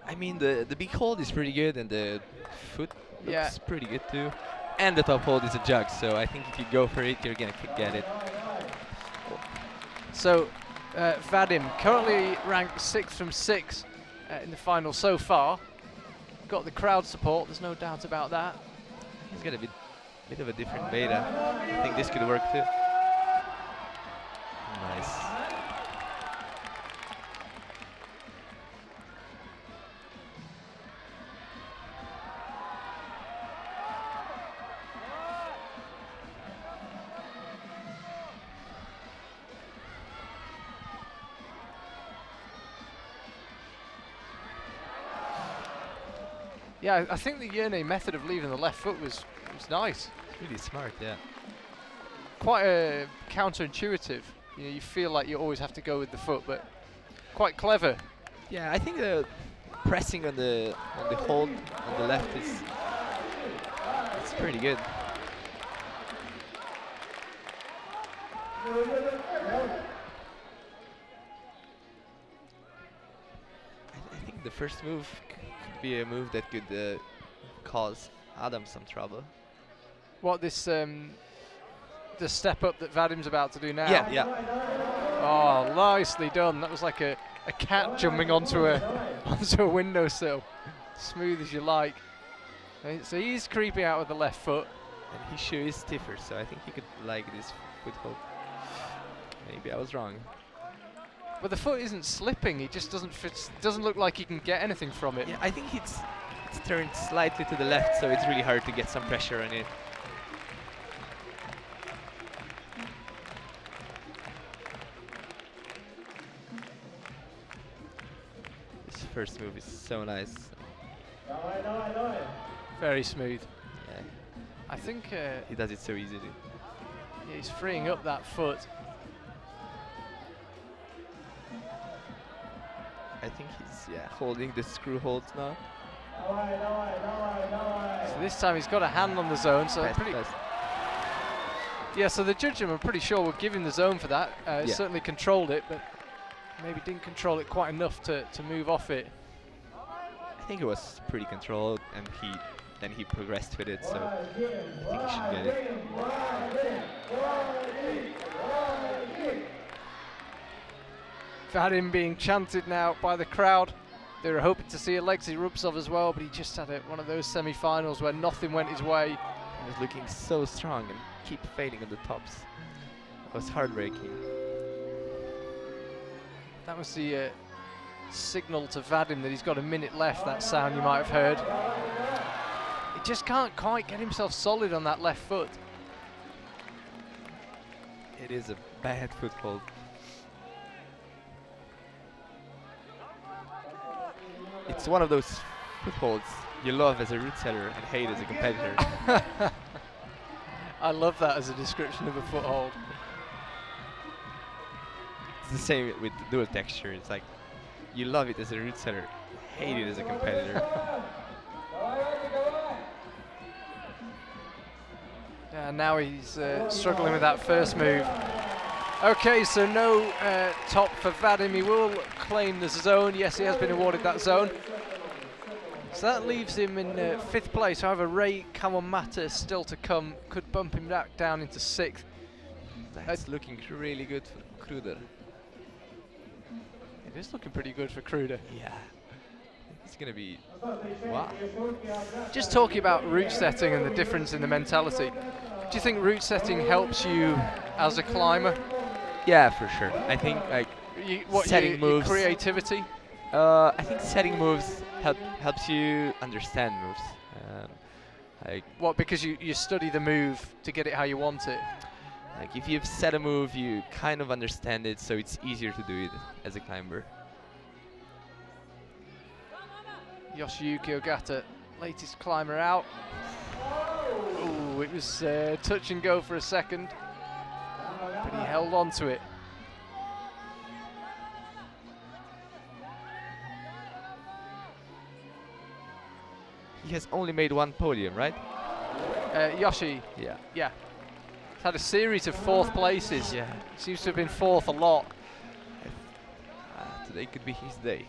I mean, the big hold is pretty good, and the foot Yeah. looks pretty good too. And the top hold is a jug, so I think if you go for it, you're gonna get it. So, Vadim, currently ranked 6th from 6 in the final so far. Got the crowd support, there's no doubt about that. He's got a bit of a different beta. I think this could work too. Nice. Yeah, I think the Yene method of leaving the left foot was nice. It's really smart, yeah. Quite counterintuitive. You know, you feel like you always have to go with the foot, but quite clever. Yeah, I think the pressing on the hold on the left is it's pretty good. I think the first move could be a move that could cause Adam some trouble. What this the step up that Vadim's about to do now? Yeah, yeah. Oh, nicely done. That was like a cat jumping onto a windowsill. Smooth as you like. So he's creeping out with the left foot. And his shoe is stiffer, so I think he could like this foothold. Maybe I was wrong. But the foot isn't slipping. He just doesn't fit. Doesn't look like he can get anything from it. Yeah, I think it's turned slightly to the left, so it's really hard to get some pressure on it. This first move is so nice. Very smooth. Yeah, I think he does it so easily. yeah, he's freeing up that foot. I think he's holding the screw holds now. So this time he's got a hand on the zone. So Fast, pretty. fast. Yeah. So the judge, I'm pretty sure, will give him the zone for that. Yeah. Certainly controlled it, but maybe didn't control it quite enough to move off it. I think it was pretty controlled, and then he progressed with it, so I think he should get it. Vadim being chanted now by the crowd. They were hoping to see Alexei Rubtsov as well, but he just had one of those semi-finals where nothing went his way. He was looking so strong and keep failing on the tops. It was heartbreaking. That was the signal to Vadim that he's got a minute left, that sound you might have heard. He just can't quite get himself solid on that left foot. It is a bad foothold. It's one of those footholds you love as a route setter and hate as a competitor. I love that as a description of a foothold. It's the same with the dual texture. It's like you love it as a route setter, hate it as a competitor. Now he's struggling with that first move. Okay, so no top for Vadim. He will claim the zone. Yes, he has been awarded that zone. So that leaves him in 5th place. However, Ray Kawamata still to come. Could bump him back down into 6th. That's looking really good for Kruder. It is looking pretty good for Kruder. Yeah. It's going to be... Wow. Just talking about route setting and the difference in the mentality. Do you think route setting helps you as a climber? Yeah, for sure. I think like setting moves. Your creativity? I think setting moves helps you understand moves. Like what? Because you study the move to get it how you want it. Like if you've set a move, you kind of understand it, so it's easier to do it as a climber. Yoshiyuki Ogata, latest climber out. Ooh, it was touch and go for a second, but he held on to it. He has only made 1 podium, right? Yoshi. Yeah. Yeah. He's had a series of 4th places. Yeah. Seems to have been 4th a lot. Today could be his day.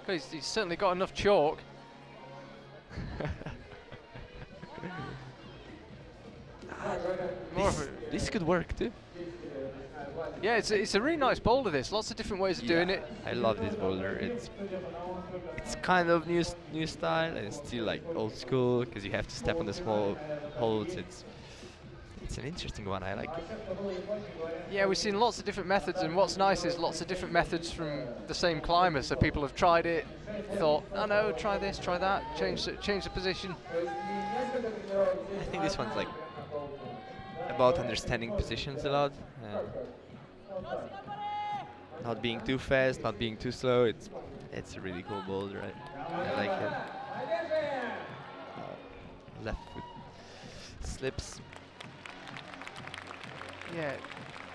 He's certainly got enough chalk. This could work too. Yeah, it's a really nice boulder. This lots of different ways of doing it. I love this boulder. It's kind of new style, and it's still like old school because you have to step on the small holes. It's an interesting one. I like it. Yeah, we've seen lots of different methods, and what's nice is lots of different methods from the same climber. So people have tried it, thought, oh no, try this, try that, change the position. I think this one's like about understanding positions a lot, and not being too fast, not being too slow. It's a really cool boulder. I like it. Left foot slips. Yeah,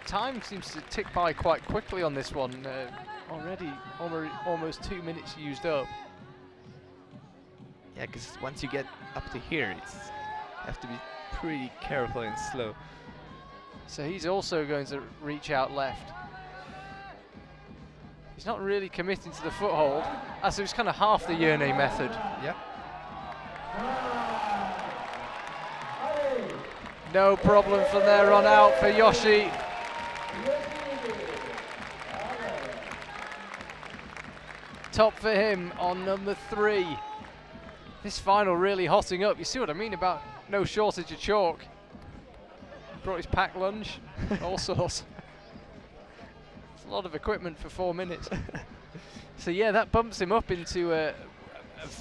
time seems to tick by quite quickly on this one. Already almost 2 minutes used up. Yeah, because once you get up to here, you have to be pretty careful and slow. So he's also going to reach out left. He's not really committing to the foothold, as it was kind of half the Yone method. Yeah. No problem from there on out for Yoshi. Top for him on number 3. This final really hotting up. You see what I mean about no shortage of chalk. Brought his pack lunch, all sorts. It's a lot of equipment for 4 minutes. So yeah, that bumps him up into a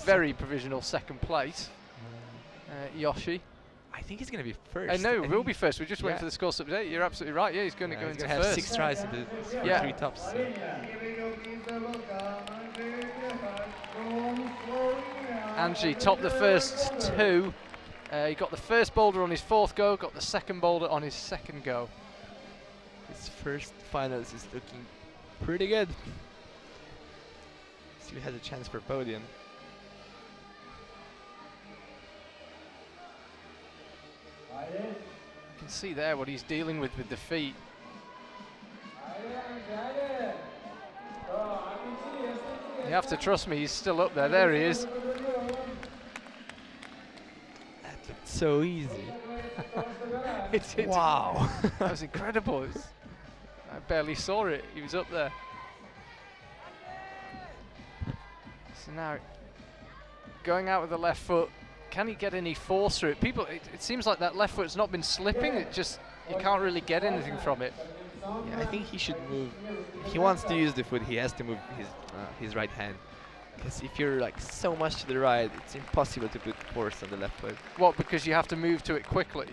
very provisional 2nd place. Yoshi. I think he's going to be first. I know, will be first. We're just waiting for the scores update. You're absolutely right. Yeah, he's going to go into first. He's going to have 6 tries for 3 tops. So. Angie topped the first 2. He got the first boulder on his 4th go, got the 2nd boulder on his 2nd go. His first finals is looking pretty good. Still has a chance for podium. You can see there what he's dealing with the feet. You have to trust me, he's still up there. There he is. That looked so easy. Wow. That was incredible. I barely saw it. He was up there. So now, going out with the left foot, can he get any force through it? It seems like that left foot's not been slipping. It just, you can't really get anything from it. Yeah, I think he should move. If he wants to use the foot, he has to move his right hand. Because if you're like so much to the right, it's impossible to put force on the left foot. What, because you have to move to it quickly?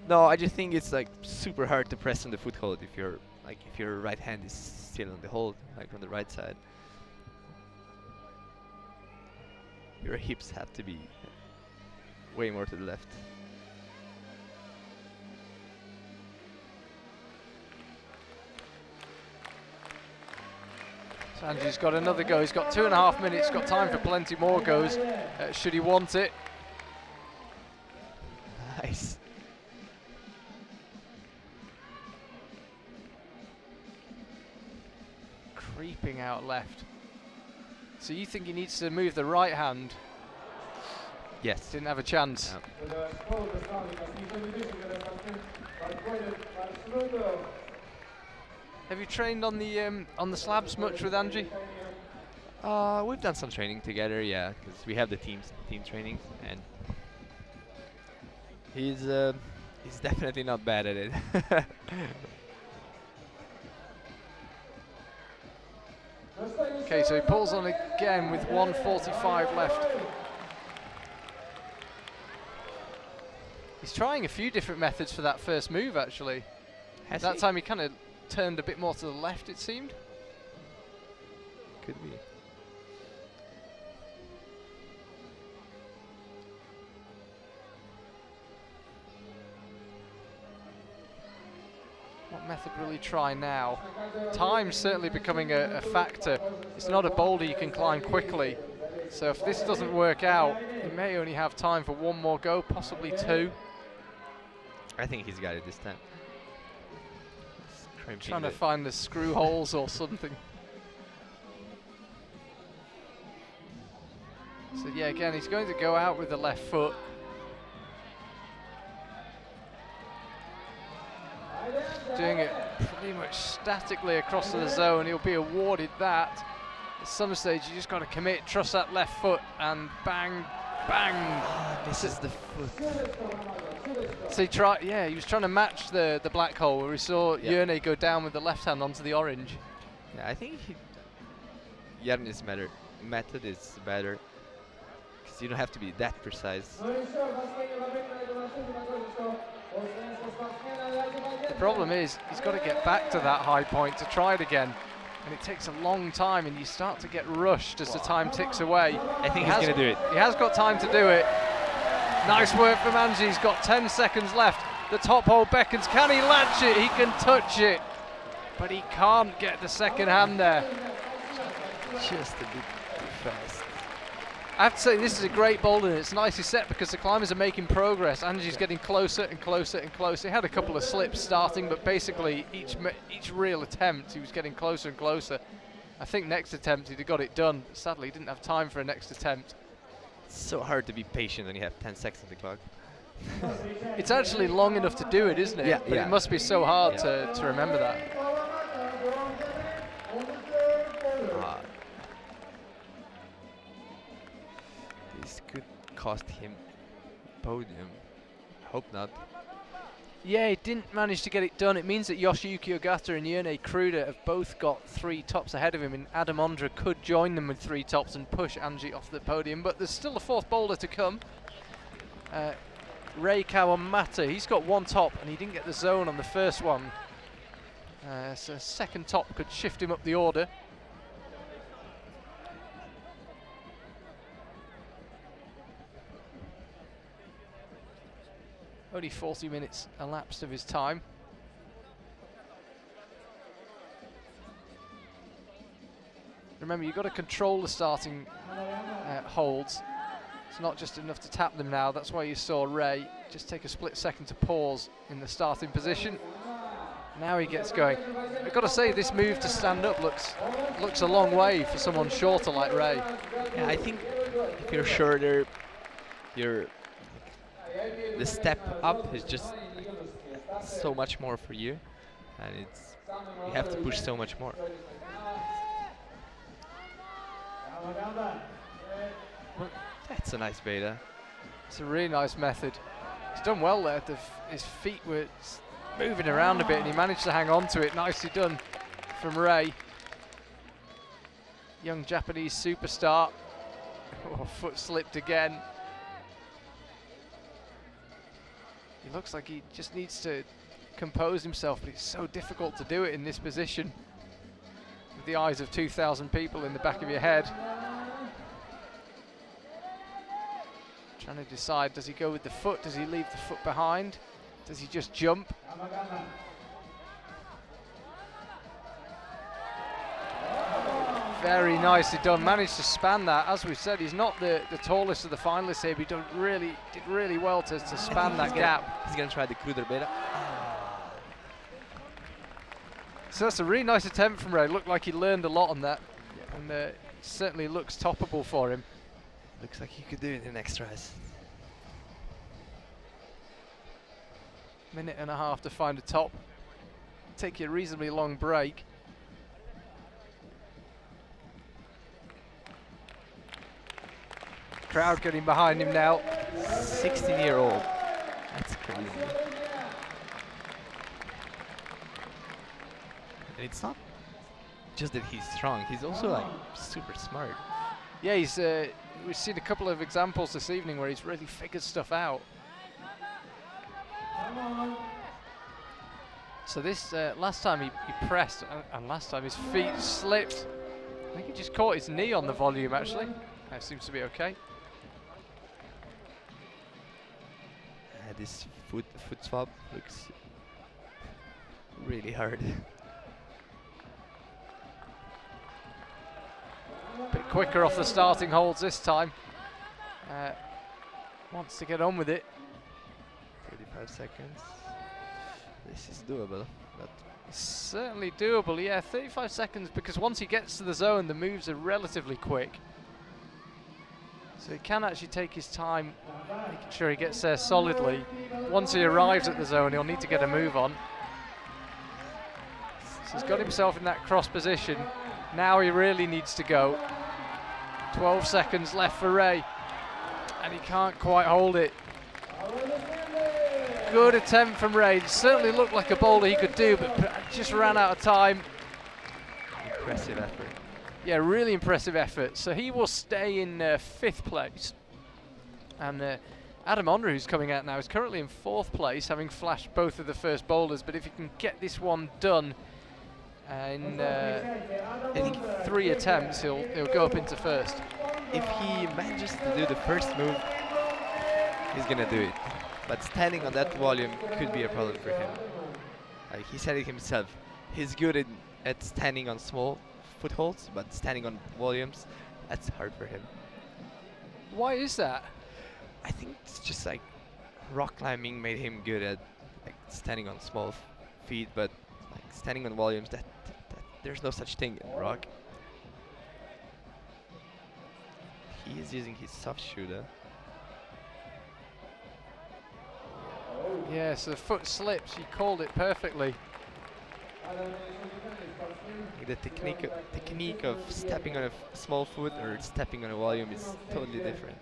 No, I just think it's like super hard to press on the foothold if your right hand is still on the hold, like on the right side. Your hips have to be way more to the left. So Anji's got another go. He's got 2.5 minutes, got time for plenty more goes, should he want it. Nice. Creeping out left. So you think he needs to move the right hand? Yes. Didn't have a chance. Have you trained on the slabs much with Anji? We've done some training together, yeah, because we have the team trainings, and he's definitely not bad at it. Okay, so he pulls on again with 1:45 left. He's trying a few different methods for that first move, actually. That time he kind of turned a bit more to the left, it seemed. Could be. What method will he try now? Time's certainly becoming a factor. It's not a boulder you can climb quickly. So if this doesn't work out, he may only have time for one more go, possibly two. I think he's got it this time. Trying to find the screw holes or something. So yeah, again, he's going to go out with the left foot. Doing it pretty much statically across the zone. He'll be awarded that. At some stage, you just got to commit, trust that left foot, and bang, bang. This is the foot. So he was trying to match the black hole where we saw Yone go down with the left hand onto the orange. Yeah, I think Jarni's method is better because you don't have to be that precise. The problem is he's got to get back to that high point to try it again, and it takes a long time, and you start to get rushed as the time ticks away. I think he's going to do it. He has got time to do it. Nice work from Anji. He's got 10 seconds left. The top hole beckons. Can he latch it? He can touch it, but he can't get the second hand there. Just a bit too fast. I have to say, this is a great boulder, and it's nicely set because the climbers are making progress. Anji's getting closer and closer and closer. He had a couple of slips starting, but basically each real attempt, he was getting closer and closer. I think next attempt he'd have got it done. Sadly, he didn't have time for a next attempt. It's so hard to be patient when you have 10 seconds on the clock. It's actually long enough to do it, isn't it? Yeah, but it must be so hard to remember that. This could cost him podium. Hope not. Yeah, he didn't manage to get it done. It means that Yoshiyuki Ogata and Yone Kruder have both got 3 tops ahead of him, and Adam Ondra could join them with 3 tops and push Anji off the podium. But there's still a 4th boulder to come. Rei Kawamata, he's got 1 top, and he didn't get the zone on the first one. So a second top could shift him up the order. Only 40 minutes elapsed of his time. Remember, you've got to control the starting holds. It's not just enough to tap them now. That's why you saw Ray just take a split second to pause in the starting position. Now he gets going. I've got to say, this move to stand up looks a long way for someone shorter like Ray. Yeah, I think if you're shorter, the step up is just so much more for you, and you have to push so much more. Well, that's a nice beta. It's a really nice method. He's done well there. His feet were moving around a bit, and he managed to hang on to it. Nicely done from Ray. Young Japanese superstar. Oh, foot slipped again. He looks like he just needs to compose himself, but it's so difficult to do it in this position with the eyes of 2,000 people in the back of your head. Trying to decide, does he go with the foot? Does he leave the foot behind? Does he just jump? Very nicely done. Managed to span that. As we said, he's not the tallest of the finalists here, but he did really well to span that gap. He's gonna try the cruder beta. So that's a really nice attempt from Ray. Looked like he learned a lot on that, and certainly looks toppable for him. Looks like he could do it in extras. Minute and a half to find a top. Take you a reasonably long break. Crowd getting behind him now. 16-year-old. That's crazy. And it's not just that he's strong, he's also like super smart. Yeah, we've seen a couple of examples this evening where he's really figured stuff out. So this last time he pressed, and last time his feet slipped. I think he just caught his knee on the volume actually. That seems to be okay. This foot swap looks really hard. A bit quicker off the starting holds this time. Wants to get on with it. 35 seconds. This is doable, but certainly doable. Yeah, 35 seconds, because once he gets to the zone, the moves are relatively quick. So he can actually take his time, making sure he gets there solidly. Once he arrives at the zone, he'll need to get a move on. So he's got himself in that cross position. Now he really needs to go. 12 seconds left for Ray, and he can't quite hold it. Good attempt from Ray. It certainly looked like a boulder he could do, but just ran out of time. Impressive effort. Yeah, really impressive effort. So he will stay in 5th place. And Adam Ondra, who's coming out now, is currently in 4th place, having flashed both of the first boulders. But if he can get this one done in I think 3 attempts, he'll go up into 1st. If he manages to do the first move, he's gonna do it. But standing on that volume could be a problem for him. Like he said it himself, he's good at standing on small footholds, but standing on volumes, that's hard for him. Why is that? I think it's just like rock climbing made him good at like standing on small feet, but like standing on volumes, that there's no such thing in rock. He is using his soft shooter. Yeah, so the foot slips. He called it perfectly. The technique of stepping on a small foot or stepping on a volume is totally different.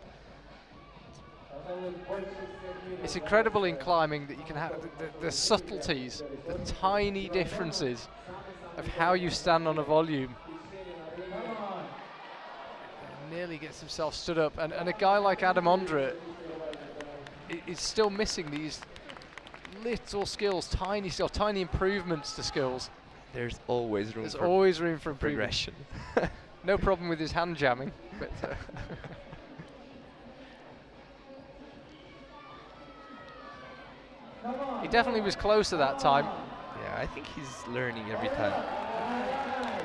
It's incredible in climbing that you can have the subtleties, the tiny differences of how you stand on a volume. Nearly gets himself stood up, and a guy like Adam Ondra is still missing these little skills, tiny improvements to skills. There's always room. There's always room for improvement. Progression. No problem with his hand jamming, but he definitely was closer that time. Yeah, I think he's learning every time.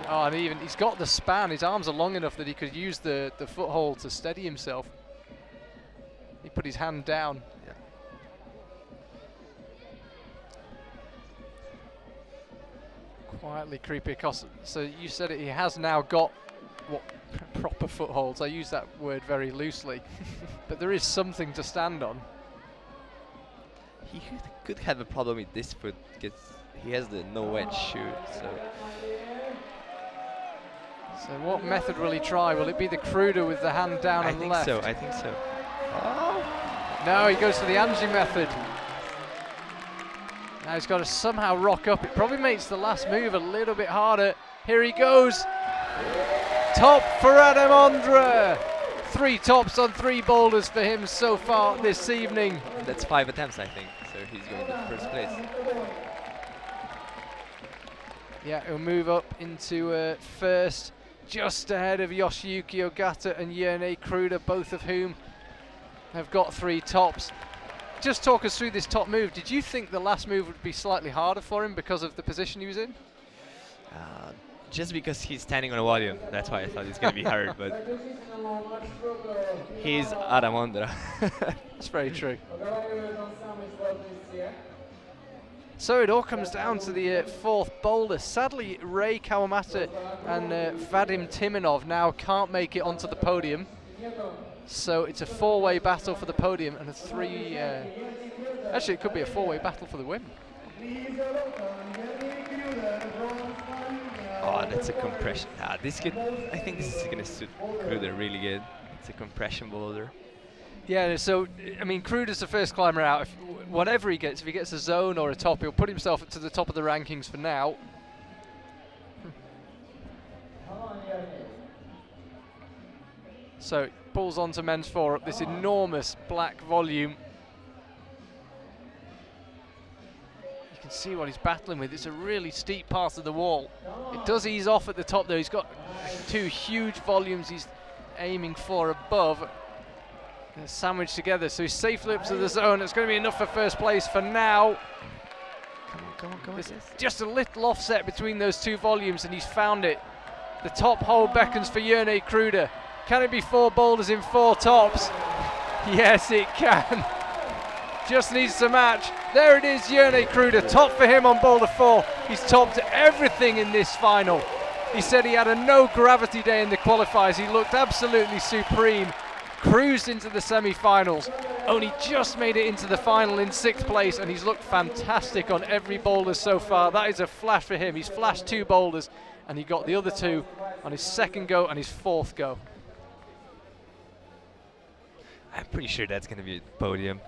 Oh, and he's got the span. His arms are long enough that he could use the foothold to steady himself. He put his hand down. Yeah. Quietly creepy across. So you said it, he has now got what proper footholds. I use that word very loosely, but there is something to stand on. He could have a problem with this foot because he has the no wedge shoe. So what method will he try? Will it be the cruder with the hand down on the left? I think so. Oh. No, he goes for the Angie method. Now he's got to somehow rock up. It probably makes the last move a little bit harder. Here he goes. Top for Adam Ondra. 3 tops on 3 boulders for him so far this evening. That's 5 attempts, I think. So he's going to 1st place. Yeah, he'll move up into 1st, just ahead of Yoshiyuki Ogata and Yone Kruder, both of whom have got 3 tops. Just talk us through this top move. Did you think the last move would be slightly harder for him because of the position he was in? just because he's standing on a podium. That's why I thought it's gonna be hard, but he's Aramondra. That's very true. So it all comes down to the fourth boulder. Sadly, Ray Kawamata and Vadim Timonov now can't make it onto the podium. So it's a four-way battle for the podium and a three... actually, it could be a four-way battle for the win. Oh, that's a compression. I think this is gonna suit Kruder really good. It's a compression boulder. Yeah, so, I mean, Kruder's the first climber out. Whatever he gets, if he gets a zone or a top, he'll put himself to the top of the rankings for now. So, pulls on to men's four up this enormous black volume. You can see what he's battling with. It's a really steep part of the wall. It does ease off at the top, though. He's got two huge volumes he's aiming for above. They're sandwiched together, so he's safely up to the zone. It's going to be enough for first place for now. Come on. There's just a little offset between those two volumes, and he's found it. The top hole beckons for Jerne Kruder. Can it be 4 boulders in 4 tops? Yes, it can. Just needs to match. There it is, Jerne Kruder. Top for him on boulder 4. He's topped everything in this final. He said he had a no gravity day in the qualifiers. He looked absolutely supreme. Cruised into the semi-finals, only just made it into the final in 6th place, and he's looked fantastic on every boulder so far. That is a flash for him. He's flashed 2 boulders, and he got the other 2 on his 2nd go and his 4th go. I'm pretty sure that's going to be a podium.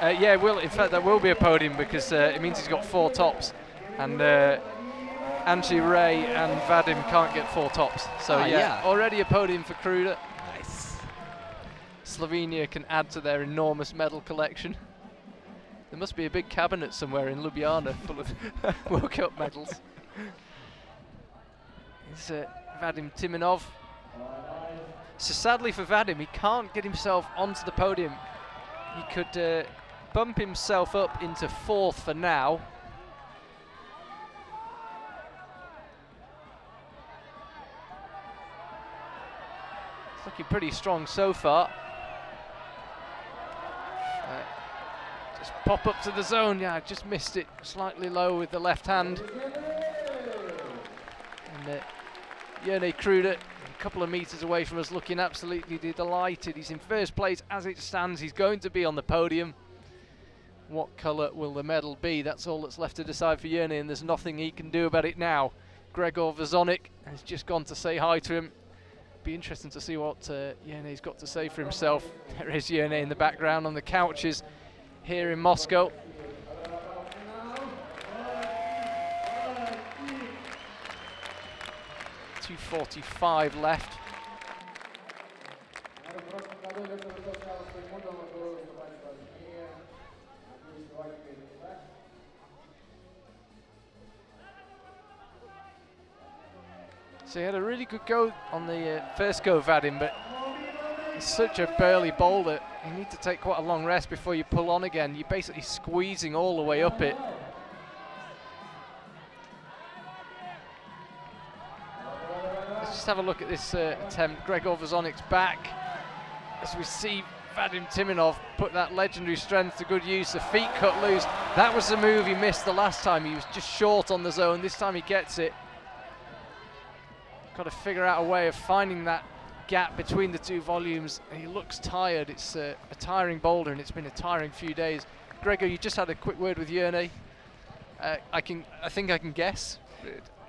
Yeah, in fact, that will be a podium because it means he's got 4 tops, and Angie, Ray and Vadim can't get 4 tops. So yeah, already a podium for Kruder. Nice. Slovenia can add to their enormous medal collection. There must be a big cabinet somewhere in Ljubljana full of World Cup medals. It's Vadim Timonov. So sadly for Vadim, he can't get himself onto the podium. He could bump himself up into 4th for now. Looking pretty strong so far. Just pop up to the zone. Yeah, just missed it slightly low with the left hand. And Jerne Kruder, a couple of meters away from us, looking absolutely delighted. He's in first place as it stands. He's going to be on the podium. What colour will the medal be? That's all that's left to decide for Jerne, and there's nothing he can do about it now. Gregor Vazonik has just gone to say hi to him. Be interesting to see what Jerne's got to say for himself. There is Jerne in the background on the couches here in Moscow. .245 left. So he had a really good go on the first go, Vadim, but it's such a burly boulder. You need to take quite a long rest before you pull on again. You're basically squeezing all the way up it. Let's just have a look at this attempt. Gregor Vazonik's back as we see Vadim Timonov put that legendary strength to good use. The feet cut loose. That was the move he missed the last time. He was just short on the zone. This time he gets it. Got to figure out a way of finding that gap between the 2 volumes. He looks tired. It's a tiring boulder, and it's been a tiring few days. Gregor, you just had a quick word with Jerne. I think I can guess.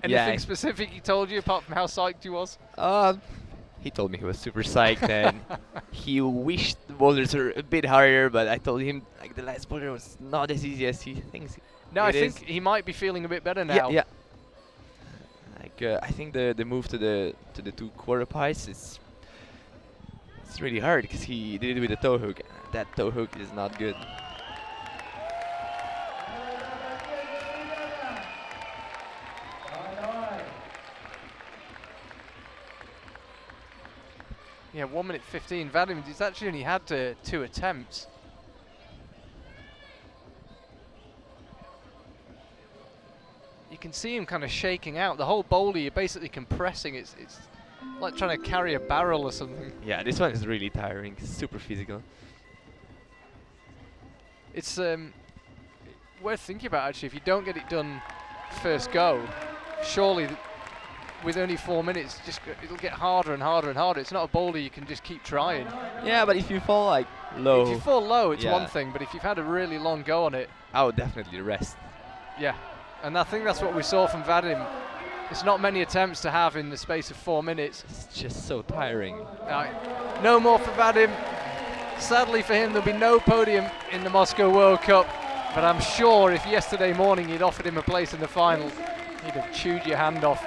Anything specific he told you apart from how psyched he was? He told me he was super psyched and he wished the boulders were a bit harder, but I told him like the last boulder was not as easy as he thinks. No, I think he might be feeling a bit better now. Yeah. Like I think the move to the 2 quarter pies it's really hard because he did it with a toe hook. That toe hook is not good. Yeah, 1 minute 15. Vadim, he's actually only had 2 attempts. you can see him kind of shaking out. The whole boulder, you're basically compressing. It's like trying to carry a barrel or something. Yeah, this one is really tiring. Super physical. It's worth thinking about, actually. If you don't get it done first go, surely with only 4 minutes, it'll get harder and harder and harder. It's not a boulder you can just keep trying. Yeah, but if you fall like low, if you fall low, it's yeah, one thing, but if you've had a really long go on it, I would definitely rest. yeah. And I think that's what we saw from Vadim. It's not many attempts to have in the space of 4 minutes. It's just so tiring. No more for Vadim. Sadly for him, there'll be no podium in the Moscow World Cup, but I'm sure if yesterday morning you'd offered him a place in the final, he'd have chewed your hand off.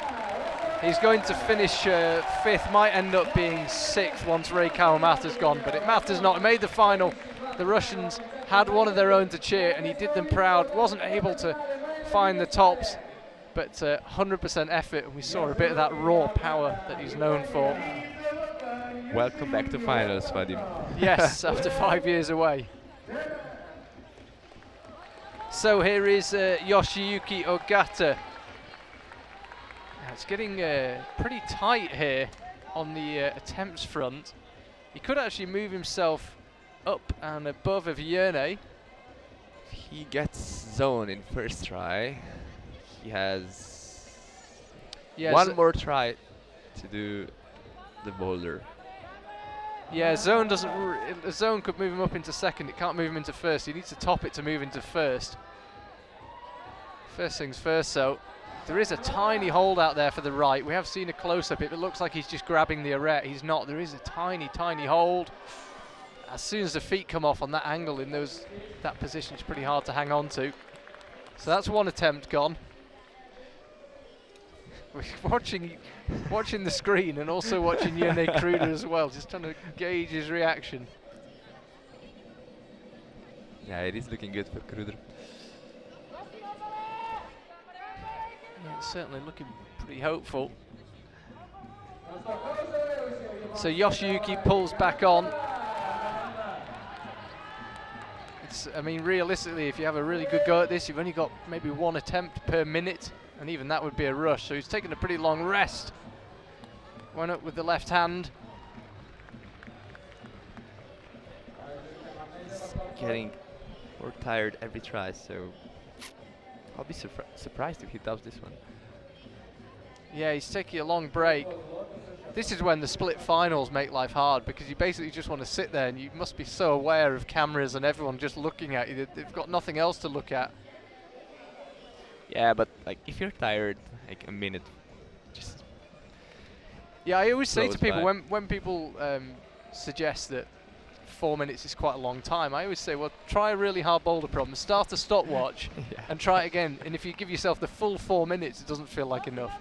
He's going to finish 5th, might end up being 6th once Ray Kawamata's gone, but it matters not. He made the final. The Russians had one of their own to cheer, and he did them proud. Wasn't able to find the tops, but 100% effort, and we saw a bit of that raw power that he's known for. Welcome back to finals, Vadim. Yes, after 5 years away. So here is Yoshiyuki Ogata. Now it's getting pretty tight here on the attempts front. He could actually move himself up and above of Yerne. He gets zone in first try. He has one more try to do the boulder. Yeah, zone doesn't. Zone could move him up into second. It can't move him into first. He needs to top it to move into first. First things first. So there is a tiny hold out there for the right. We have seen a close-up. It looks like he's just grabbing the arete. He's not. There is a tiny, tiny hold. As soon as the feet come off on that angle in that position, it's pretty hard to hang on to. So that's one attempt gone. We're watching the screen and also watching Yerne Kruder as well, just trying to gauge his reaction. Yeah, it is looking good for Kruder. Yeah, it's certainly looking pretty hopeful. So Yoshiyuki pulls back on. I mean, realistically, if you have a really good go at this, you've only got maybe one attempt per minute, and even that would be a rush. So he's taking a pretty long rest. Went up with the left hand. He's getting more tired every try, so I'll be surprised if he does this one. Yeah, he's taking a long break. This is when the split finals make life hard, because you basically just want to sit there and you must be so aware of cameras and everyone just looking at you. They've got nothing else to look at. Yeah, but like if you're tired, like a minute, just. Yeah, I always say to people by. when people suggest that 4 minutes is quite a long time, I always say, well, try a really hard boulder problem. Start a stopwatch and try it again. And if you give yourself the full 4 minutes, it doesn't feel like enough.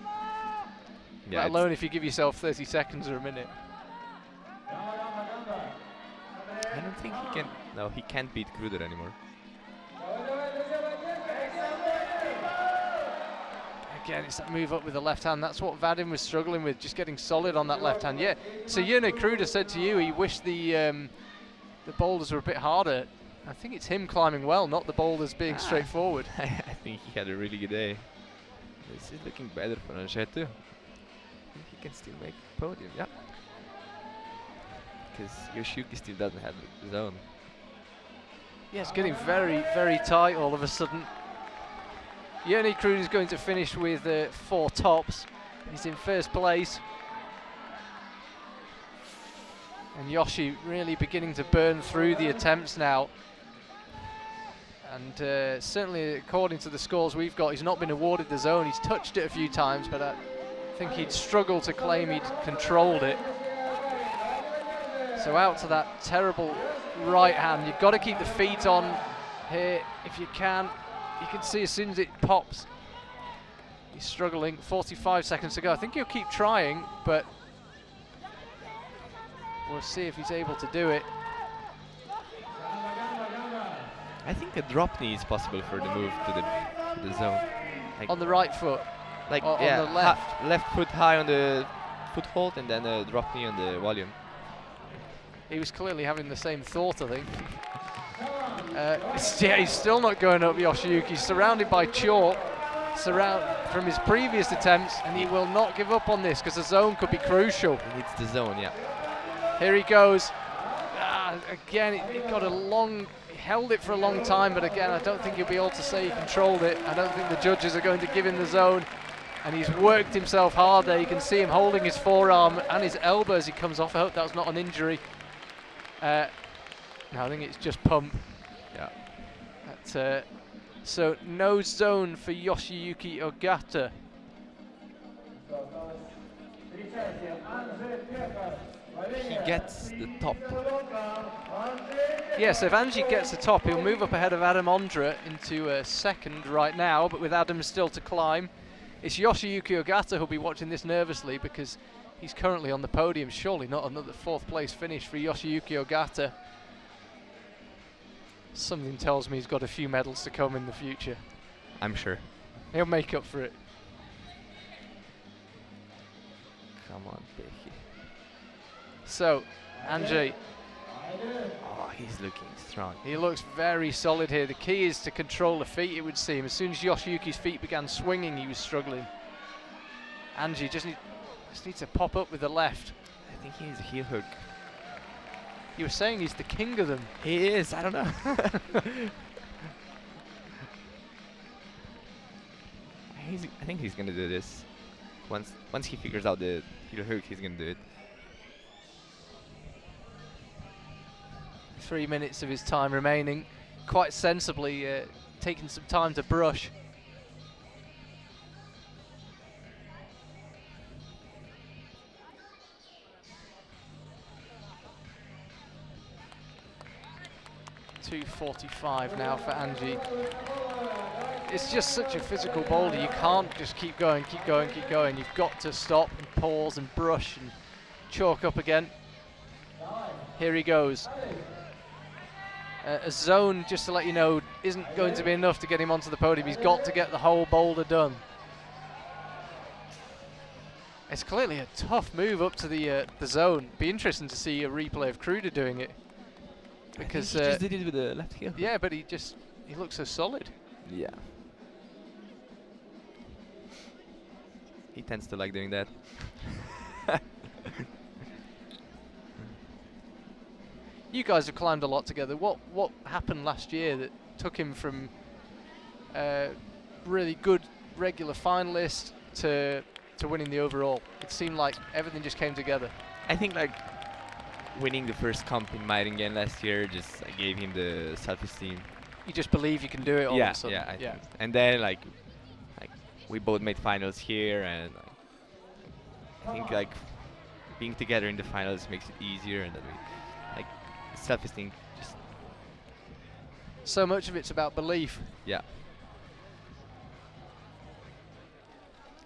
Yeah, Let alone if you give yourself 30 seconds or a minute. I don't think he can. No, he can't beat Kruder anymore. Again, it's that move up with the left hand. That's what Vadim was struggling with, just getting solid on that left hand. Yeah. So Yerne Kruder said to you he wished the boulders were a bit harder. I think it's him climbing well, not the boulders being straightforward. I think he had a really good day. This is looking better for Anjet too. He can still make podium, yeah. Because Yoshiyuki still doesn't have his own. Yeah, it's getting very, very tight all of a sudden. Yerne Kruder is going to finish with 4 tops. He's in first place. And Yoshi really beginning to burn through the attempts now. And certainly according to the scores we've got, he's not been awarded the zone. He's touched it a few times, but I think he'd struggle to claim he'd controlled it. So out to that terrible right hand. You've got to keep the feet on here if you can. You can see as soon as it pops, he's struggling. 45 seconds to go. I think he'll keep trying, but we'll see if he's able to do it. I think a drop knee is possible for the move to the zone. Like on the right foot, like on yeah, the left. Left foot high on the foothold and then a drop knee on the volume. He was clearly having the same thought, I think. Yeah, he's still not going up, Yoshiyuki. He's surrounded by chalk. from his previous attempts, and he will not give up on this because the zone could be crucial. He needs the zone, yeah. Here he goes. Again, he got a long, he held it for a long time, but again, I don't think he'll be able to say he controlled it. I don't think the judges are going to give him the zone, and he's worked himself hard there. You can see him holding his forearm and his elbow as he comes off. I hope that was not an injury. No, I think it's just pump. Yeah. So no zone for Yoshiyuki Ogata. He gets the top. Yes, if Angie gets the top, he'll move up ahead of Adam Ondra into second right now, but with Adam still to climb. It's Yoshiyuki Ogata who'll be watching this nervously because he's currently on the podium. Surely not another fourth place finish for Yoshiyuki Ogata. Something tells me he's got a few medals to come in the future. I'm sure. He'll make up for it. Come on, Becky. So, Angie. Oh, he's looking strong. He looks very solid here. The key is to control the feet, it would seem. As soon as Yoshiyuki's feet began swinging, he was struggling. Angie just needs to pop up with the left. I think he needs a heel hook. You were saying he's the king of them. He is, I don't know. I think he's gonna do this. Once he figures out the heel hook, he's gonna do it. 3 minutes of his time remaining. Quite sensibly taking some time to brush. .245 now for Angie. It's just such a physical boulder. You can't just keep going, keep going, keep going. You've got to stop and pause and brush and chalk up again. Here he goes. A zone, just to let you know, isn't going to be enough to get him onto the podium. He's got to get the whole boulder done. It's clearly a tough move up to the zone. Be interesting to see a replay of Kruder doing it. Because he just did it with the left heel. Yeah, but he looks so solid. Yeah. He tends to like doing that. You guys have climbed a lot together. What happened last year that took him from really good regular finalist to winning the overall? It seemed like everything just came together. I think like winning the first comp in Meidingen last year just gave him the self-esteem. You just believe you can do it all of a sudden. I think. And then like we both made finals here, and I think like being together in the finals makes it easier, and that we like self-esteem just. So much of it's about belief. Yeah.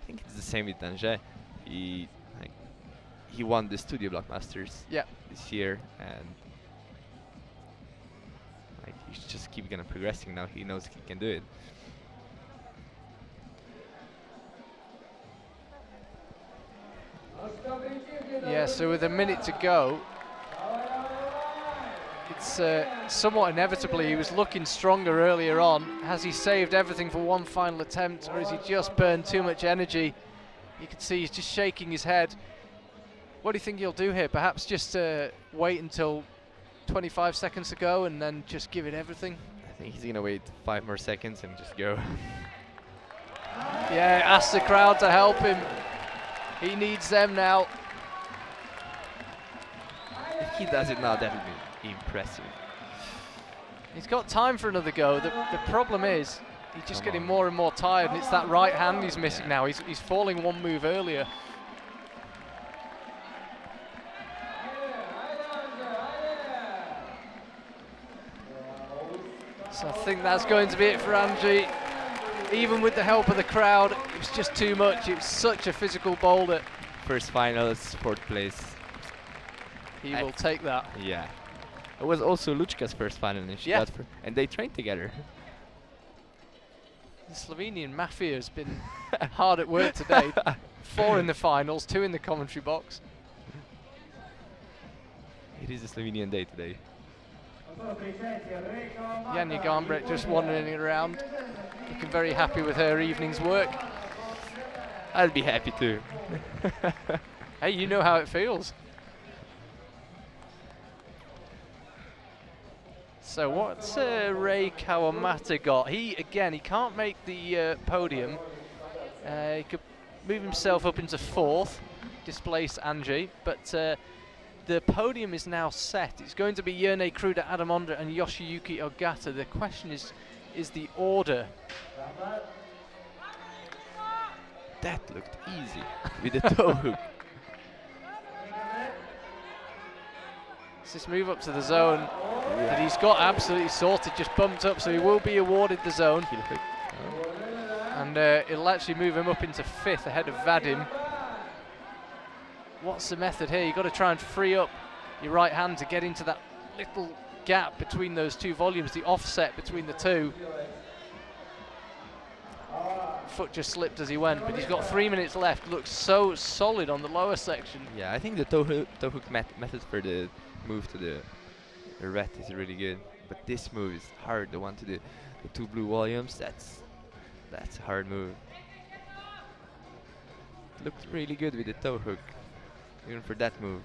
I think it's the same with Danger. He won the Studio Block Masters this year, and like he should just keep progressing now. He knows he can do it. Yeah, so with a minute to go, it's somewhat inevitably, he was looking stronger earlier on. Has he saved everything for one final attempt, or has he just burned too much energy? You can see he's just shaking his head. What do you think he'll do here? Perhaps just wait until 25 seconds to go and then just give it everything? I think he's gonna wait 5 more seconds and just go. Yeah, ask the crowd to help him. He needs them now. If he does it now, that would be impressive. He's got time for another go. The problem is, he's just getting more and more tired, and it's that right hand he's missing now. He's falling one move earlier. So I think that's going to be it for Angie. Even with the help of the crowd, it was just too much. It was such a physical boulder. First finals, 4th place. He will take that. Yeah. It was also Luchka's first final, and and they trained together. The Slovenian mafia has been hard at work today. 4 in the finals, 2 in the commentary box. It is a Slovenian day today. Janja Garnbrecht just wandering around, looking very happy with her evening's work. I'll be happy too. Hey, you know how it feels. So what's Rei Kawamata got? He can't make the podium. He could move himself up into 4th, displace Angie, but the podium is now set. It's going to be Yone Kruda, Adam Ondra and Yoshiyuki Ogata. The question is the order. That looked easy with the toe hook. It's this move up to the zone that he's got absolutely sorted, just bumped up, so he will be awarded the zone. And it'll actually move him up into 5th ahead of Vadim. What's the method here? You've got to try and free up your right hand to get into that little gap between those two volumes, the offset between the two. Foot just slipped as he went, but he's got 3 minutes left. Looks so solid on the lower section. Yeah, I think the toe hook method for the move to the red is really good. But this move is hard, the one to the 2 blue volumes, that's a hard move. Looked really good with the toe hook, even for that move.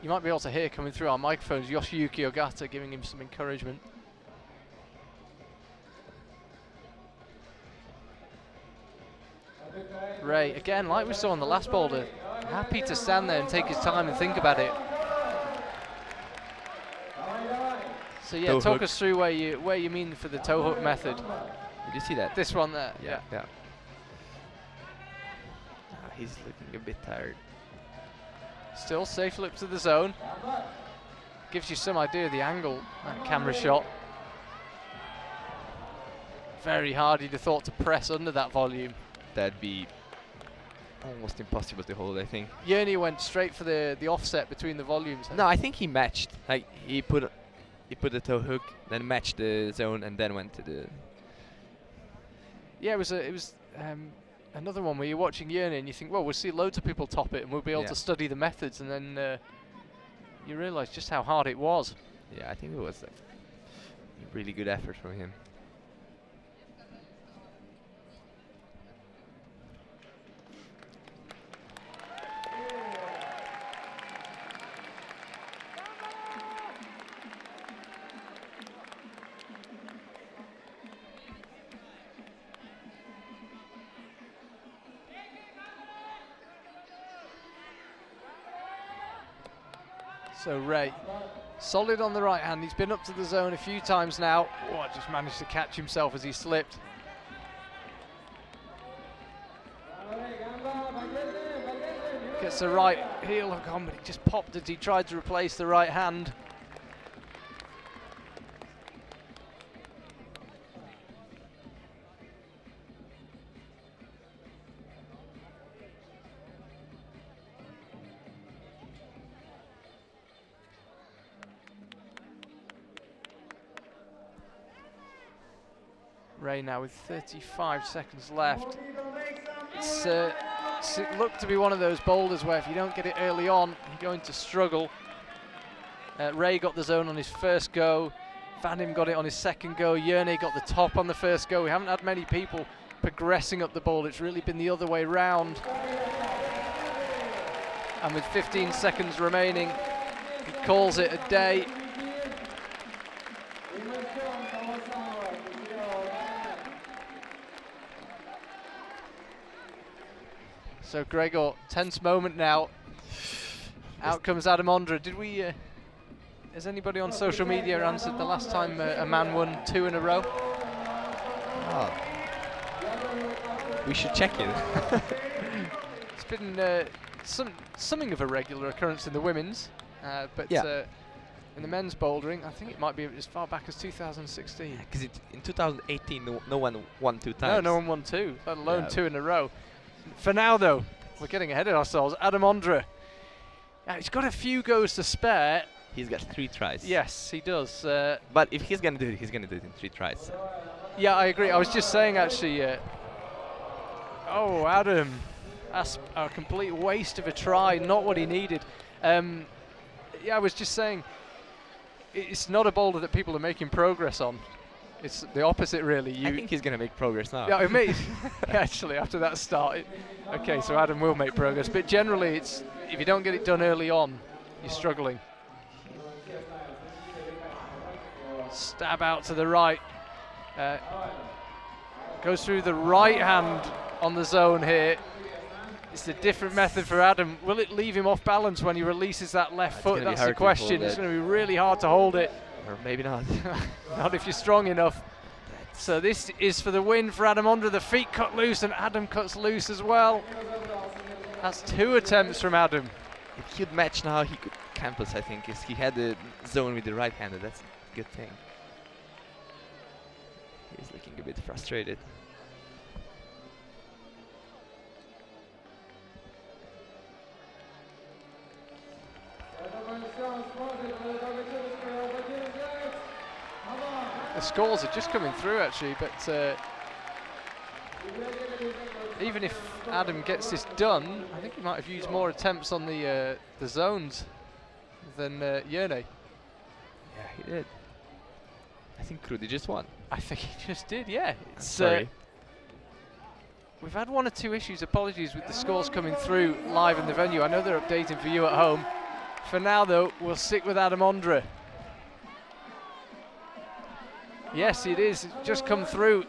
You might be able to hear coming through our microphones Yoshiyuki Ogata giving him some encouragement. Rei, again, like we saw on the last boulder, happy to stand there and take his time and think about it. So yeah, Toe talk hook. us through where you mean for the toe hook method. Did you see that? This one there. Yeah. He's looking a bit tired. Still safe lip to the zone. Gives you some idea of the angle, that camera shot. Very hard, you'd have thought, to press under that volume. That'd be almost impossible to hold, I think. Yerny went straight for the offset between the volumes. No, I think he matched. Like he put the toe hook, then matched the zone, and then went to the. Yeah, it was another one where you're watching Yerny and you think, well, we'll see loads of people top it and we'll be able to study the methods, and then you realise just how hard it was. Yeah, I think it was a really good effort from him. So Rei, solid on the right hand. He's been up to the zone a few times now. Oh, just managed to catch himself as he slipped. Gets the right heel hook on, but it just popped as he tried to replace the right hand. Rei now with 35 seconds left. It looked to be one of those boulders where if you don't get it early on, you're going to struggle. Rei got the zone on his first go. Vadim got it on his second go. Yerny got the top on the first go. We haven't had many people progressing up the boulder. It's really been the other way round. And with 15 seconds remaining, he calls it a day. So Gregor, tense moment now. Out comes Adam Ondra. Did we, has anybody on social media answered the last time a man won 2 in a row? Oh. We should check it. It's been something of a regular occurrence in the women's, but in the men's bouldering, I think it might be as far back as 2016. Because in 2018, no one won 2 times. No one won 2, let alone 2 in a row. For now, though, we're getting ahead of ourselves. Adam Ondra, he's got a few goes to spare. He's got 3 tries. Yes, he does. But if he's gonna do it, he's gonna do it in 3 tries. Yeah, I agree. I was just saying, actually. Oh, Adam, that's a complete waste of a try. Not what he needed. Yeah, I was just saying, it's not a boulder that people are making progress on. It's the opposite, really. I think he's going to make progress now. Yeah, it may actually after that start. Okay, so Adam will make progress, but generally, it's if you don't get it done early on, you're struggling. Stab out to the right. Goes through the right hand on the zone here. It's a different method for Adam. Will it leave him off balance when he releases that left foot? That's the question. It's going to be really hard to hold it. Or maybe not. Not if you're strong enough. So this is for the win for Adam Ondra. The feet cut loose and Adam cuts loose as well. That's 2 attempts from Adam. If he'd match now, he could campus, I think. He had the zone with the right hander. That's a good thing. He's looking a bit frustrated. The scores are just coming through actually, but even if Adam gets this done, I think he might have used more attempts on the zones than Jerne. Yeah, he did. I think Krudi just won. I think he just did, yeah. It's, sorry. We've had 1 or 2 issues, apologies, with the scores coming through live in the venue. I know they're updating for you at home. For now though, we'll stick with Adam Ondra. Yes, it is. It's just come through.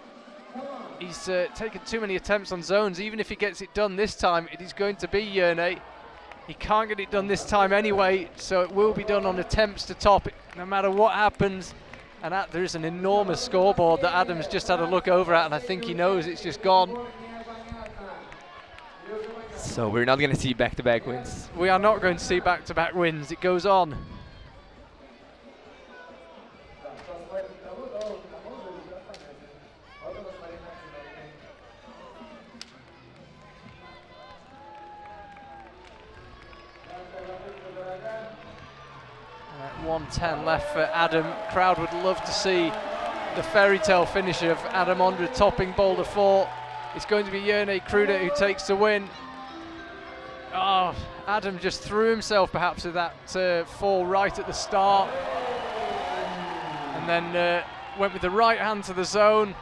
He's taken too many attempts on zones. Even if he gets it done this time, it is going to be Jerne. He can't get it done this time anyway, so it will be done on attempts to top it, no matter what happens. And there is an enormous scoreboard that Adam's just had a look over at, and I think he knows it's just gone. So we're not going to see back-to-back wins. We are not going to see back-to-back wins. It goes on. At 1:10 left for Adam. Crowd would love to see the fairy tale finish of Adam Ondra topping Boulder 4. It's going to be Jerne Kruder who takes the win. Oh, Adam just threw himself perhaps at that fall right at the start. And then went with the right hand to the zone.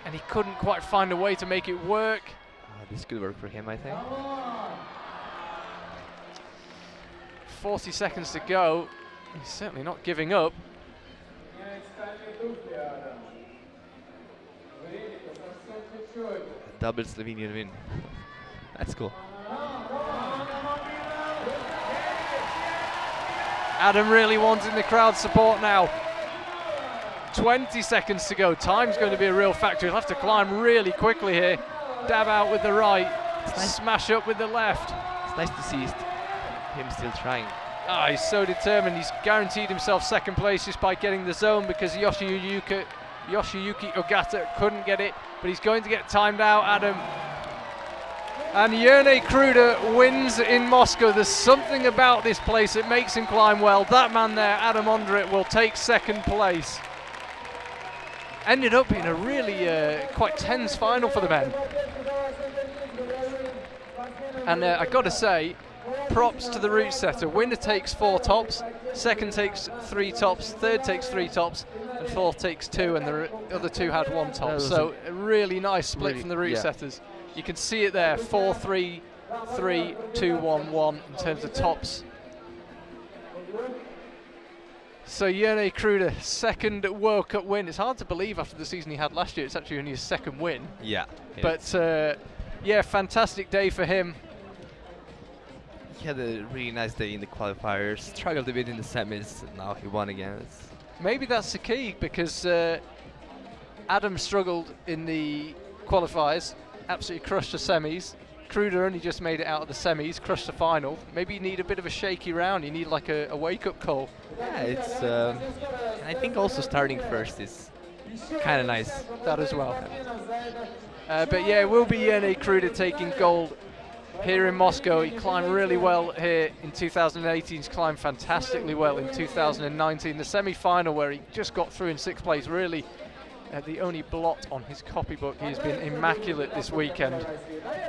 And he couldn't quite find a way to make it work. This could work for him, I think. 40 seconds to go. He's certainly not giving up. A double Slovenian win. That's cool. Adam really wanting the crowd support now. 20 seconds to go. Time's going to be a real factor. He'll have to climb really quickly here. Dab out with the right. Nice. Smash up with the left. It's nice to see him still trying. Ah, he's so determined. He's guaranteed himself second place just by getting the zone because Yoshiyuki Ogata couldn't get it, but he's going to get timed out, Adam. And Jerne Kruder wins in Moscow. There's something about this place that makes him climb well. That man there, Adam Ondra, will take second place. Ended up being a really quite tense final for the men. And I got to say, props to the route setter. Winner takes 4 tops, second takes 3 tops, third takes 3 tops, and fourth takes 2, and the other 2 had 1 top. So a really nice split from the route setters. You can see it there, 4-3, 3, 2, 1, 1 in terms of tops. So Jerne Kruder, second World Cup win. It's hard to believe after the season he had last year. It's actually only his second win. Yeah. But yeah, fantastic day for him. He had a really nice day in the qualifiers, struggled a bit in the semis, and now he won again. Maybe that's the key, because Adam struggled in the qualifiers, absolutely crushed the semis. Kruder only just made it out of the semis, crushed the final. Maybe you need a bit of a shaky round, you need like a wake-up call. Yeah, it's, I think also starting first is kind of nice. That as well. But yeah, it will be Jerne Kruder taking gold here in Moscow. He climbed really well here in 2018. He's climbed fantastically well in 2019. The semi-final where he just got through in 6th place, really the only blot on his copybook. He's been immaculate this weekend.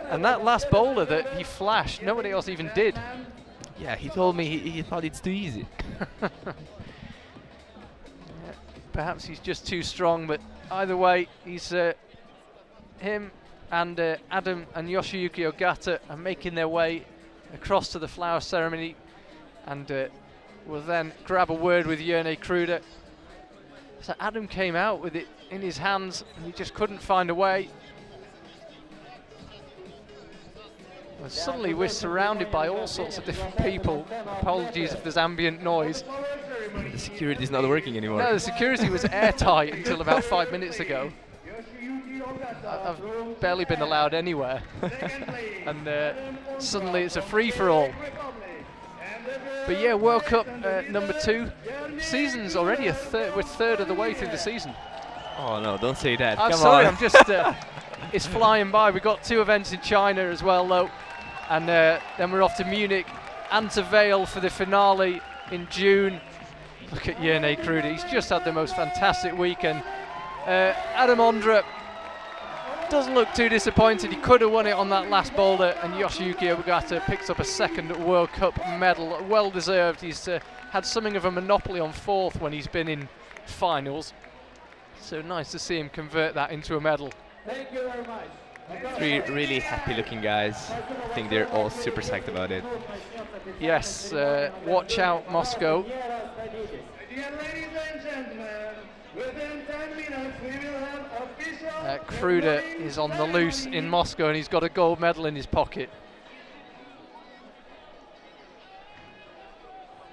And that last boulder that he flashed, nobody else even did. Yeah, he told me he thought it's too easy. perhaps he's just too strong, but either way, he's him and Adam and Yoshiyuki Ogata are making their way across to the flower ceremony, and will then grab a word with Jerne Kruder. So Adam came out with it in his hands, and he just couldn't find a way. Well, suddenly we're surrounded by all sorts of different people. Apologies if there's ambient noise. The security is not working anymore. No, the security was airtight until about 5 minutes ago. I've barely been allowed anywhere. And suddenly it's a free-for-all. But yeah, World Cup number 2. Season's already we're third of the way through the season. Oh no, don't say that. I'm Come sorry, on. I'm just, it's flying by. We've got 2 events in China as well though. And then we're off to Munich and to Vale for the finale in June. Look at Jerne Kruder, he's just had the most fantastic weekend. Adam Ondra doesn't look too disappointed. He could have won it on that last boulder, and Yoshiyuki Ogata picks up a 2nd World Cup medal. Well deserved. He's had something of a monopoly on 4th when he's been in finals. So nice to see him convert that into a medal. Thank you very much. 3 really happy looking guys. I think they're all super psyched about it. Yes, watch out Moscow. Dear ladies and gentlemen, within 10 minutes we will have official... Kruder is on the loose in Moscow, and he's got a gold medal in his pocket.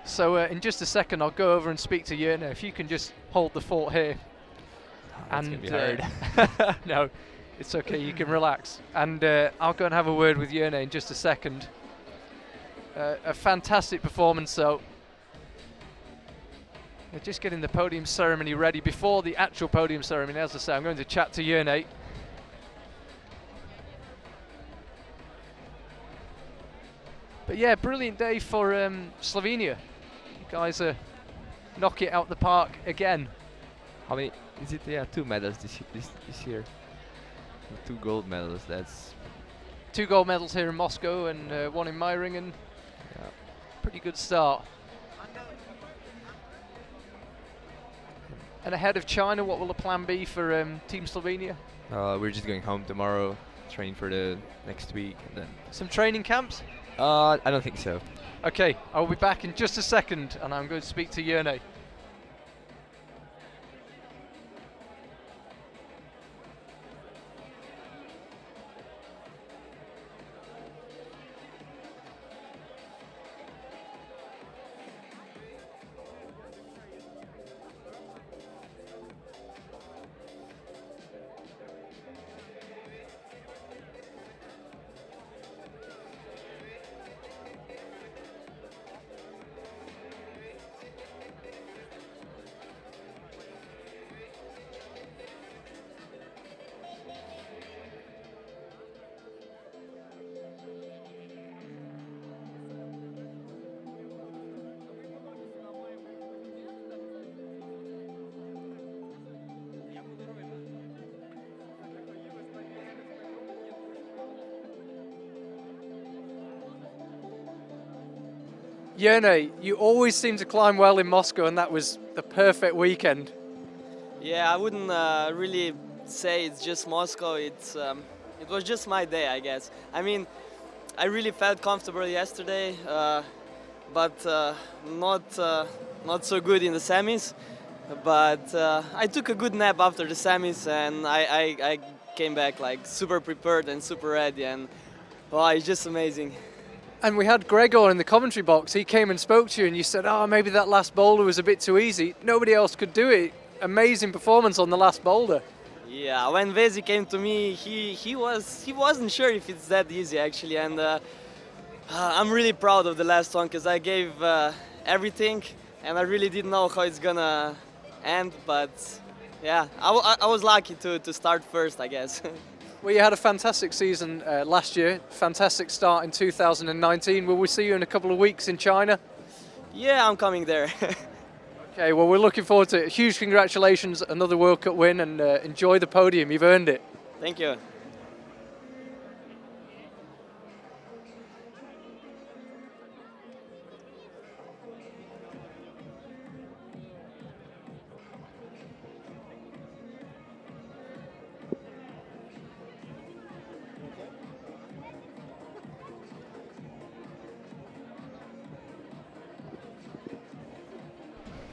So in just a second I'll go over and speak to Jerne. If you can just hold the fort here. That's gonna be hard. No, it's okay, you can relax. And I'll go and have a word with Jerne in just a second. A fantastic performance though. They're just getting the podium ceremony ready. Before the actual podium ceremony, as I say, I'm going to chat to Jerne. But yeah, brilliant day for Slovenia. You guys knock it out the park again. How many? Is it? Yeah, 2 medals this year. 2 gold medals. That's 2 gold medals here in Moscow and 1 in Meiringen. yeah. Pretty good start. And ahead of China, what will the plan be for Team Slovenia? We're just going home tomorrow, train for the next week, and then. Some training camps? I don't think so. Okay, I'll be back in just a second, and I'm going to speak to Jerne. Jerne, you always seem to climb well in Moscow, and that was the perfect weekend. Yeah, I wouldn't really say it's just Moscow. It was just my day, I guess. I mean, I really felt comfortable yesterday, but not so good in the semis. But I took a good nap after the semis, and I came back like super prepared and super ready, and wow, it's just amazing. And we had Gregor in the commentary box. He came and spoke to you, and you said, "Oh, maybe that last boulder was a bit too easy." Nobody else could do it. Amazing performance on the last boulder. Yeah, when Vesi came to me, he wasn't sure if it's that easy actually, and I'm really proud of the last one because I gave everything, and I really didn't know how it's gonna end, but yeah, I was lucky to start first, I guess. Well, you had a fantastic season last year, fantastic start in 2019. Will we see you in a couple of weeks in China? Yeah, I'm coming there. Okay, well, we're looking forward to it. Huge congratulations, another World Cup win, and enjoy the podium. You've earned it. Thank you.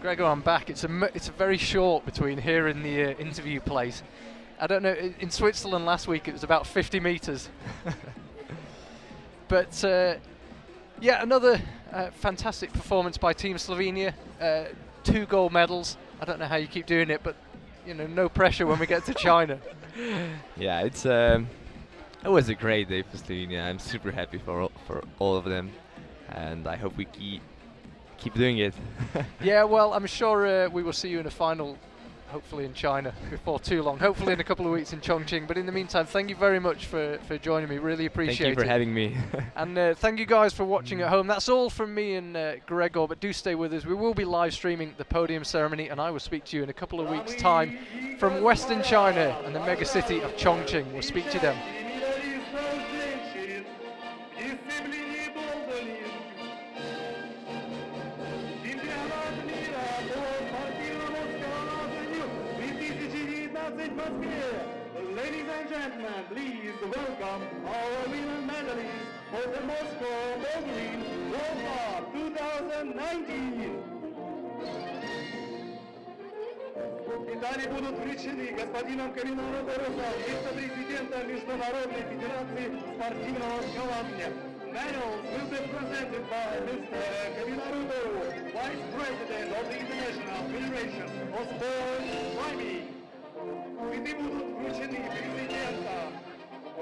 Gregor, I'm back. It's a very short between here and the interview place. I don't know, in Switzerland last week it was about 50 meters. But yeah, another fantastic performance by Team Slovenia. 2 gold medals. I don't know how you keep doing it, but no pressure when we get to China. Yeah, it was a great day for Slovenia. I'm super happy for all of them, and I hope we keep doing it. Yeah, well, I'm sure we will see you in a final, hopefully in China before too long. Hopefully in a couple of weeks in Chongqing. But in the meantime, thank you very much for joining me. Really appreciate it. Thank you for having me. And thank you guys for watching at home. That's all from me and Gregor, but do stay with us. We will be live streaming the podium ceremony, and I will speak to you in a couple of weeks' time from Western China and the mega city of Chongqing. We'll speak to you then. Ladies and gentlemen, please welcome our women medalists for the Moscow Bouldering World Cup 2019. Медали будут вручены господином Каминаро Борисом, вице-президентом Международной Федерации спортивного скалолазания. Medals will be presented by Mr. Каминаро, Vice President of the International Federation of Sports Climbing. Цветы будут вручены президентом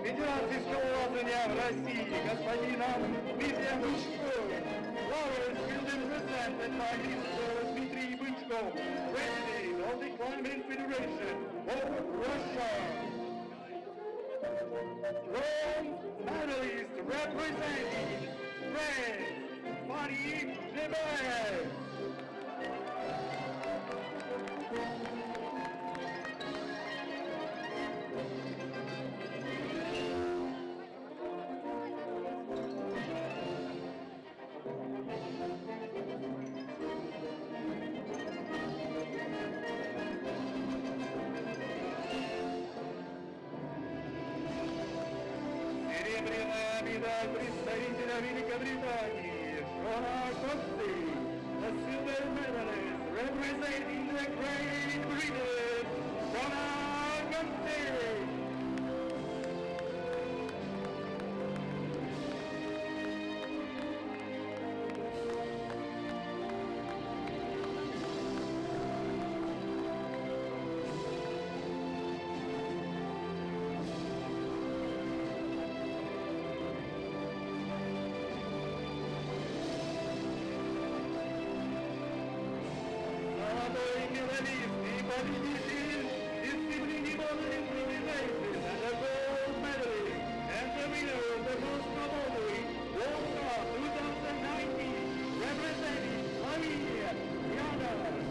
Федерации скалолазания в России, господином Дмитрием Бычковым. Flowers will be presented by Mr. Dmitry Bычkov, President of the Climbing Federation of Russia. Bronze medalist representing France, Fanny Jebel. Серебряная медаль представителя Великобритании Shawna Cox, the silver medalist representing the Great Britain, Shawna Cox. Золотой медалист и победитель дисциплины Bouldering Presentation and the gold medalist and the winner of the Moscow Bouldering World Cup 2019, representing Slovenia, Shawna Cox.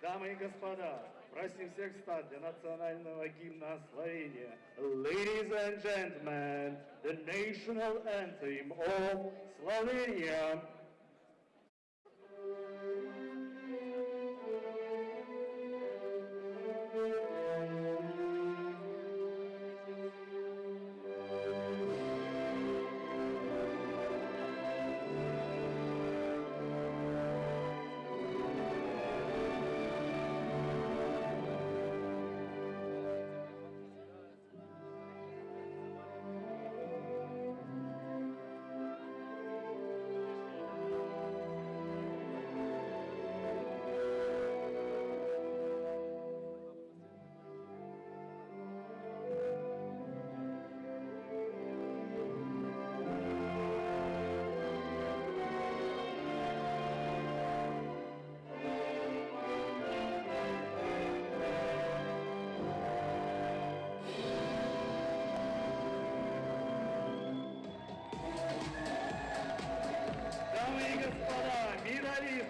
Дамы и господа, просим всех встать для национального гимна Словения. Ladies and gentlemen, the national anthem of Slovenia.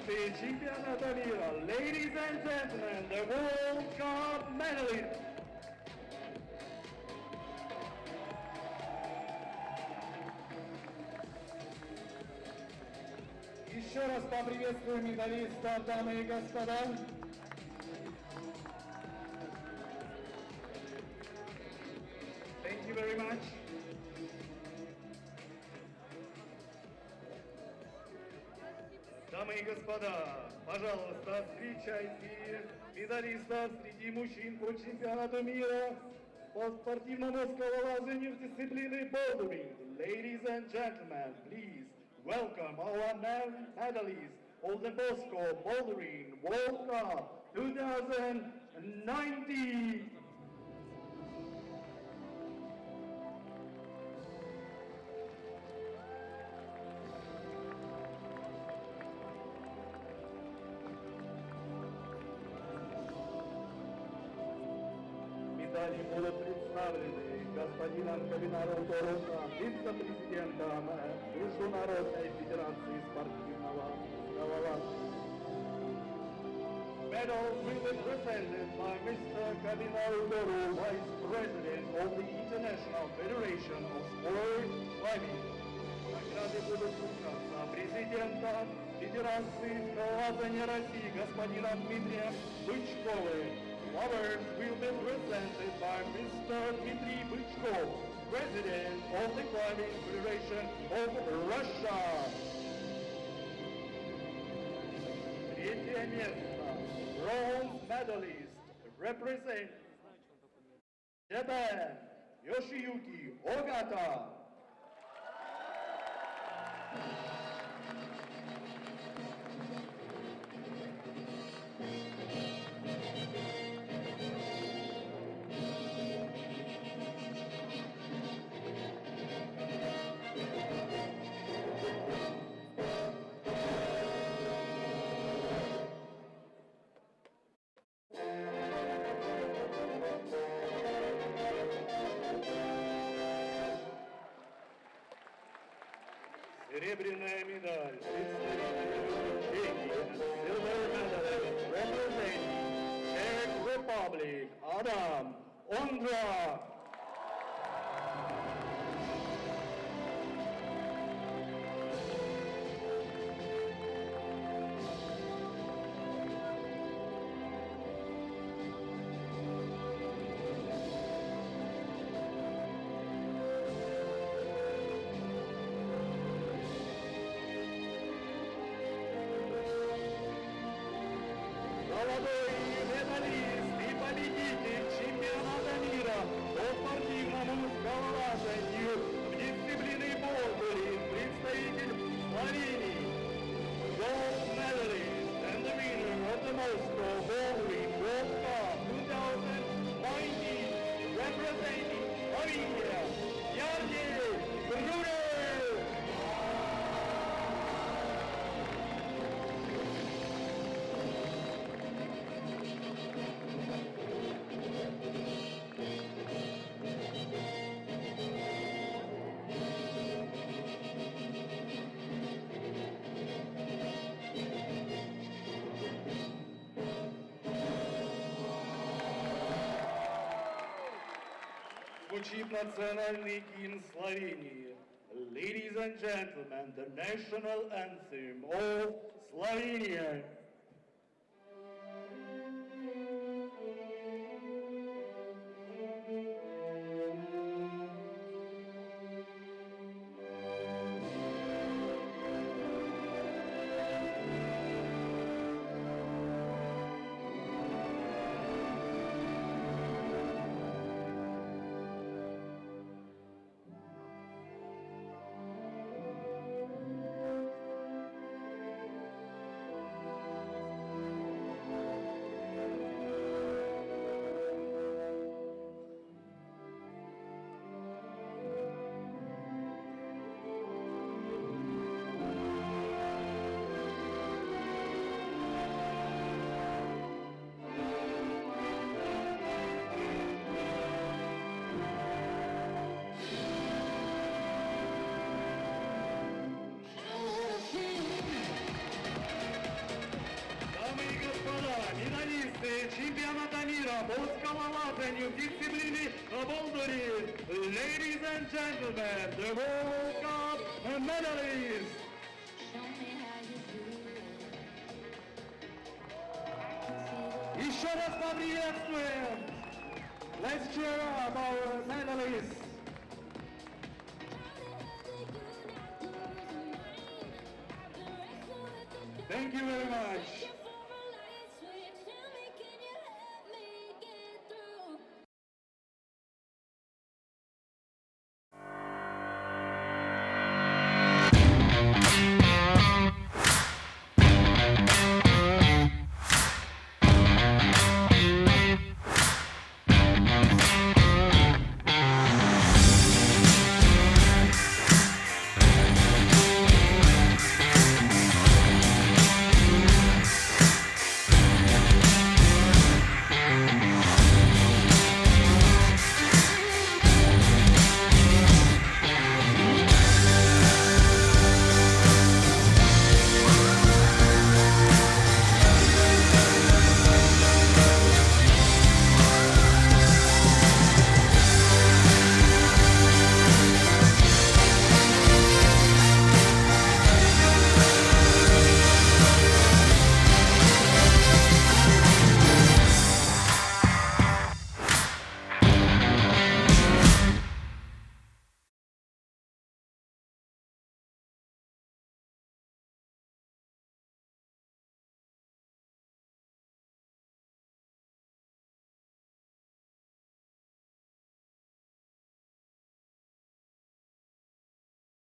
Президенты чемпионата мира, ladies and gentlemen, the World Cup medalists. Еще раз поприветствуем медалистов, дамы и господа. Thank you very much. Дамы и господа, пожалуйста, встречайте медалистов среди мужчин по чемпионату мира по спортивному скалолазанию в дисциплине Bouldering. Ladies and gentlemen, please welcome our medalists of the Moscow Bouldering World Cup 2019. Медали будут представлены господином Калинаровым Торосом, вице-президентом Международной Федерации спортивного скалолазания. Medals will be presented by Mr. Kalinar Toru, Vice President of the International Federation of Sport Climbing. Награды будут вручаться президентом Федерации скалолазания России господином Дмитрием Бычковым. Flowers will be presented by Mr. Dmitry Bычkov, President of the Climbing Federation of Russia. Третье место. Bronze medalist represent Japan, Yoshiyuki Ogata. Серебряная медаль представителю Чехии, silver medalist representing Czech Republic, Adam Ondra. Золотой медалист и победитель чемпионата мира по спортивному скалолазанию в дисциплине Bouldering, представитель Словении. Gold medalist and the winner of the Moscow Bouldering World Cup 2019, representing Slovenia, Jarni Gruner. Звучит национальный гимн Словении. Ladies and gentlemen, the national anthem of Slovenia. polska łażeniu w dyscyplinie bouldering. Ladies and gentlemen, the World Cup medalists. Еще раз поприветствуем. Let's cheer up our medalists. Thank you very much.